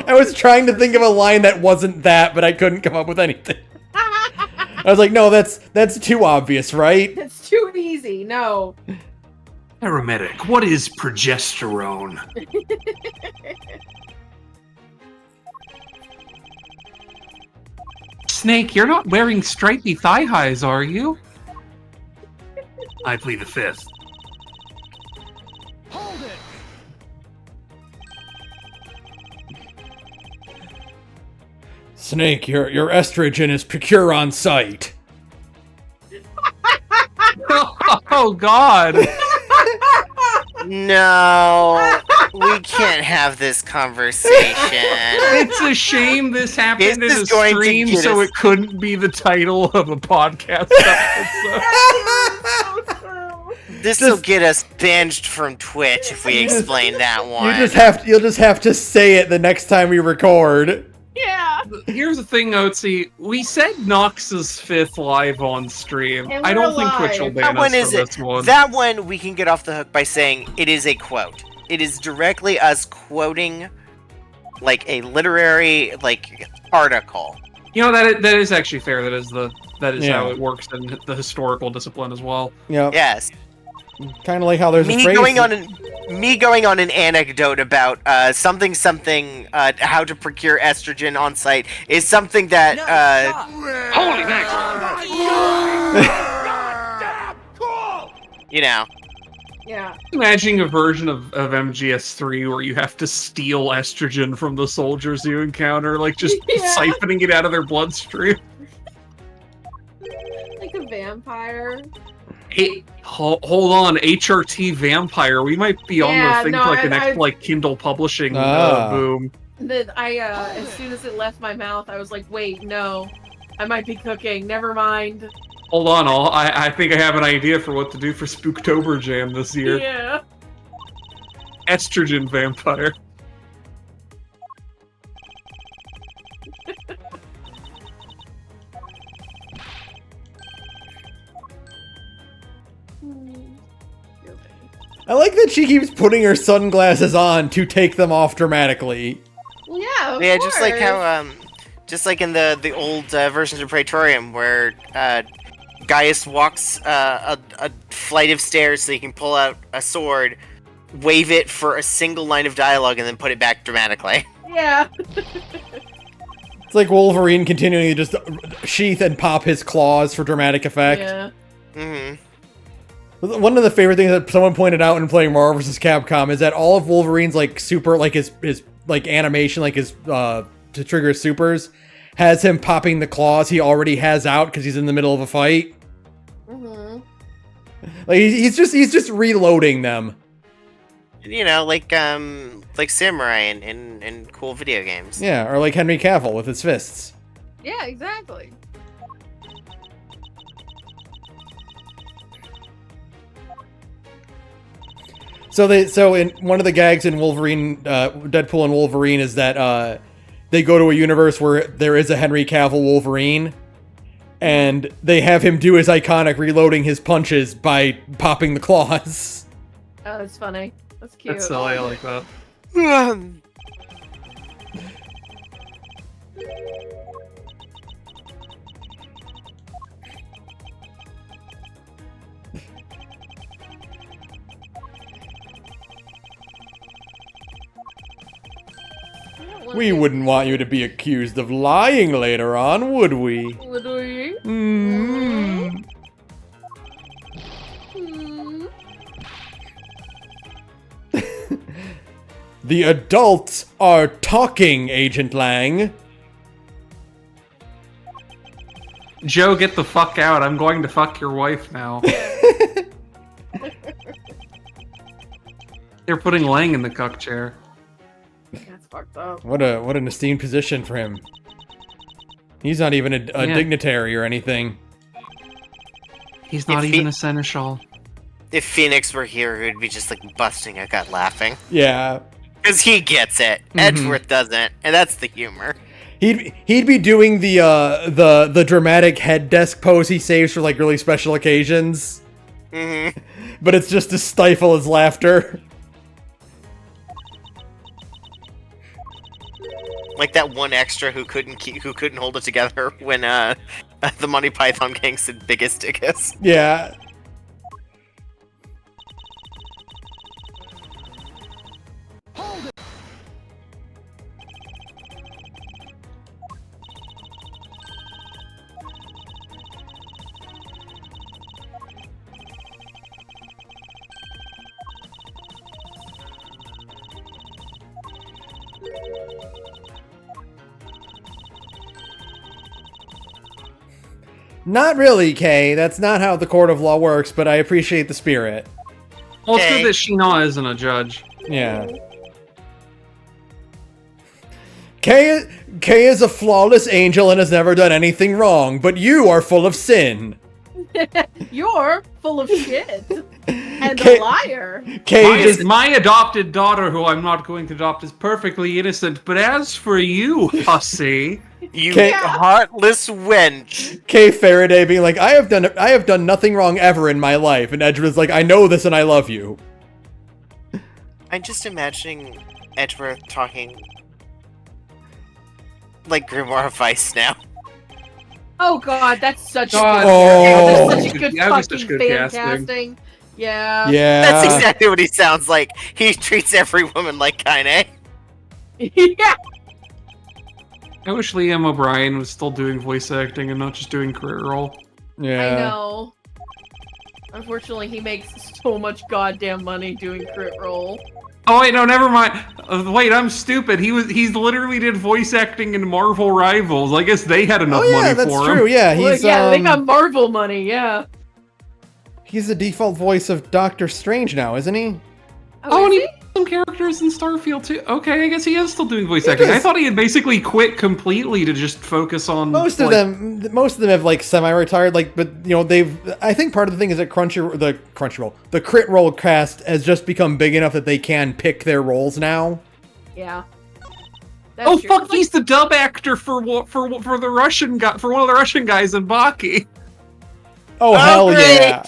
I was trying to think of a line that wasn't that, but I couldn't come up with anything. I was like, no, that's too obvious, right? It's too easy. No. Paramedic, what is progesterone? Snake, you're not wearing stripy thigh highs, are you? I plead the fifth. Hold it! Snake, your estrogen is procure on site. Oh God! No, we can't have this conversation. It's a shame this happened This in a is going to stream, get so us- it couldn't be the title of a podcast episode. This will get us banned from Twitch if we explain that one. You'll just have to say it the next time we record. Yeah. Here's the thing, Otzi. We said Nox's fifth live on stream. And I we're don't think Twitch will live. ban That us one for is it. this one. That one we can get off the hook by saying it is a quote. It is directly us quoting like a literary article. You know, that is actually fair. That is Yeah. how it works in the historical discipline as well. Yeah. Yes. Kind of like how there's a Me phrase. going on an anecdote about something how to procure estrogen on site is something that Holy mackerel! you know. Yeah. Imagining a version of MGS3 where you have to steal estrogen from the soldiers you encounter, like just Yeah. siphoning it out of their bloodstream. Like a vampire. Hey, hold on, HRT Vampire. We might be on Yeah, the thing no, for like the I- next like Kindle publishing Ah. boom. Then I, as soon as it left my mouth, I was like, wait, no. I might be cooking. Never mind. Hold on, I think I have an idea for what to do for Spooktober Jam this year. Yeah. Estrogen Vampire. I like that she keeps putting her sunglasses on to take them off dramatically. Well, yeah, of Yeah, just like course. how just like in the old versions of Praetorium where Gaius walks a flight of stairs so he can pull out a sword, wave it for a single line of dialogue, and then put it back dramatically. Yeah. It's like Wolverine continuing to just sheath and pop his claws for dramatic effect. Yeah. Mm-hmm. One of the favorite things that someone pointed out in playing Marvel vs. Capcom is that all of Wolverine's like super like his like animation, like his to trigger his supers, has him popping the claws he already has out because he's in the middle of a fight. Mm-hmm. Like he's just reloading them. You know, like Samurai in cool video games. Yeah, or like Henry Cavill with his fists. Yeah, exactly. So in one of the gags in Wolverine, Deadpool and Wolverine is that they go to a universe where there is a Henry Cavill Wolverine, and they have him do his iconic reloading his punches by popping the claws. Oh, that's funny. That's cute. That's silly, I like that. We wouldn't want you to be accused of lying later on, would we? Would we? Mm. The adults are talking, Agent Lang. Joe, get the fuck out. I'm going to fuck your wife now. They're putting Lang in the cuck chair. That's fucked up. What an esteemed position for him. He's not even a dignitary or anything. He's not If even he- a seneschal. If Phoenix were here, he'd be just like busting a gut laughing. Yeah. Because he gets it. Edgeworth doesn't, and that's the humor. He'd be doing the dramatic head desk pose he saves for like really special occasions. Mm-hmm. But it's just to stifle his laughter. Like that one extra who couldn't hold it together when the Monty Python gang said biggest dickus. Yeah. Not really, Kay. That's not how the court of law works, but I appreciate the spirit. Well, it's Okay. good that Sheena isn't a judge. Yeah. Kay is a flawless angel and has never done anything wrong, but you are full of sin. You're full of shit. And Kay- a liar. Kay My adopted daughter, who I'm not going to adopt, is perfectly innocent. But as for you, hussy, You Okay. heartless wench. Kay Faraday being like, I have done nothing wrong ever in my life, and Edgeworth's like, I know this and I love you. I'm just imagining Edgeworth talking like Grimoire Vice now. Oh god, that's such God. a good Oh. That's such a good That was fucking such good fan casting. casting. Yeah. Yeah. That's exactly what he sounds like. He treats every woman like Kaine. Yeah. I wish Liam O'Brien was still doing voice acting and not just doing career role. Yeah. I know. Unfortunately, he makes so much goddamn money doing crit roll. Oh wait, no, never mind. Wait, I'm stupid. He's literally did voice acting in Marvel Rivals. I guess they had enough Oh yeah, money that's for true. him. Yeah, Well, he's yeah, they got Marvel money, yeah. he's the default voice of Doctor Strange now, isn't he? Oh, and is he did some characters in Starfield too. Okay, I guess he is still doing voice He acting. I does. thought he had basically quit completely to just focus on Most of them have like semi-retired. Like, but you know, I think part of the thing is that the crit roll cast has just become big enough that they can pick their roles now. Yeah. That's Oh true. fuck! He's the dub actor for the Russian guy, for one of the Russian guys in Baki. Oh, hell great. yeah!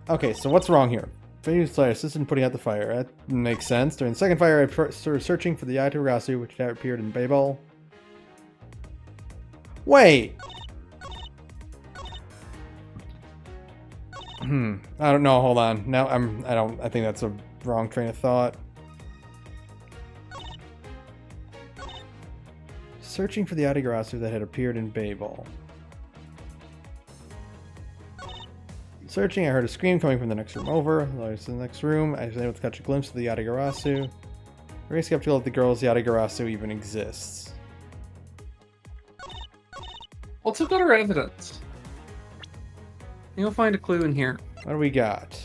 Okay, so what's wrong here? Failed assistant putting out the fire. That makes sense. During the second fire, I started searching for the Yaturasu, which had appeared in Babel. Wait. I don't know. Hold on. Now I think that's a wrong train of thought. Searching for the Yaturasu that had appeared in Babel. Searching, I heard a scream coming from the next room over. I was in the next room. I was able to catch a glimpse of the Yatagarasu. Very skeptical that the girl's Yatagarasu even exists. What's a better evidence? You'll find a clue in here. What do we got?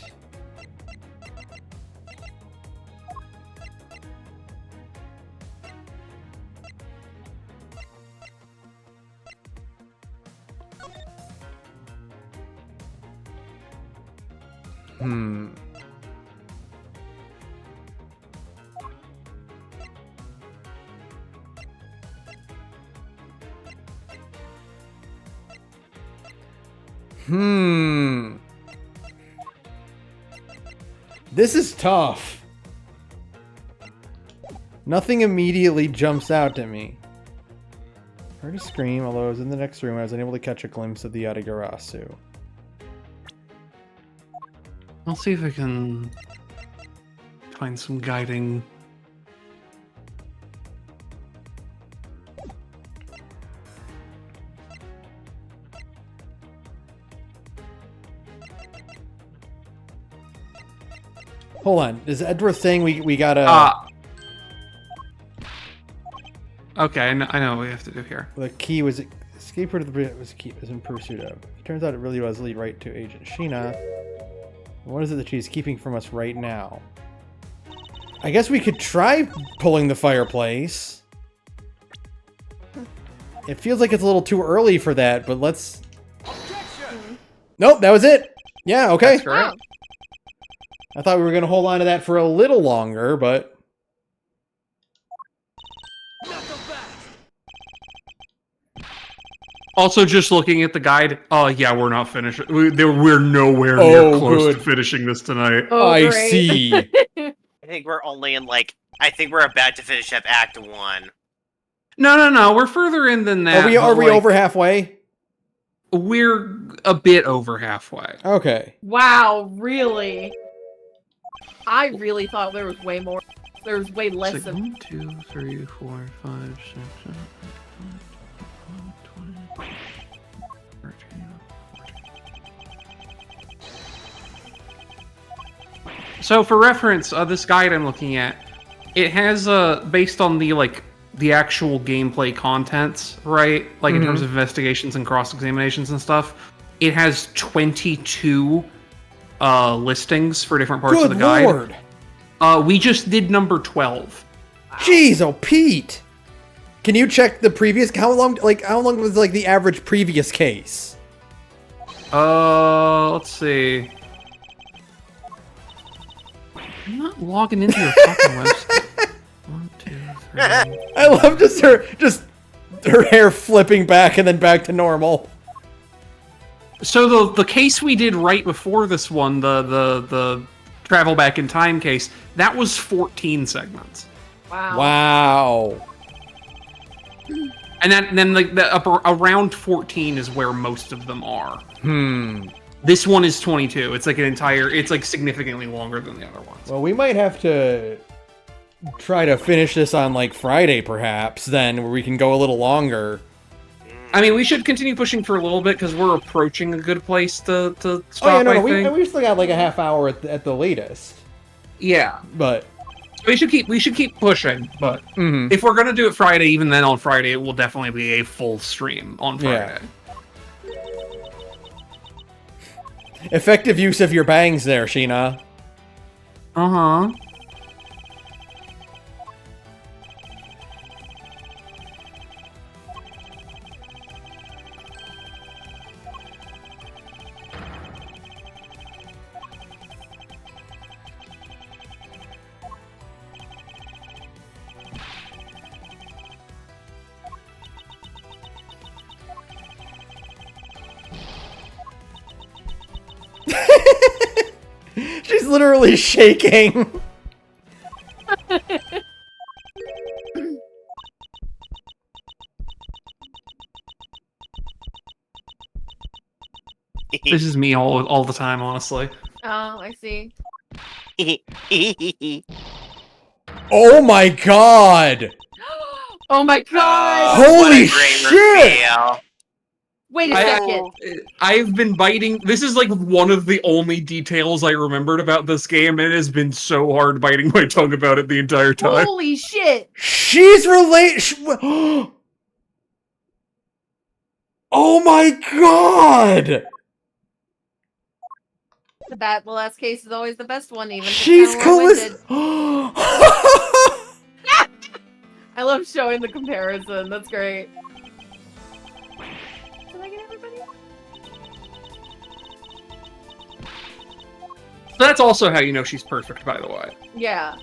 This is tough. Nothing immediately jumps out to me. Heard a scream, although I was in the next room, I was unable to catch a glimpse of the Yatagarasu. I'll see if I can find some guiding. Hold on. Is Edward saying we gotta... Okay, I know what we have to do here. The key was... Escape route of the was in pursuit of. It turns out it really was lead right to Agent Sheena. What is it that she's keeping from us right now? I guess we could try pulling the fireplace. It feels like it's a little too early for that, but let's... Nope, that was it. Yeah, okay. That's correct. I thought we were going to hold on to that for a little longer, but... Also, just looking at the guide, oh yeah, we're not finished. We're nowhere near close to finishing this tonight. Oh, I great. see. I think we're only in like. I think we're about to finish up Act 1. No. We're further in than that. Are we over halfway? We're a bit over halfway. Okay. Wow, really? I really thought there was way more. There was way less It's like of. 1, 2, 3, 4, 5, 6, 7, 8, 9, 10, 13. So for reference, this guide I'm looking at, it has based on the actual gameplay contents, right? Like in terms of investigations and cross examinations and stuff, it has 22 listings for different parts of the guide. Lord. We just did number 12. Jeez, oh Pete. Can you check the previous? How long was like the average previous case? Let's see. I'm not logging into your fucking website. 1, 2, 3. I love her hair flipping back and then back to normal. So the case we did right before this one, the travel back in time case, that was 14 segments. Wow. Wow. And then around 14 is where most of them are. This one is 22. It's like significantly longer than the other ones. Well, we might have to try to finish this on like Friday, perhaps. Then where we can go a little longer. I mean, we should continue pushing for a little bit because we're approaching a good place to stop. Oh yeah, no, I think. we still got like a half hour at the latest. Yeah, but we should keep pushing. But if we're gonna do it Friday, even then on Friday, it will definitely be a full stream on Friday. Yeah. Effective use of your bangs there, Sheena. Uh-huh. She's literally shaking. This is me all the time, honestly. Oh, I see. Oh my god! Oh my god! What Holy a great shit! reveal. Wait a second. I've been biting. This is like one of the only details I remembered about this game, and it has been so hard biting my tongue about it the entire time. Holy shit! She's related. Oh my god! The last case is always the best one, even. If it's She's kinda long-winded. cool. I love showing the comparison. That's great. Did I get everybody? That's also how you know she's perfect, by the way. Yeah.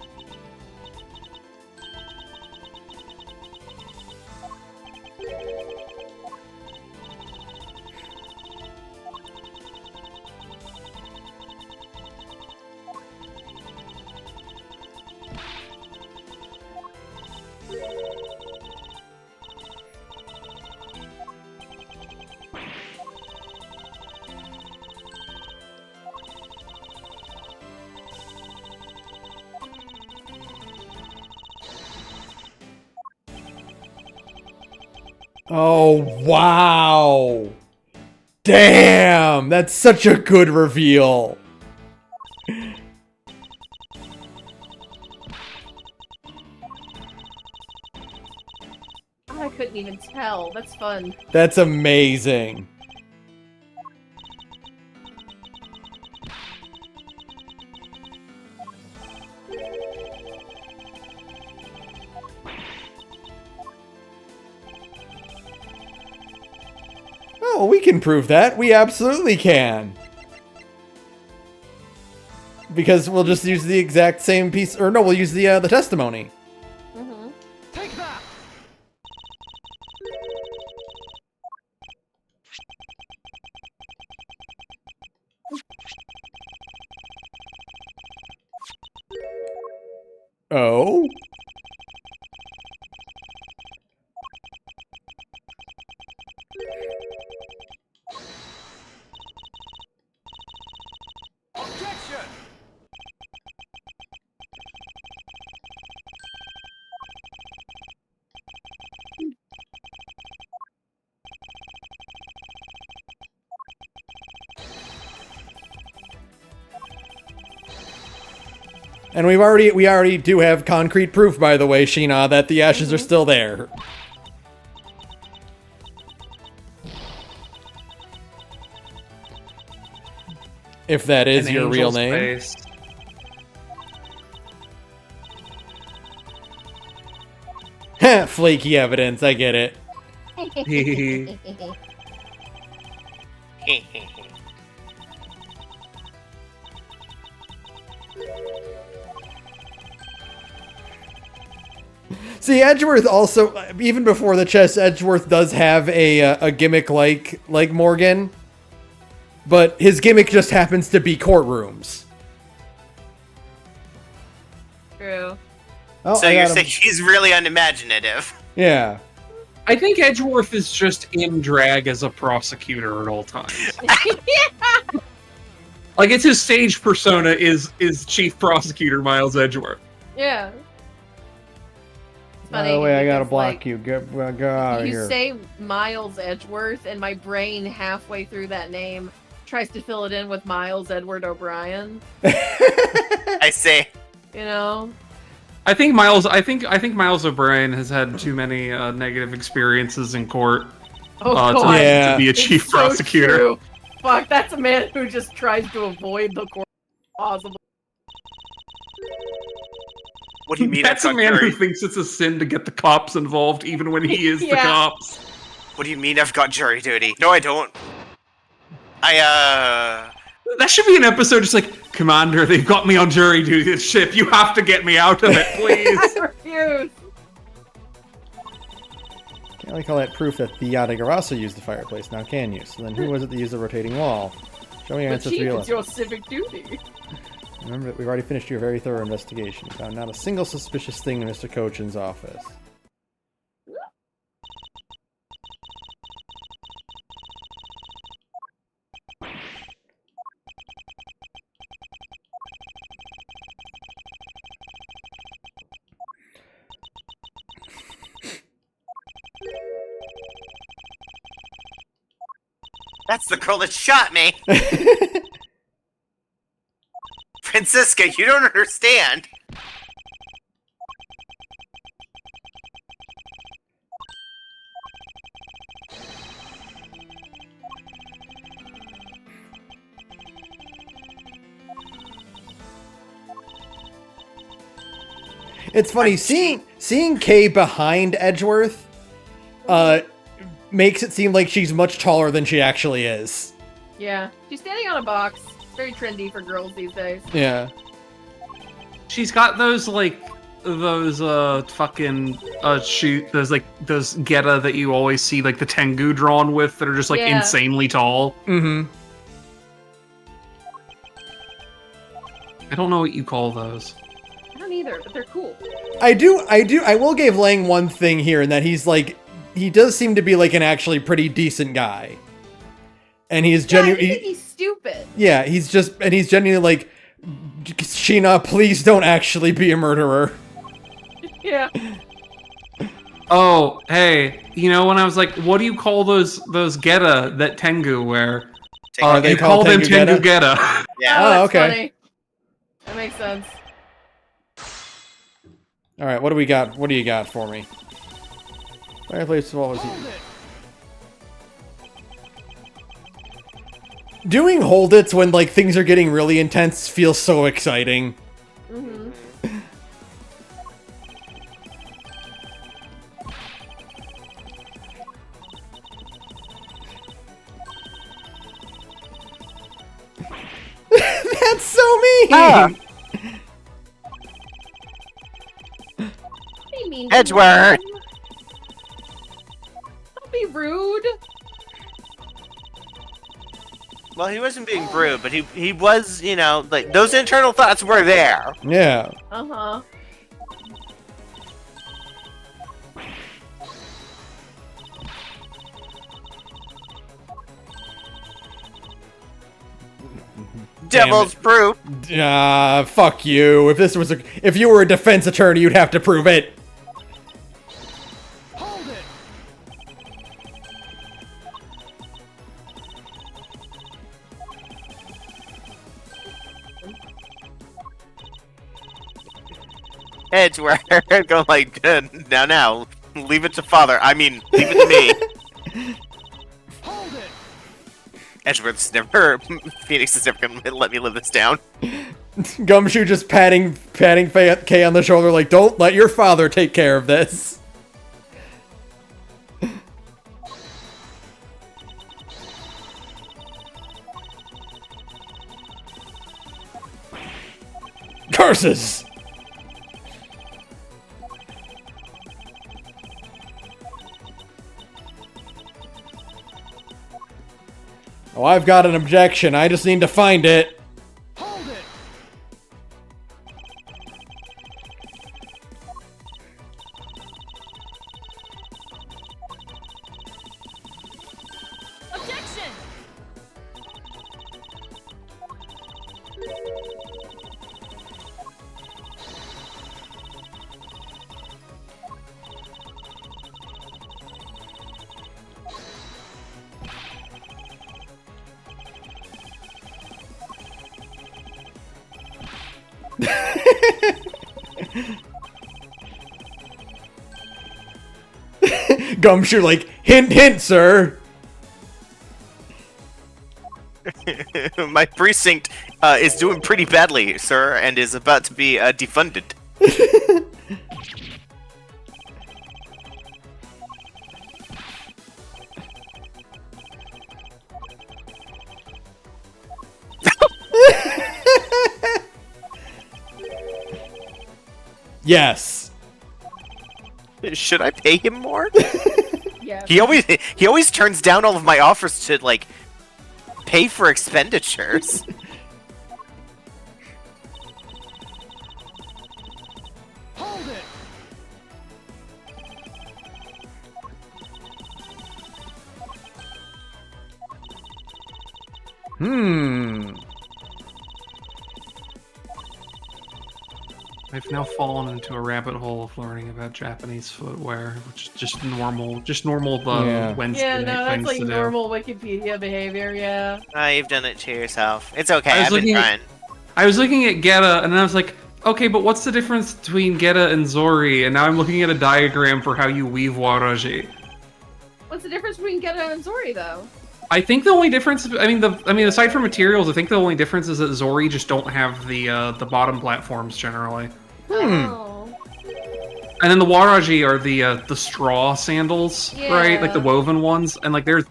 Oh, wow. Damn, that's such a good reveal. I couldn't even tell. That's fun. That's amazing. Oh, we can prove that. We absolutely can. Because we'll just use the exact same piece, or no, we'll use the testimony. Mm-hmm. Take that! Oh? Objection! And we already do have concrete proof, by the way, Sheena, that the ashes are still there. If that is An your real angel's name. face. Heh, flaky evidence, I get it. See, Edgeworth also, even before the chess, Edgeworth does have a gimmick like Morgan, but his gimmick just happens to be courtrooms. True. Oh, So I you're got him. saying he's really unimaginative. Yeah. I think Edgeworth is just in drag as a prosecutor at all times. Like, it's his stage persona is Chief Prosecutor Miles Edgeworth. Yeah. It's By funny the way, I gotta because, block like, you. Go out of you here. say Miles Edgeworth, and my brain halfway through that name tries to fill it in with Miles Edward O'Brien. I say. You know? I think Miles O'Brien has had too many negative experiences in court Oh, to, God. Yeah. to be a It's chief so prosecutor. true. Fuck, that's a man who just tries to avoid the court possible. What do you mean? That's I've a got man who jury? thinks it's a sin to get the cops involved, even when he is the Yeah. cops. What do you mean I've got jury duty? No, I don't. That should be an episode just like, Commander, they've got me on jury duty this ship. You have to get me out of it, please. I refuse. Can't really call that proof that the Yadagarasu used the fireplace, now can you? So then who was it that used the rotating wall? Show me your But answer Chief, to it's your civic duty. Remember that we've already finished your very thorough investigation. We found not a single suspicious thing in Mr. Cochin's office. That's the girl that shot me. Francisca, you don't understand. It's funny, seeing Kay behind Edgeworth makes it seem like she's much taller than she actually is. Yeah, she's standing on a box. It's very trendy for girls these days. Yeah. She's got those fucking those geta that you always see like the Tengu drawn with that are just like Yeah. insanely tall. Mm-hmm. I don't know what you call those. I don't either, but they're cool. I will give Lang one thing here, in that he does seem to be like an actually pretty decent guy. And he is Yeah, I genuinely, think he's stupid. yeah, he's genuinely like, Sheena, please don't actually be a murderer. Yeah. Oh, hey, you know when I was like, what do you call those geta that Tengu wear? Are they You called call them Tengu Tengu geta? geta. Yeah. Oh, that's okay. funny. That makes sense. All right, what do we got? What do you got for me? Fireplace wall is here. Doing hold it's when like things are getting really intense feels so exciting. Mm-hmm. That's so mean. Ah. Be mean. Edgeworth! Don't be rude. Well, he wasn't being rude, but he was, you know, like, those internal thoughts were there. Yeah. Uh-huh. Devil's proof. Fuck you. If you were a defense attorney, you'd have to prove it. Hold it! Edgeworth going like, now, leave it to father. I mean, leave it to me. Hold it! Edgeworth's never, Phoenix is never gonna let me live this down. Gumshoe just patting Kay on the shoulder like, don't let your father take care of this. Curses! Oh, I've got an objection. I just need to find it. Hold it! Objection! Gumshoe like, hint, hint, sir. My precinct is doing pretty badly, sir, and is about to be defunded. Yes. Should I pay him more? Yeah. He always turns down all of my offers to like pay for expenditures. Hold it! I've now fallen into a rabbit hole of learning about Japanese footwear, which is just normal Yeah. Wednesday Yeah, no, night that's things like to do. normal Wikipedia behavior, yeah. You've done it to yourself. It's okay. I was I've been looking- trying. I was looking at Geta, and I was like, okay, but what's the difference between Geta and Zori? And now I'm looking at a diagram for how you weave Waraji. What's the difference between Geta and Zori, though? I think the only difference, I mean, aside from materials, I think the only difference is that Zori just don't have the bottom platforms generally, Oh. and then the Waraji are the straw sandals, right? Like the Yeah. woven ones, and like there's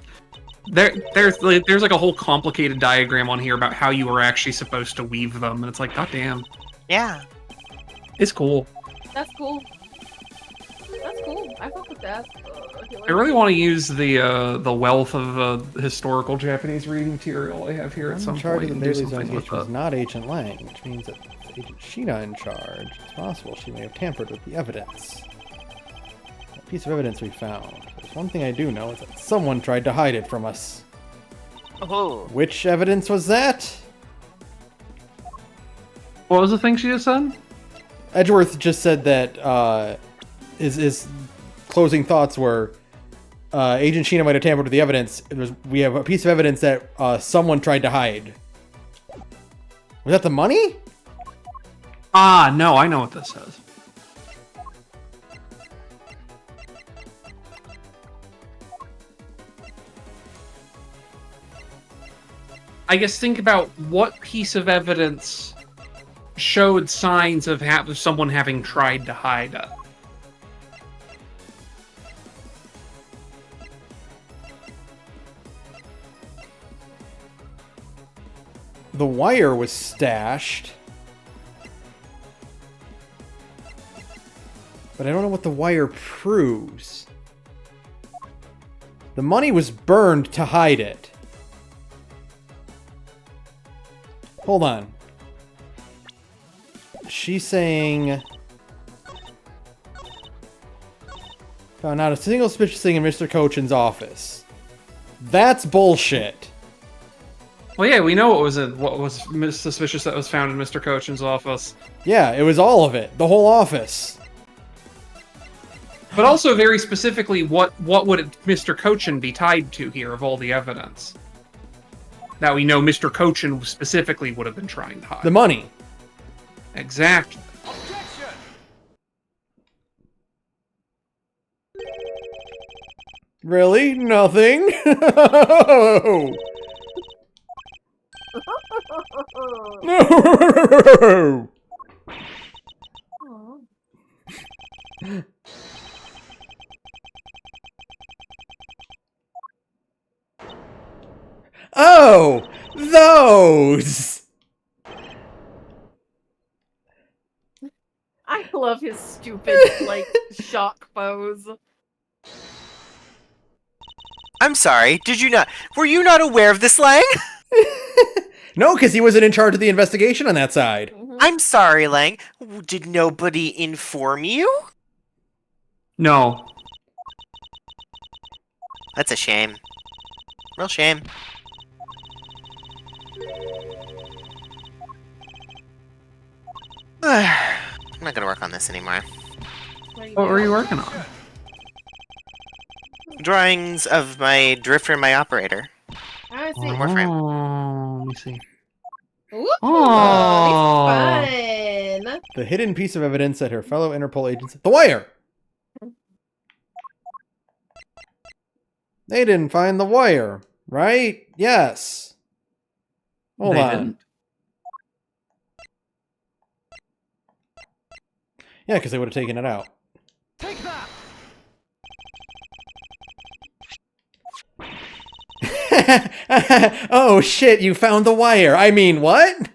like a whole complicated diagram on here about how you are actually supposed to weave them, and it's like, goddamn, Yeah. it's cool. That's cool. That's cool. I fuck with that. I really want to use the wealth of historical Japanese reading material I have here at I'm some in charge point of the and do Bailey's something with investigation is that. not Agent Lang, which means that with Agent Sheena in charge, it's possible she may have tampered with the evidence. That piece of evidence we found. There's one thing I do know is that someone tried to hide it from us. Oh. Which evidence was that? What was the thing she just said? Edgeworth just said that his closing thoughts were Agent Sheena might have tampered with the evidence. We have a piece of evidence that someone tried to hide. Was that the money? Ah, no, I know what this says. I guess think about what piece of evidence showed signs of someone having tried to hide it. The wire was stashed. But I don't know what the wire proves. The money was burned to hide it. Hold on. She's saying... Found out a single suspicious thing in Mr. Cochin's office. That's bullshit. Well, yeah, we know what was suspicious that was found in Mr. Cochin's office. Yeah, it was all of it. The whole office. But also, very specifically, what would Mr. Cochin be tied to here of all the evidence? That we know Mr. Cochin specifically would have been trying to hide. The money. Exactly. Really? Nothing? No! Oh! Those! I love his stupid, like, shock pose. I'm sorry, were you not aware of this, Lang? No, because he wasn't in charge of the investigation on that side. I'm sorry, Lang. Did nobody inform you? No. That's a shame. Real shame. I'm not gonna work on this anymore. What were you working on? Drawings of my drifter and my operator. I see. One more frame. Oh, let me see. Ooh, Oh. fun. The hidden piece of evidence that her fellow Interpol agents... The wire! They didn't find the wire, right? Yes. Hold They on. didn't. Yeah, because they would have taken it out. Take that! Oh shit, you found the wire. I mean, what?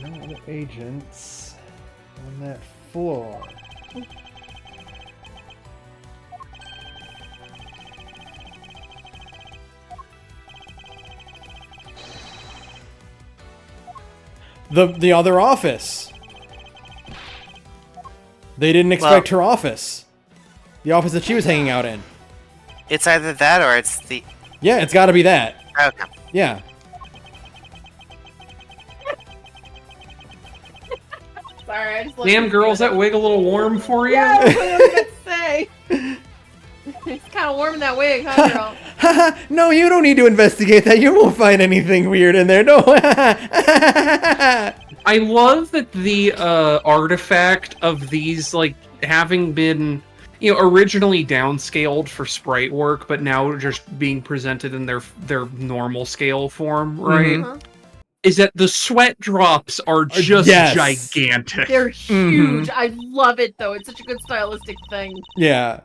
No other agents on that floor. The other office. They didn't expect her office. The office that she was hanging out in. It's either that or it's the... Yeah, it's got to be that. Okay. Yeah. Sorry, I just love Damn, this girls, photo. that wig a little warm for you? Yeah, that's what I was gonna say. It's kind of warm in that wig, huh, girl? Haha, no, you don't need to investigate that. You won't find anything weird in there. No. I love that the artifact of these, like, having been, you know, originally downscaled for sprite work, but now just being presented in their normal scale form, right? Uh-huh. Is that the sweat drops are just yes. gigantic. They're huge. I love it, though. It's such a good stylistic thing. Yeah.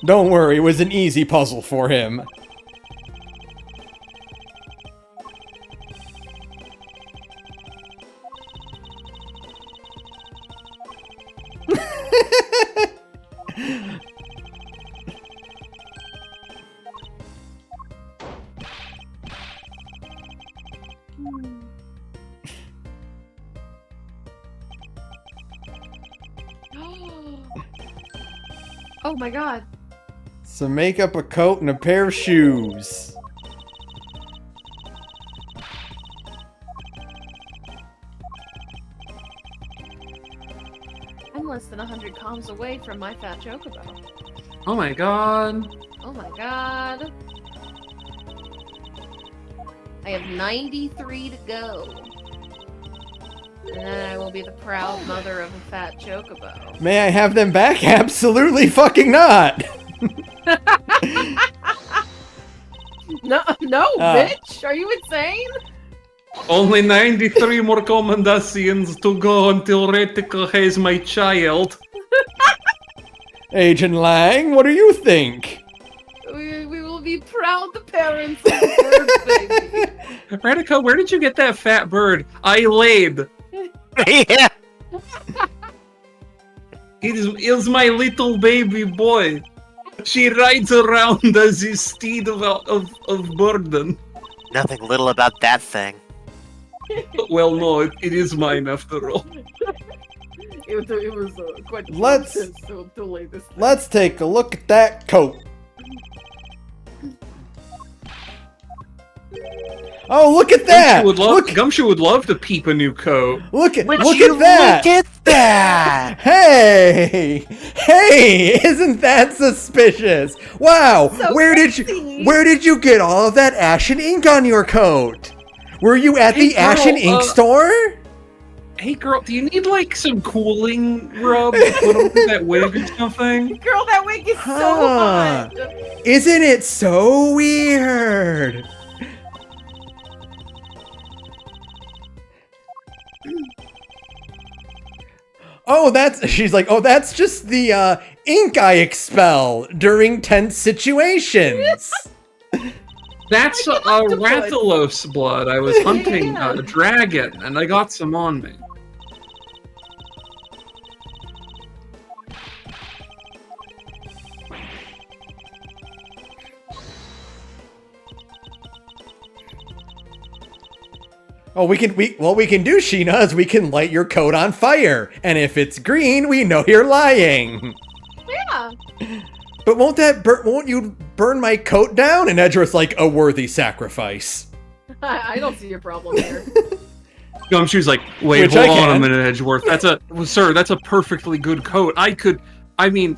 Don't worry, it was an easy puzzle for him. Oh my god. Some makeup, a coat, and a pair of shoes. I'm less than 100 comms away from my fat chocobo. Oh my god. Oh my god. I have 93 to go. And then I will be the proud mother of a fat chocobo. May I have them back? Absolutely fucking not! No, bitch! Are you insane? Only 93 more commendations to go until Retica has my child. Agent Lang, what do you think? We will be proud parents of the bird baby. Retica, where did you get that fat bird? I laid. Yeah. It is my little baby boy. She rides around as a steed of burden. Nothing little about that thing. Well, no, it is mine after all. It was quite a Let's- process to lay this thing. Let's take a look at that coat. Oh, look at that! Gumshoe would love to peep a new coat. Look at Would look you at that! Look at that! Hey! Hey! Isn't that suspicious? Wow! So where sexy. did you get all of that ashen ink on your coat? Were you at the Hey, girl, ashen ink store? Hey girl, do you need like some cooling rub to put over that wig or something? Girl, that wig is so Huh. hot! Isn't it so weird? She's like, oh, that's just the ink I expel during tense situations. That's Rathalos blood. I was hunting a dragon, and I got some on me. Oh, what we can do, Sheena, is we can light your coat on fire, and if it's green, we know you're lying. Yeah. But won't you burn my coat down? And Edgeworth's like, a worthy sacrifice. I don't see your problem here. Gumshoe's like, wait, Which hold I on a can. minute, Edgeworth. That's a perfectly good coat.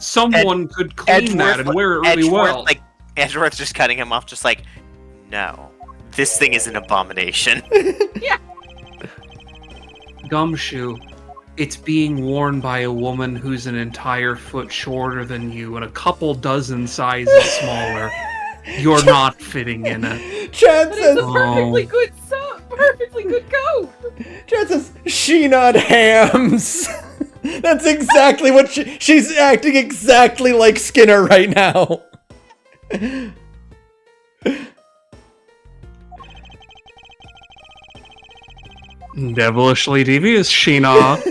Someone could clean that and wear it really well. Like, Edgeworth's just cutting him off, just like, no. This thing is an abomination. Gumshoe, it's being worn by a woman who's an entire foot shorter than you and a couple dozen sizes smaller. You're not fitting in it. Chad But it's says, a perfectly good coat! Chad says, Sheena hams. That's exactly what she's acting exactly like Skinner right now. Devilishly devious, Sheena.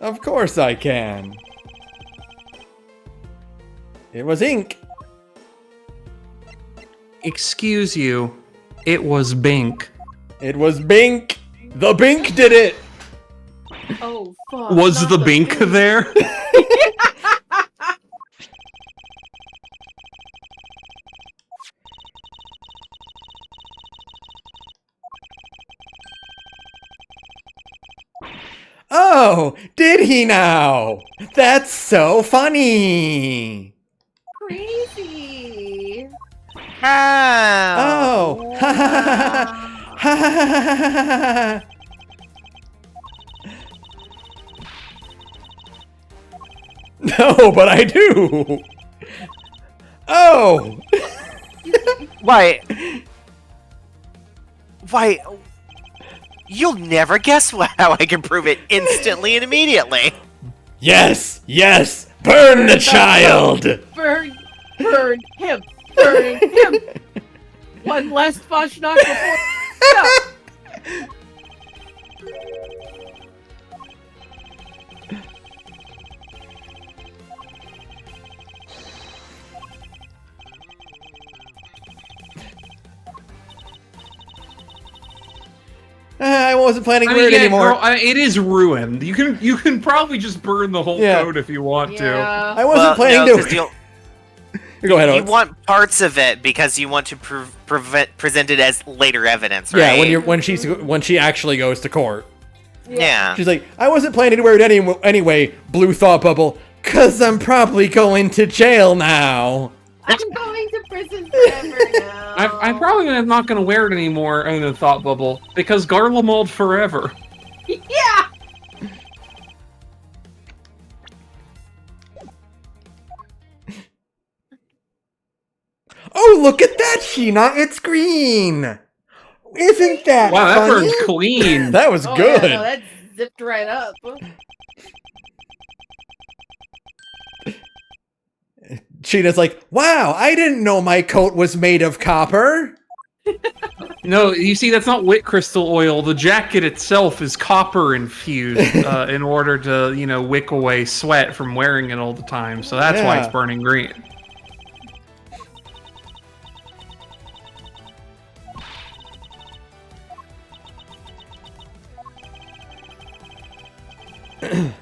Of course I can. It was ink. Excuse you, it was Bink. It was Bink. The Bink did it. Oh, fuck. Was not the Bink there? Oh, did he now? That's so funny. Crazy! Oh. Ha ha ha ha ha ha ha. No, but I do. Oh. Why? Why? You'll never guess how I can prove it instantly and immediately. Yes! Yes! Burn the child! Burn him! Burn him! One last fudge knock before. No. I wasn't planning I to mean, wear it anymore. girl, it is ruined. You can probably just burn the whole code if you want to. Yeah. I wasn't planning no, to. 'cause Go ahead. you Oates. want parts of it because you want to present it as later evidence, right? Yeah, when she actually goes to court. Yeah. She's like, I wasn't planning to wear it anyway, Blue Thought Bubble, 'cause I'm probably going to jail now. I'm going to prison forever now. I'm probably not going to wear it anymore in the Thought Bubble, because Garlemald forever. Yeah! Oh, look at that, Sheena! It's green! Isn't that Wow, that funny? burned clean. That was Oh, good. Yeah, no, that zipped right up. Sheena's like, wow, I didn't know my coat was made of copper. No, you see, that's not wit crystal oil. The jacket itself is copper infused in order to, wick away sweat from wearing it all the time. So that's why Yeah. it's burning green.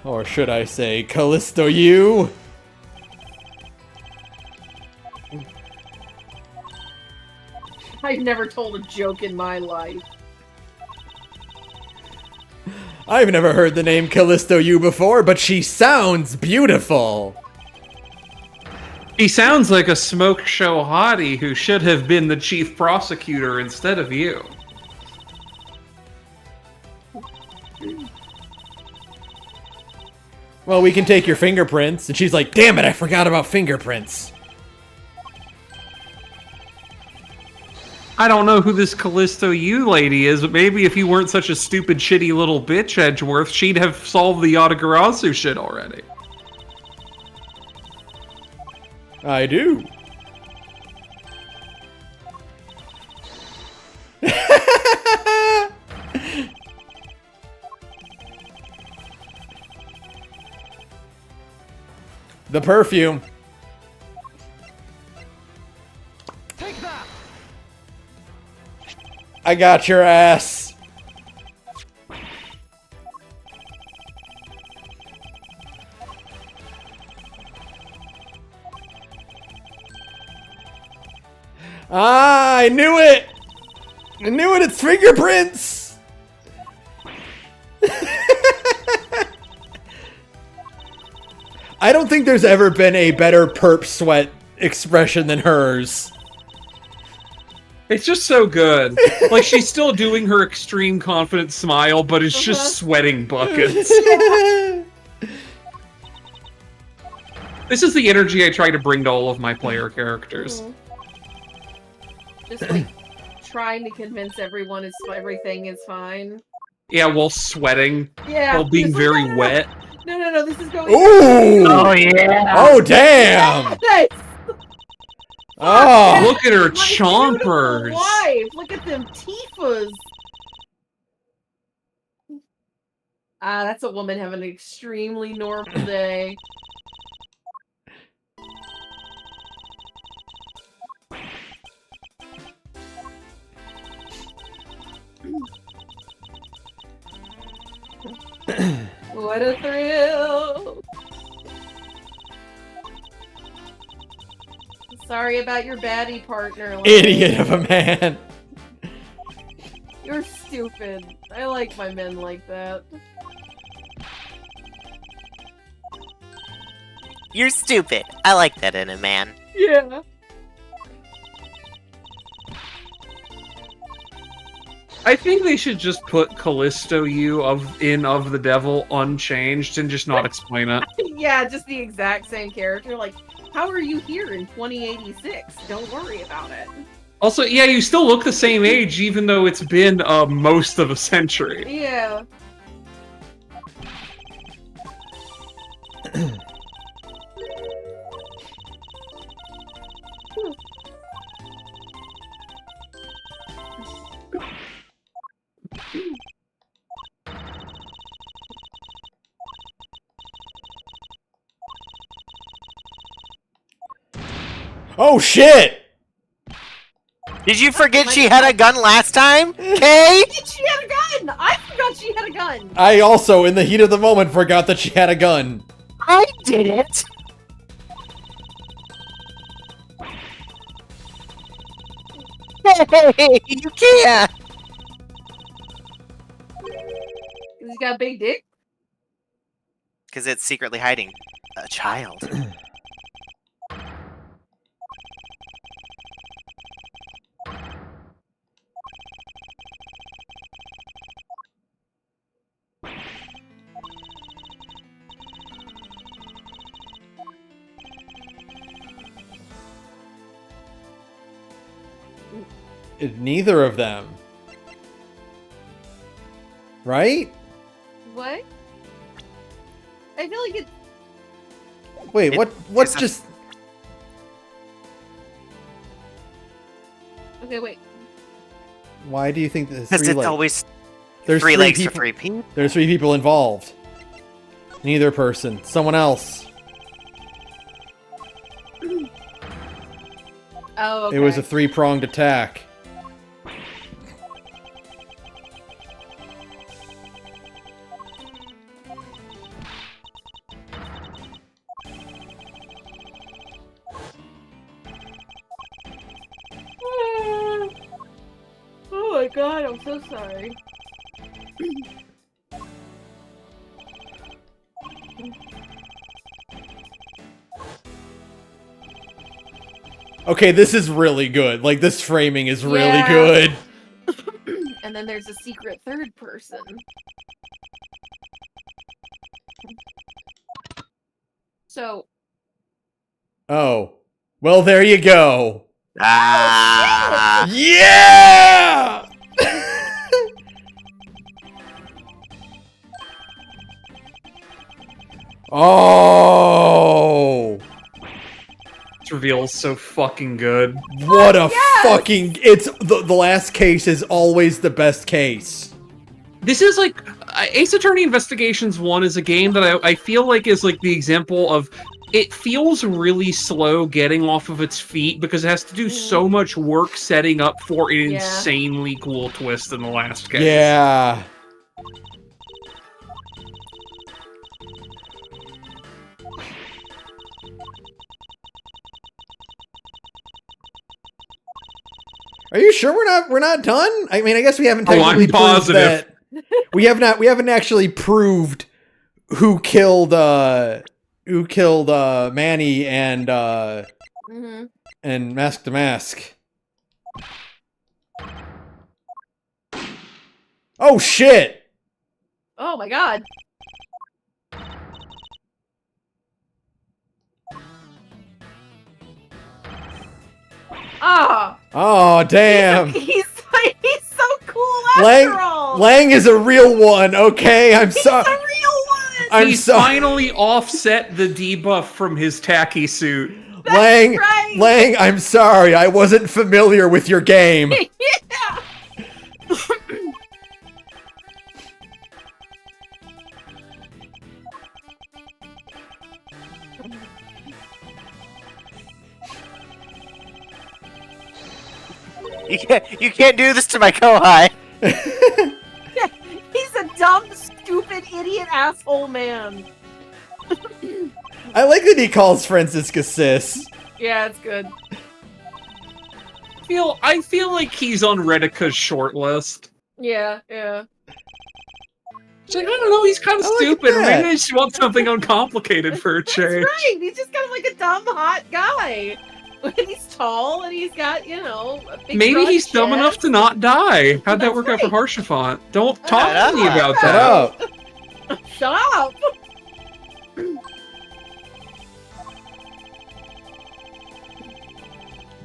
Or should I say, Callisto you? I've never told a joke in my life. I've never heard the name Callisto you before, but she sounds beautiful. He sounds like a smoke show hottie who should have been the chief prosecutor instead of you. Well, we can take your fingerprints. And she's like, damn it, I forgot about fingerprints. I don't know who this Callisto you lady is, but maybe if you weren't such a stupid, shitty little bitch, Edgeworth, she'd have solved the Yatagarasu shit already. I do. The perfume. Take that! I got your ass. Ah, I knew it! I knew it, it's fingerprints! I don't think there's ever been a better perp sweat expression than hers. It's just so good. Like, she's still doing her extreme confident smile, but it's just sweating buckets. This is the energy I try to bring to all of my player characters. Just like trying to convince everyone everything is fine. Yeah, while sweating, Yeah. while being just very like, wet. No, this is going. Ooh! Oh yeah. Oh, damn! Yes! Oh! Look at her My beautiful chompers! wife! Look at them Tifas! Ah, that's a woman having an extremely normal day. What a thrill! Sorry about your baddie partner. Lane. Idiot of a man. You're stupid. I like my men like that. You're stupid. I like that in a man. Yeah. I think they should just put Callisto you of the Devil unchanged and just not explain it. Yeah, just the exact same character. Like, how are you here in 2086? Don't worry about it. Also, yeah, you still look the same age, even though it's been most of a century. Yeah. Oh shit! Did you forget she had a gun last time? Kay? She had a gun! I forgot she had a gun! I also, in the heat of the moment, forgot that she had a gun. I didn't. Hey, you can't. He's got a big dick? Because it's secretly hiding a child. Neither of them. Right? What? I feel like it's... Wait, what's it's a- just... Okay, wait. Why do you think there's Because three it's legs? always There's three legs people. for three people. There's 3 people involved. Neither person. Someone else. Oh, okay. It was a 3-pronged attack. Oh my god, I'm so sorry. Okay, this is really good. Like, this framing is really Yeah. good. And then there's a secret third person. So, Oh. Well, there you go. Ah. Yeah! Oh! This reveal is so fucking good. What a fucking... It's... The last case is always the best case. This is like Ace Attorney Investigations 1 is a game that I feel like is like the example of it feels really slow getting off of its feet because it has to do so much work setting up for an Yeah. insanely cool twist in the last case. Yeah. Are you sure we're not done? I mean, I guess we haven't Oh, I'm technically proved positive. that. We haven't actually proved who killed Manny and Mask to Mask. Oh shit! oh my god. Ah! Oh damn! He's so cool after all! Lang is a real one. Okay, I'm He's sorry. a real one! I'm He's sorry. finally offset the debuff from his tacky suit. Lang, right. Lang, I'm sorry. I wasn't familiar with your game. Yeah! You can't do this to my Kohai. He's a dumb, stupid, idiot, asshole man. I like that he calls Francisca sis. Yeah, it's good. I feel like he's on Redica's shortlist. Yeah, yeah. It's like, I don't know, he's kind of I like stupid. that. Maybe I just want something uncomplicated for a That's change. right. He's just kind of like a dumb, hot guy. And he's tall, and he's got, you know, a big Maybe broad he's dumb chest. enough to not die. How'd that That's work out for right. Harshafont? Don't talk Shut to me up. about Shut that. up. Shut up!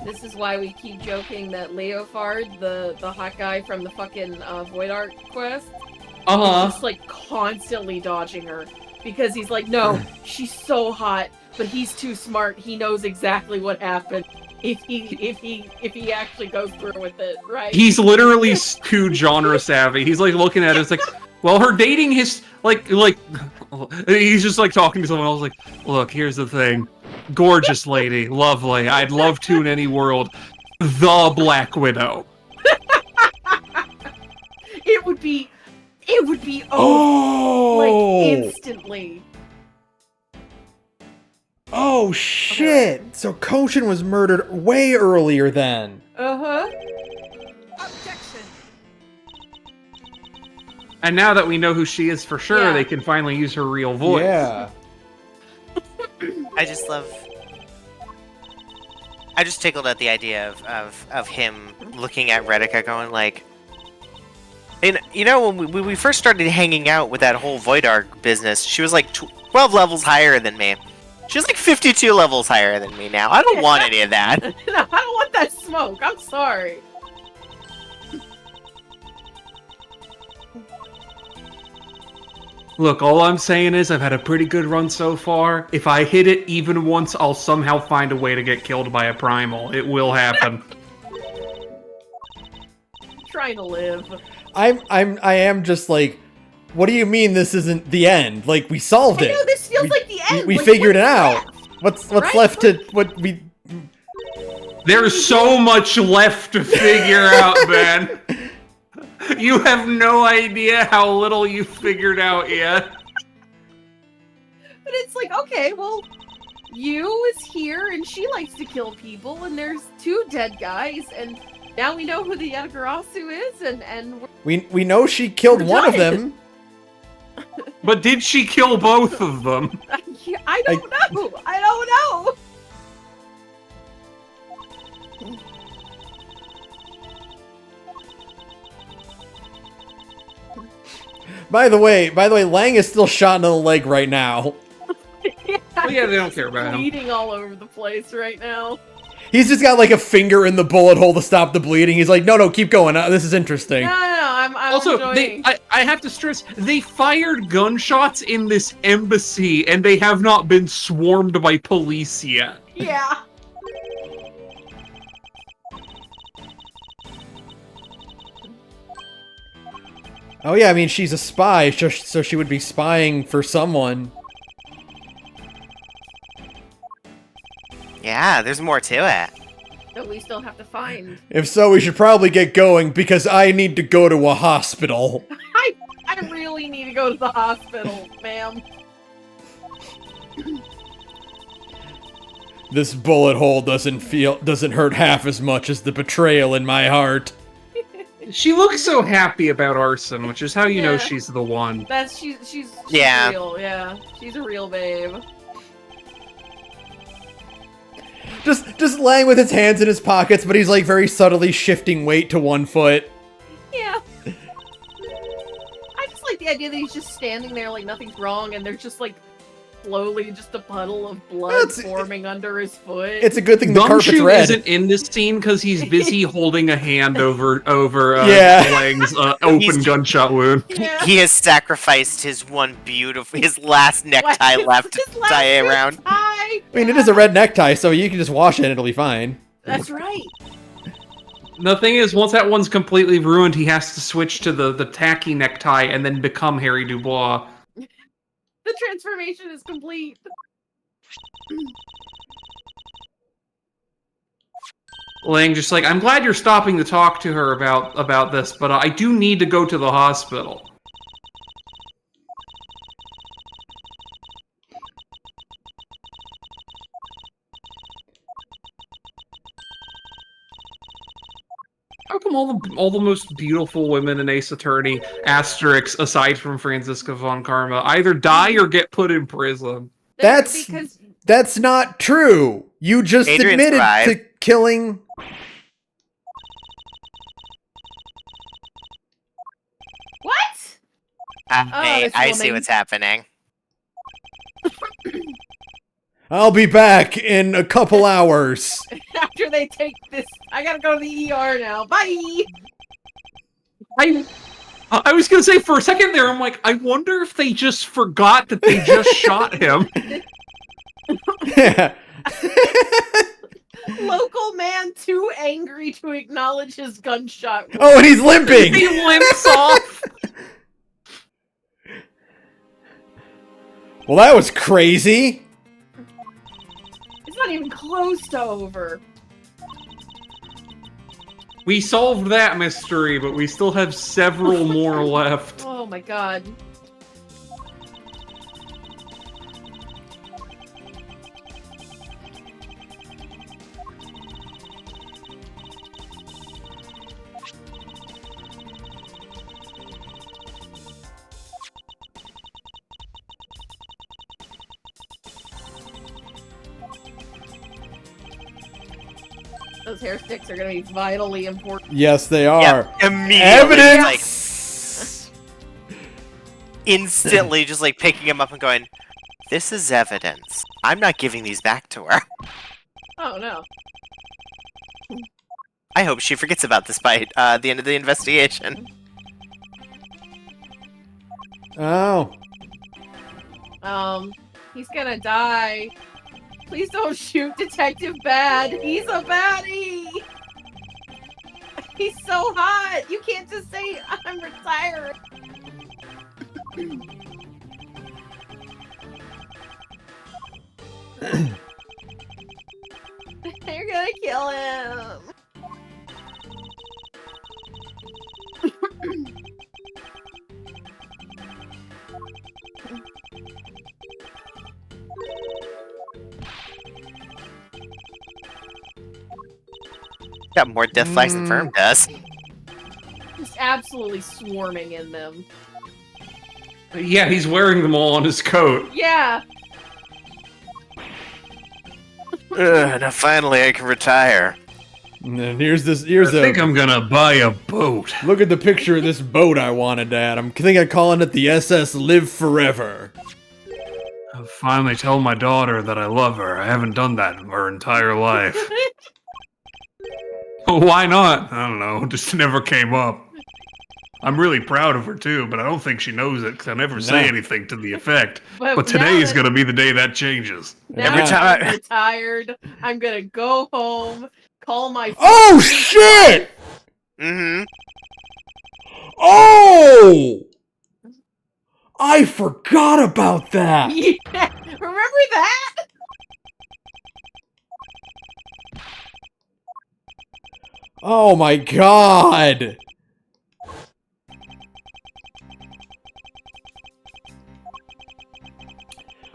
This is why we keep joking that Leofard, the hot guy from the fucking Void Art quest, is just like constantly dodging her because he's like, no, she's so hot, but he's too smart. He knows exactly what happened if he actually goes through with it, right? He's literally too genre savvy. He's like looking at it, it's like, well, her dating his like he's just like talking to someone else like, look, here's the thing. Gorgeous lady, lovely. I'd love to in any world. The Black Widow. It would be like instantly. Oh shit! So Koshin was murdered way earlier then. Objection. And now that we know who she is for sure, Yeah. they can finally use her real voice. Yeah. I just love. I just tickled at the idea of him looking at Retica going like. And you know, when we first started hanging out with that whole Void Arc business, she was like 12 levels higher than me. She's like 52 levels higher than me now. I don't want any of that. No, I don't want that smoke. I'm sorry. Look, all I'm saying is I've had a pretty good run so far. If I hit it even once, I'll somehow find a way to get killed by a primal. It will happen. Trying to live. I am just like, what do you mean this isn't the end? Like, we solved I it. know, this feels like the end. We Like, figured it what's out. left? What's Right? left to what we? There's so much left to figure out, man. You have no idea how little you figured out yet. But it's like, okay, well, Yu is here and she likes to kill people, and there's 2 dead guys, and now we know who the Yatagarasu is, and We know she killed We're one of done. them. But did she kill both of them? I don't know. I don't know. By the way, Lang is still shot in the leg right now. Well, yeah, they don't care about him. Bleeding all over the place right now. He's just got like a finger in the bullet hole to stop the bleeding. He's like, no, keep going. This is interesting. No, I'm Also, enjoying. I have to stress, they fired gunshots in this embassy, and they have not been swarmed by police yet. Yeah. Oh yeah, I mean, she's a spy, so she would be spying for someone. Yeah, there's more to it. That we still have to find. If so, we should probably get going, because I need to go to a hospital. I really need to go to the hospital, ma'am. This bullet hole doesn't hurt half as much as the betrayal in my heart. She looks so happy about arson, which is how you know Yeah. she's the one. She's Yeah. real, yeah. She's a real babe. Just laying with his hands in his pockets, but he's like very subtly shifting weight to one foot. Yeah. I just like the idea that he's just standing there like nothing's wrong, and there's just like slowly just a puddle of blood That's- forming under his foot. It's a good thing the carpet's Gumshoe red. isn't in this scene because he's busy holding a hand over Yeah. Lang's open He's- gunshot wound. Yeah. He has sacrificed his last necktie left to His last tie around. necktie. I mean, it is a red necktie, so you can just wash it and it'll be fine. That's right. The thing is, once that one's completely ruined, he has to switch to the tacky necktie and then become Harry Dubois. The transformation is complete. Lang just like, I'm glad you're stopping to talk to her about this, but I do need to go to the hospital. How come all the most beautiful women in Ace Attorney, Asterix, aside from Franziska von Karma, either die or get put in prison? That's- because That's not true. You just Adrian admitted survived. to killing. what? I this see woman. what's happening. I'll be back in a couple hours. After they take this, I gotta go to the ER now. Bye! I was gonna say for a second there, I'm like, I wonder if they just forgot that they just shot him. Local man too angry to acknowledge his gunshot. Oh, and he's limping! He limps off. Well, that was crazy. It's not even close to over. We solved that mystery, but we still have several more left. Oh my god. Those hair sticks are gonna be vitally important. Yes, they are. Yeah, immediately. Evidence! Like, instantly just like picking him up and going, this is evidence. I'm not giving these back to her. Oh no. I hope she forgets about this by the end of the investigation. Oh. He's gonna die. Please don't shoot Detective Bad. He's a baddie. He's so hot. You can't just say I'm retired. You're gonna kill him. Got more death flags than Firm does. Just absolutely swarming in them. Yeah, he's wearing them all on his coat. Yeah. Now finally I can retire. And then here's I think I'm gonna buy a boat. Look at the picture of this boat I wanted, Dad. I think I'm calling it the SS Live Forever. I'll finally tell my daughter that I love her. I haven't done that in her entire life. Why not? I don't know. Just never came up. I'm really proud of her too, but I don't think she knows it because I never say anything to the effect. But today is gonna be the day that changes. Now Every time I'm retired, I'm gonna go home, call my. Oh shit! Mm-hmm. Oh! I forgot about that. Yeah, remember that? Oh my god.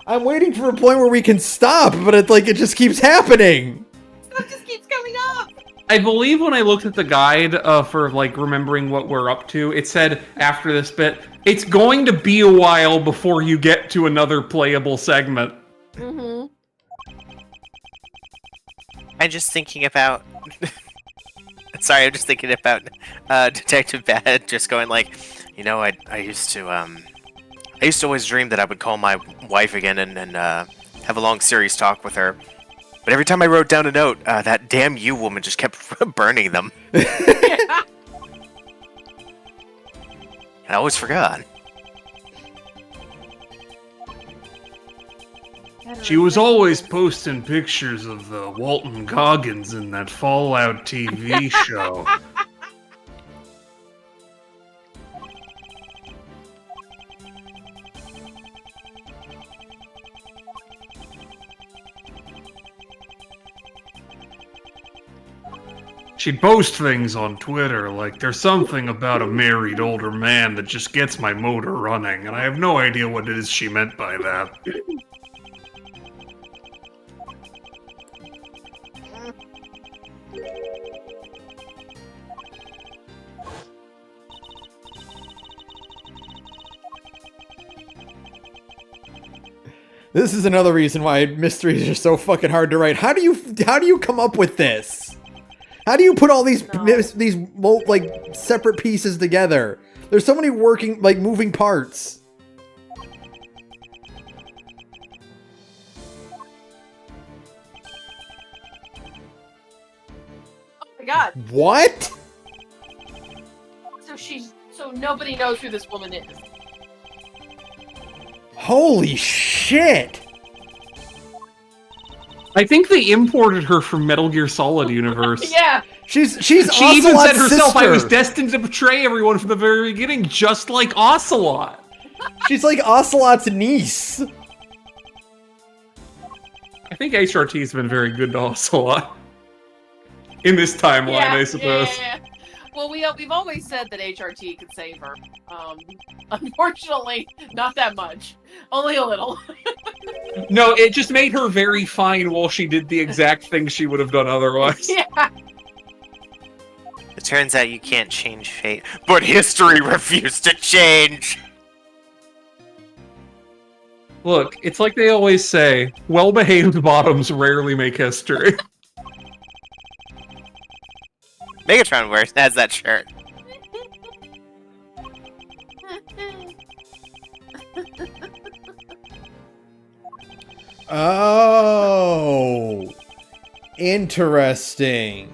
I'm waiting for a point where we can stop, but it just keeps happening. Stuff just keeps coming up. I believe when I looked at the guide for like remembering what we're up to, it said after this bit, it's going to be a while before you get to another playable segment. Mm-hmm. I'm just thinking about... Sorry, I'm just thinking about Detective Bad just going like, you know, I used to always dream that I would call my wife again and have a long, serious talk with her. But every time I wrote down a note, that damn you woman just kept burning them. Yeah. I always forgot. She was always posting pictures of the Walton Goggins in that Fallout TV show. She'd post things on Twitter like, there's something about a married older man that just gets my motor running, and I have no idea what it is she meant by that. This is another reason why mysteries are so fucking hard to write. How do you come up with this? How do you put all these like separate pieces together? There's so many moving parts. god. What? So nobody knows who this woman is. Holy shit! I think they imported her from Metal Gear Solid universe. Yeah. She's She even Ocelot's said herself, sister. I was destined to betray everyone from the very beginning, just like Ocelot. She's like Ocelot's niece. I think HRT's been very good to Ocelot. In this timeline, I suppose. Yeah. Well, we've always said that HRT could save her. Unfortunately, not that much. Only a little. No, it just made her very fine while she did the exact thing she would have done otherwise. Yeah. It turns out you can't change fate, but history refused to change. Look, it's like they always say, well-behaved bottoms rarely make history. Megatron has that shirt. Oh, interesting.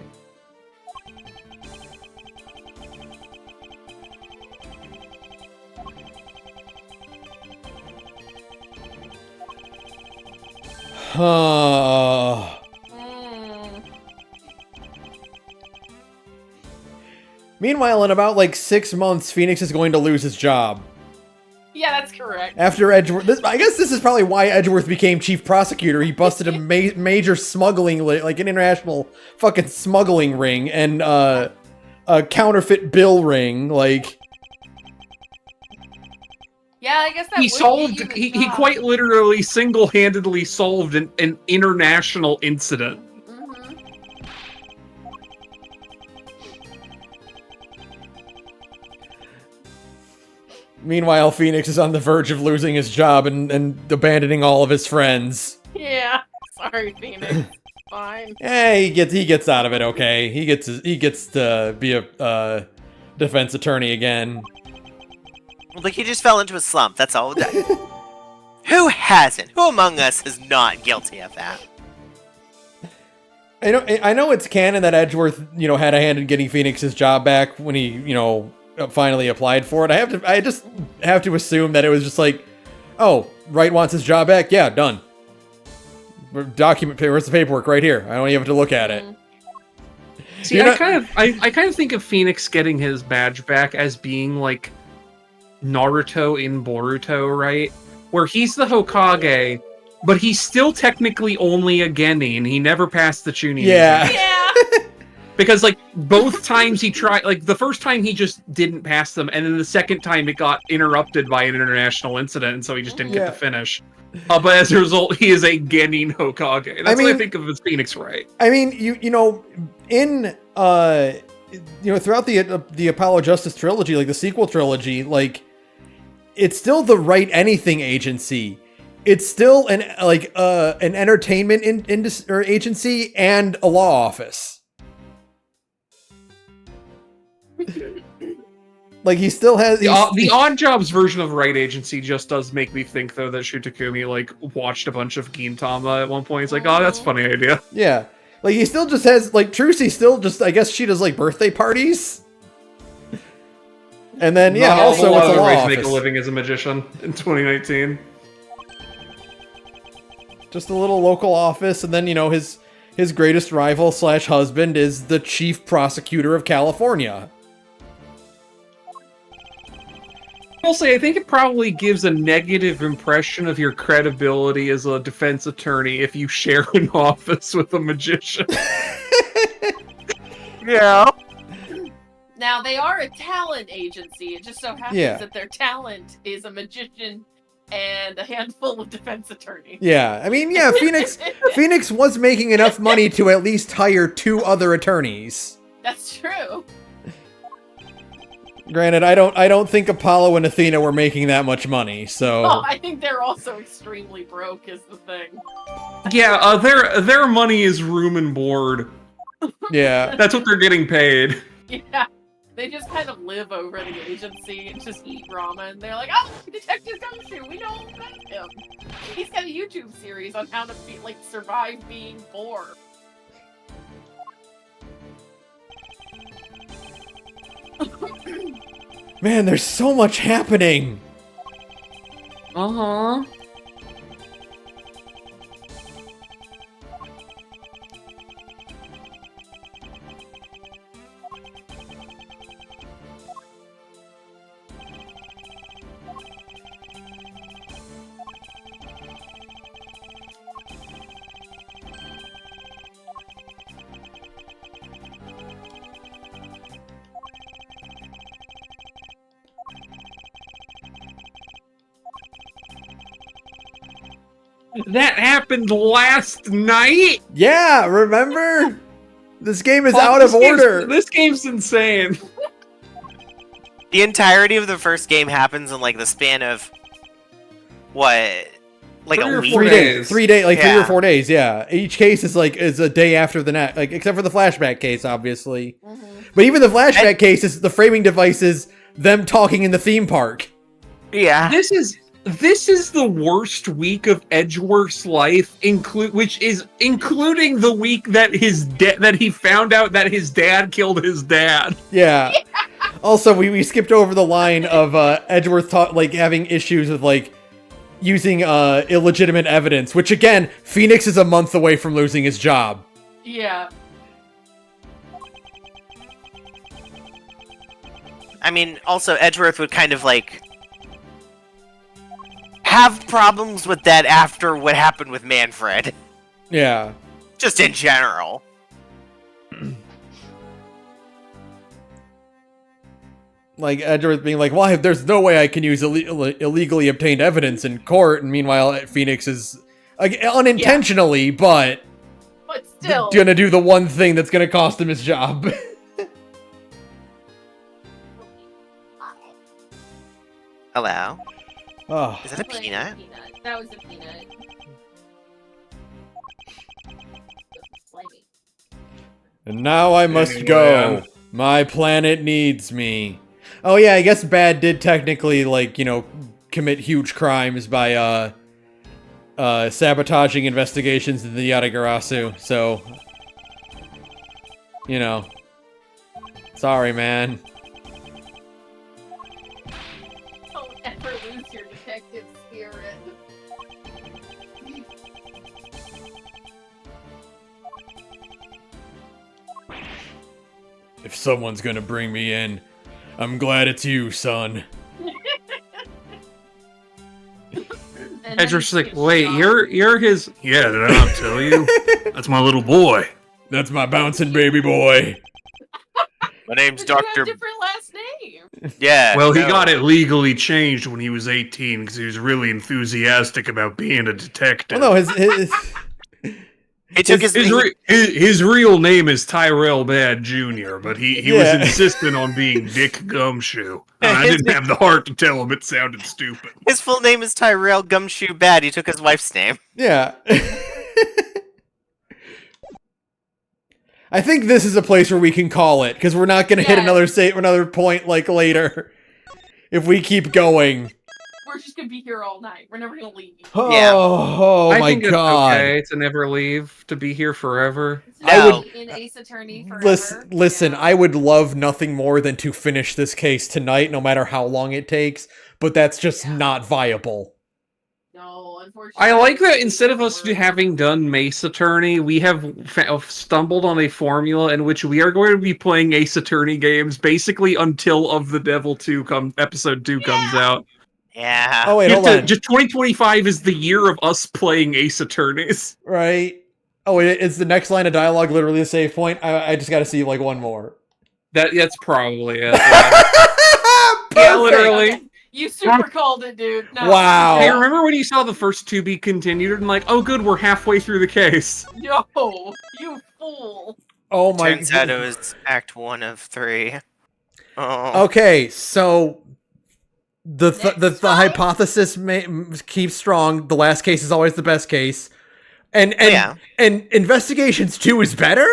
Huh. Meanwhile, in about like 6 months, Phoenix is going to lose his job. Yeah, that's correct. After Edgeworth, I guess this is probably why Edgeworth became chief prosecutor. He busted a major smuggling, like an international fucking smuggling ring and a counterfeit bill ring. Like, Yeah, I guess that He would solved. get you the He job. quite literally single-handedly solved an international incident. Mhm. meanwhile, Phoenix is on the verge of losing his job and abandoning all of his friends. Yeah. Sorry, Phoenix. Fine. Hey, he gets out of it. Okay, he gets to be a defense attorney again. Like, he just fell into a slump, that's all. Who hasn't? Who among us is not guilty of that? I know it's canon that Edgeworth, had a hand in getting Phoenix's job back when he, finally applied for it. I just have to assume that it was just like, oh, Wright wants his job back? Yeah, done. Where's the paperwork? Right here. I don't even have to look at it. See, I kind of think of Phoenix getting his badge back as being like Naruto in Boruto, right? Where he's the Hokage, but he's still technically only a Genin. He never passed the Chunin. Yeah. Yeah. Because, like, both times he tried, like, the first time he just didn't pass them, and then the second time it got interrupted by an international incident, and so he just didn't get to finish. But as a result, he is a Genin Hokage. That's what I think of as Phoenix Wright. I mean, in throughout the Apollo Justice trilogy, like the sequel trilogy, like it's still the Wright Anything Agency. It's still an entertainment agency and a law office. Like, he still has The Odd Jobs version of Wright Agency just does make me think, though, that Shutakumi, like, watched a bunch of Gintama at one point. He's like, oh, that's a funny idea. Yeah. Like, he still just has, like, Trucy still just, I guess she does, like, birthday parties. And then, yeah, also it's a law ways to office. make a living as a magician in 2019. Just a little local office, and then, his greatest rival / husband is the chief prosecutor of California. I'll say, I think it probably gives a negative impression of your credibility as a defense attorney if you share an office with a magician. Yeah. Now, they are a talent agency. It just so happens that their talent is a magician and a handful of defense attorneys. Yeah, I mean, yeah, Phoenix was making enough money to at least hire 2 other attorneys. That's true. Granted, I don't think Apollo and Athena were making that much money, so... Oh, I think they're also extremely broke, is the thing. Yeah, their money is room and board. Yeah. That's what they're getting paid. Yeah. They just kind of live over the agency and just eat ramen. They're like, oh, Detective Gumshoe, we know about him. He's got a YouTube series on how to survive being poor. Man, there's so much happening. Uh-huh. That happened last night? Yeah, remember? This game is Fuck, out of this game's- order. This game's insane. The entirety of the first game happens in like the span of what, like 3 a or week. 4 days. 3 days, like 3 or Yeah. 4 days. Yeah, each case is a day after the next, like except for the flashback case, obviously. But even the flashback case is the framing device is them talking in the theme park. Yeah. This is the worst week of Edgeworth's life, which is including the week that that he found out that his dad killed his dad. Yeah. Also, we skipped over the line of Edgeworth having issues with using illegitimate evidence, which again, Phoenix is a month away from losing his job. Yeah. I mean, also Edgeworth would kind of have problems with that after what happened with Manfred. Yeah. Just in general. Like Edgeworth being like, "Well, there's no way I can use illegally obtained evidence in court," and meanwhile, Phoenix is unintentionally, but still gonna do the one thing that's gonna cost him his job. Hello? Oh. Is that a peanut? That was a peanut. Slimy. And now I must go. My planet needs me. Oh yeah, I guess Bad did technically, commit huge crimes by, sabotaging investigations in the Yatagarasu, so... Sorry, man. Don't ever lose your detective spirit. If someone's gonna bring me in, I'm glad it's you, son. Edgeworth's like, wait, you're his... Yeah, did I not tell you? That's my little boy. That's my bouncing baby boy. My name's You have Dr. different last name. Yeah. Well, he no. got it legally changed when he was 18 because he was really enthusiastic about being a detective. Well, no, his He took his real name is Tyrell Bad Jr., but he was insistent on being Dick Gumshoe. And I didn't have the heart to tell him it sounded stupid. His full name is Tyrell Gumshoe Bad. He took his wife's name. Yeah. I think this is a place where we can call it, because we're not going to hit another point later. If we keep going. We're just gonna be here all night. We're never gonna leave. Oh I my think god. It's okay to never leave, to be here forever. No. In Ace Attorney forever. Listen, I would love nothing more than to finish this case tonight, no matter how long it takes, but that's just not viable. No, unfortunately. I like that instead of us having done Mace Attorney, we have stumbled on a formula in which we are going to be playing Ace Attorney games basically until Of the Devil 2 episode 2 comes out. Yeah. Oh wait, hold on. Just 2025 is the year of us playing Ace Attorneys. Right. Oh, is the next line of dialogue literally the save point? I just gotta see one more. That's probably it. Yeah, literally. Okay. You super called it, dude. No. Wow. Hey, remember when you saw the first to be continued and oh good, we're halfway through the case. No, you fool. Oh my Turns out it was Act 1 of 3. Oh. Okay, so the hypothesis keeps strong. The last case is always the best case, and Investigations 2 is better.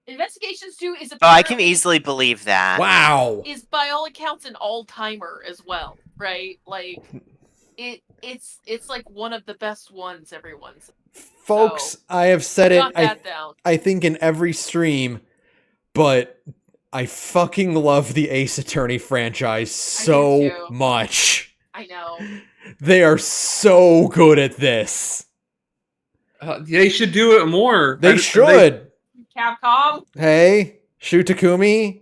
Investigations 2 is Oh, I can easily believe that. Wow. Is by all accounts an all-timer as well, right? It's like one of the best ones everyone's. Folks, So, I have said it. knock that down. I think in every stream, but I fucking love the Ace Attorney franchise I do so too. much. I know. They are so good at this. They should do it more. They should. Capcom? Hey, Shu Takumi.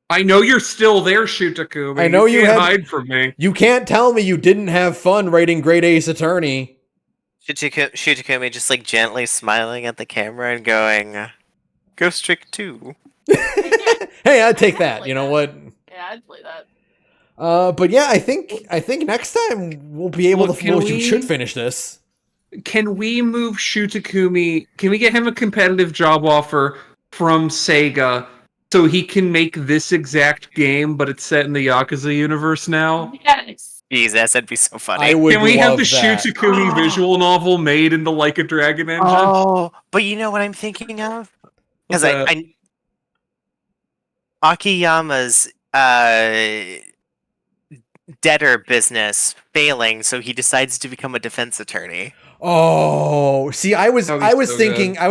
I know you're still there, Shutakumi. I know you can't had- hide from me. You can't tell me you didn't have fun writing Great Ace Attorney. Shutakumi just like gently smiling at the camera and going, Ghost Trick 2. Hey, I'd take that. You know what? Yeah, I'd play that. But yeah, I think next time we'll be able Look, to. can We we- should finish this. Can we move Shutakumi? Can we get him a competitive job offer from Sega so he can make this exact game, but it's set in the Yakuza universe now? Yes. Jesus, that'd be so funny. I would Can we have love the that. Shutakumi visual novel made in the Like a Dragon engine? Oh, but you know what I'm thinking of? What's Because that? I Akiyama's debtor business failing, so he decides to become a defense attorney. Oh, see, I was That would be so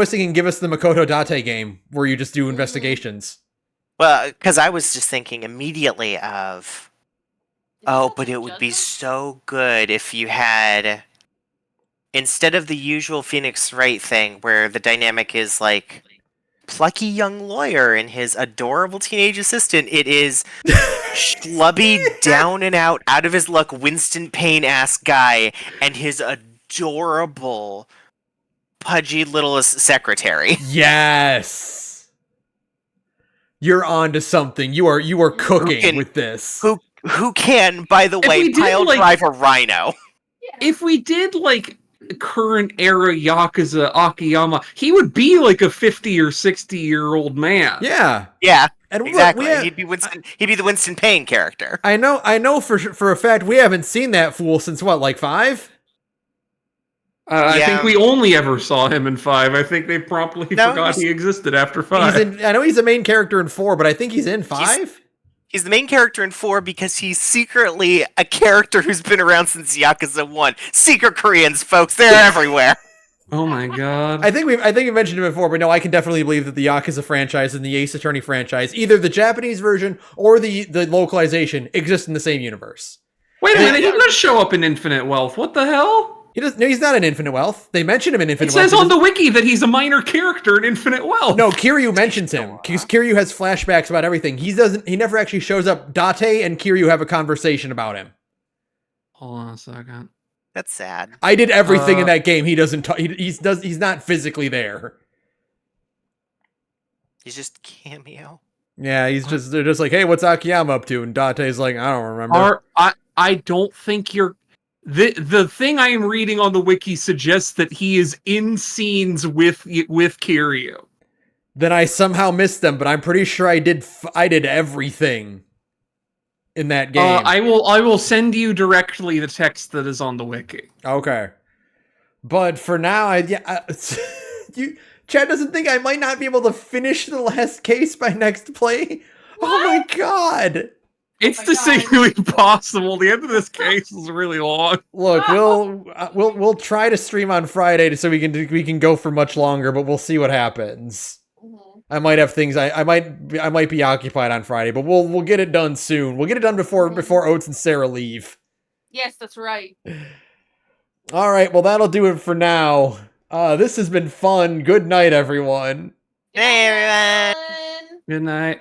thinking, give us the Makoto Date game where you just do investigations. Well, because I was just thinking immediately of, oh, but it would be Judgment? so good if you had, instead of the usual Phoenix Wright thing where the dynamic is like plucky young lawyer and his adorable teenage assistant, it is schlubby, down and out of his luck, Winston Payne-ass guy and his adorable, pudgy little secretary. Yes. You're on to something. You are cooking can- with this. Who can, by the If way, we did, pile like- drive a rhino. If we did like current era Yakuza Akiyama, he would be like a 50 or 60-year-old man. Yeah. Yeah, And look, exactly. we ha- He'd be the Winston Payne character. I know for a fact we haven't seen that fool since what, like 5? I Yeah. think we only ever saw him in 5. I think they promptly No, forgot he's- he existed after 5. I know he's a main character in 4, but I think he's in 5. He's the main character in 4 because he's secretly a character who's been around since Yakuza 1. Secret Koreans, folks, they're everywhere. Oh my god. I think we mentioned it before, but no, I can definitely believe that the Yakuza franchise and the Ace Attorney franchise, either the Japanese version or the localization, exist in the same universe. Wait a minute, he does show up in Infinite Wealth. What the hell? He doesn't. No, he's not in Infinite Wealth. They mention him in Infinite It Wealth. says on the wiki that he's a minor character in Infinite Wealth. No, Kiryu mentions him. Because Kiryu has flashbacks about everything. He never actually shows up. Date and Kiryu have a conversation about him. Hold on a second. That's sad. I did everything in that game. He doesn't. He's not physically there. He's just a cameo. Yeah, they're just like, hey, what's Akiyama up to? And Date's like, I don't remember. I don't think you're... The thing I am reading on the wiki suggests that he is in scenes with Kiryu. Then I somehow missed them, but I'm pretty sure I did everything in that game. I will send you directly the text that is on the wiki. Okay. But for now, Chad doesn't think I might not be able to finish the last case by next play? Oh my god! It's my distinctly possible. The end of this case is really long. Look, we'll try to stream on Friday so we can go for much longer, but we'll see what happens. Mhm. I might have things I might be occupied on Friday, but we'll get it done soon. We'll get it done before Oates and Sarah leave. Yes, that's right. All right, well that'll do it for now. This has been fun. Good night, everyone. Hey, everyone. Fun. Good night.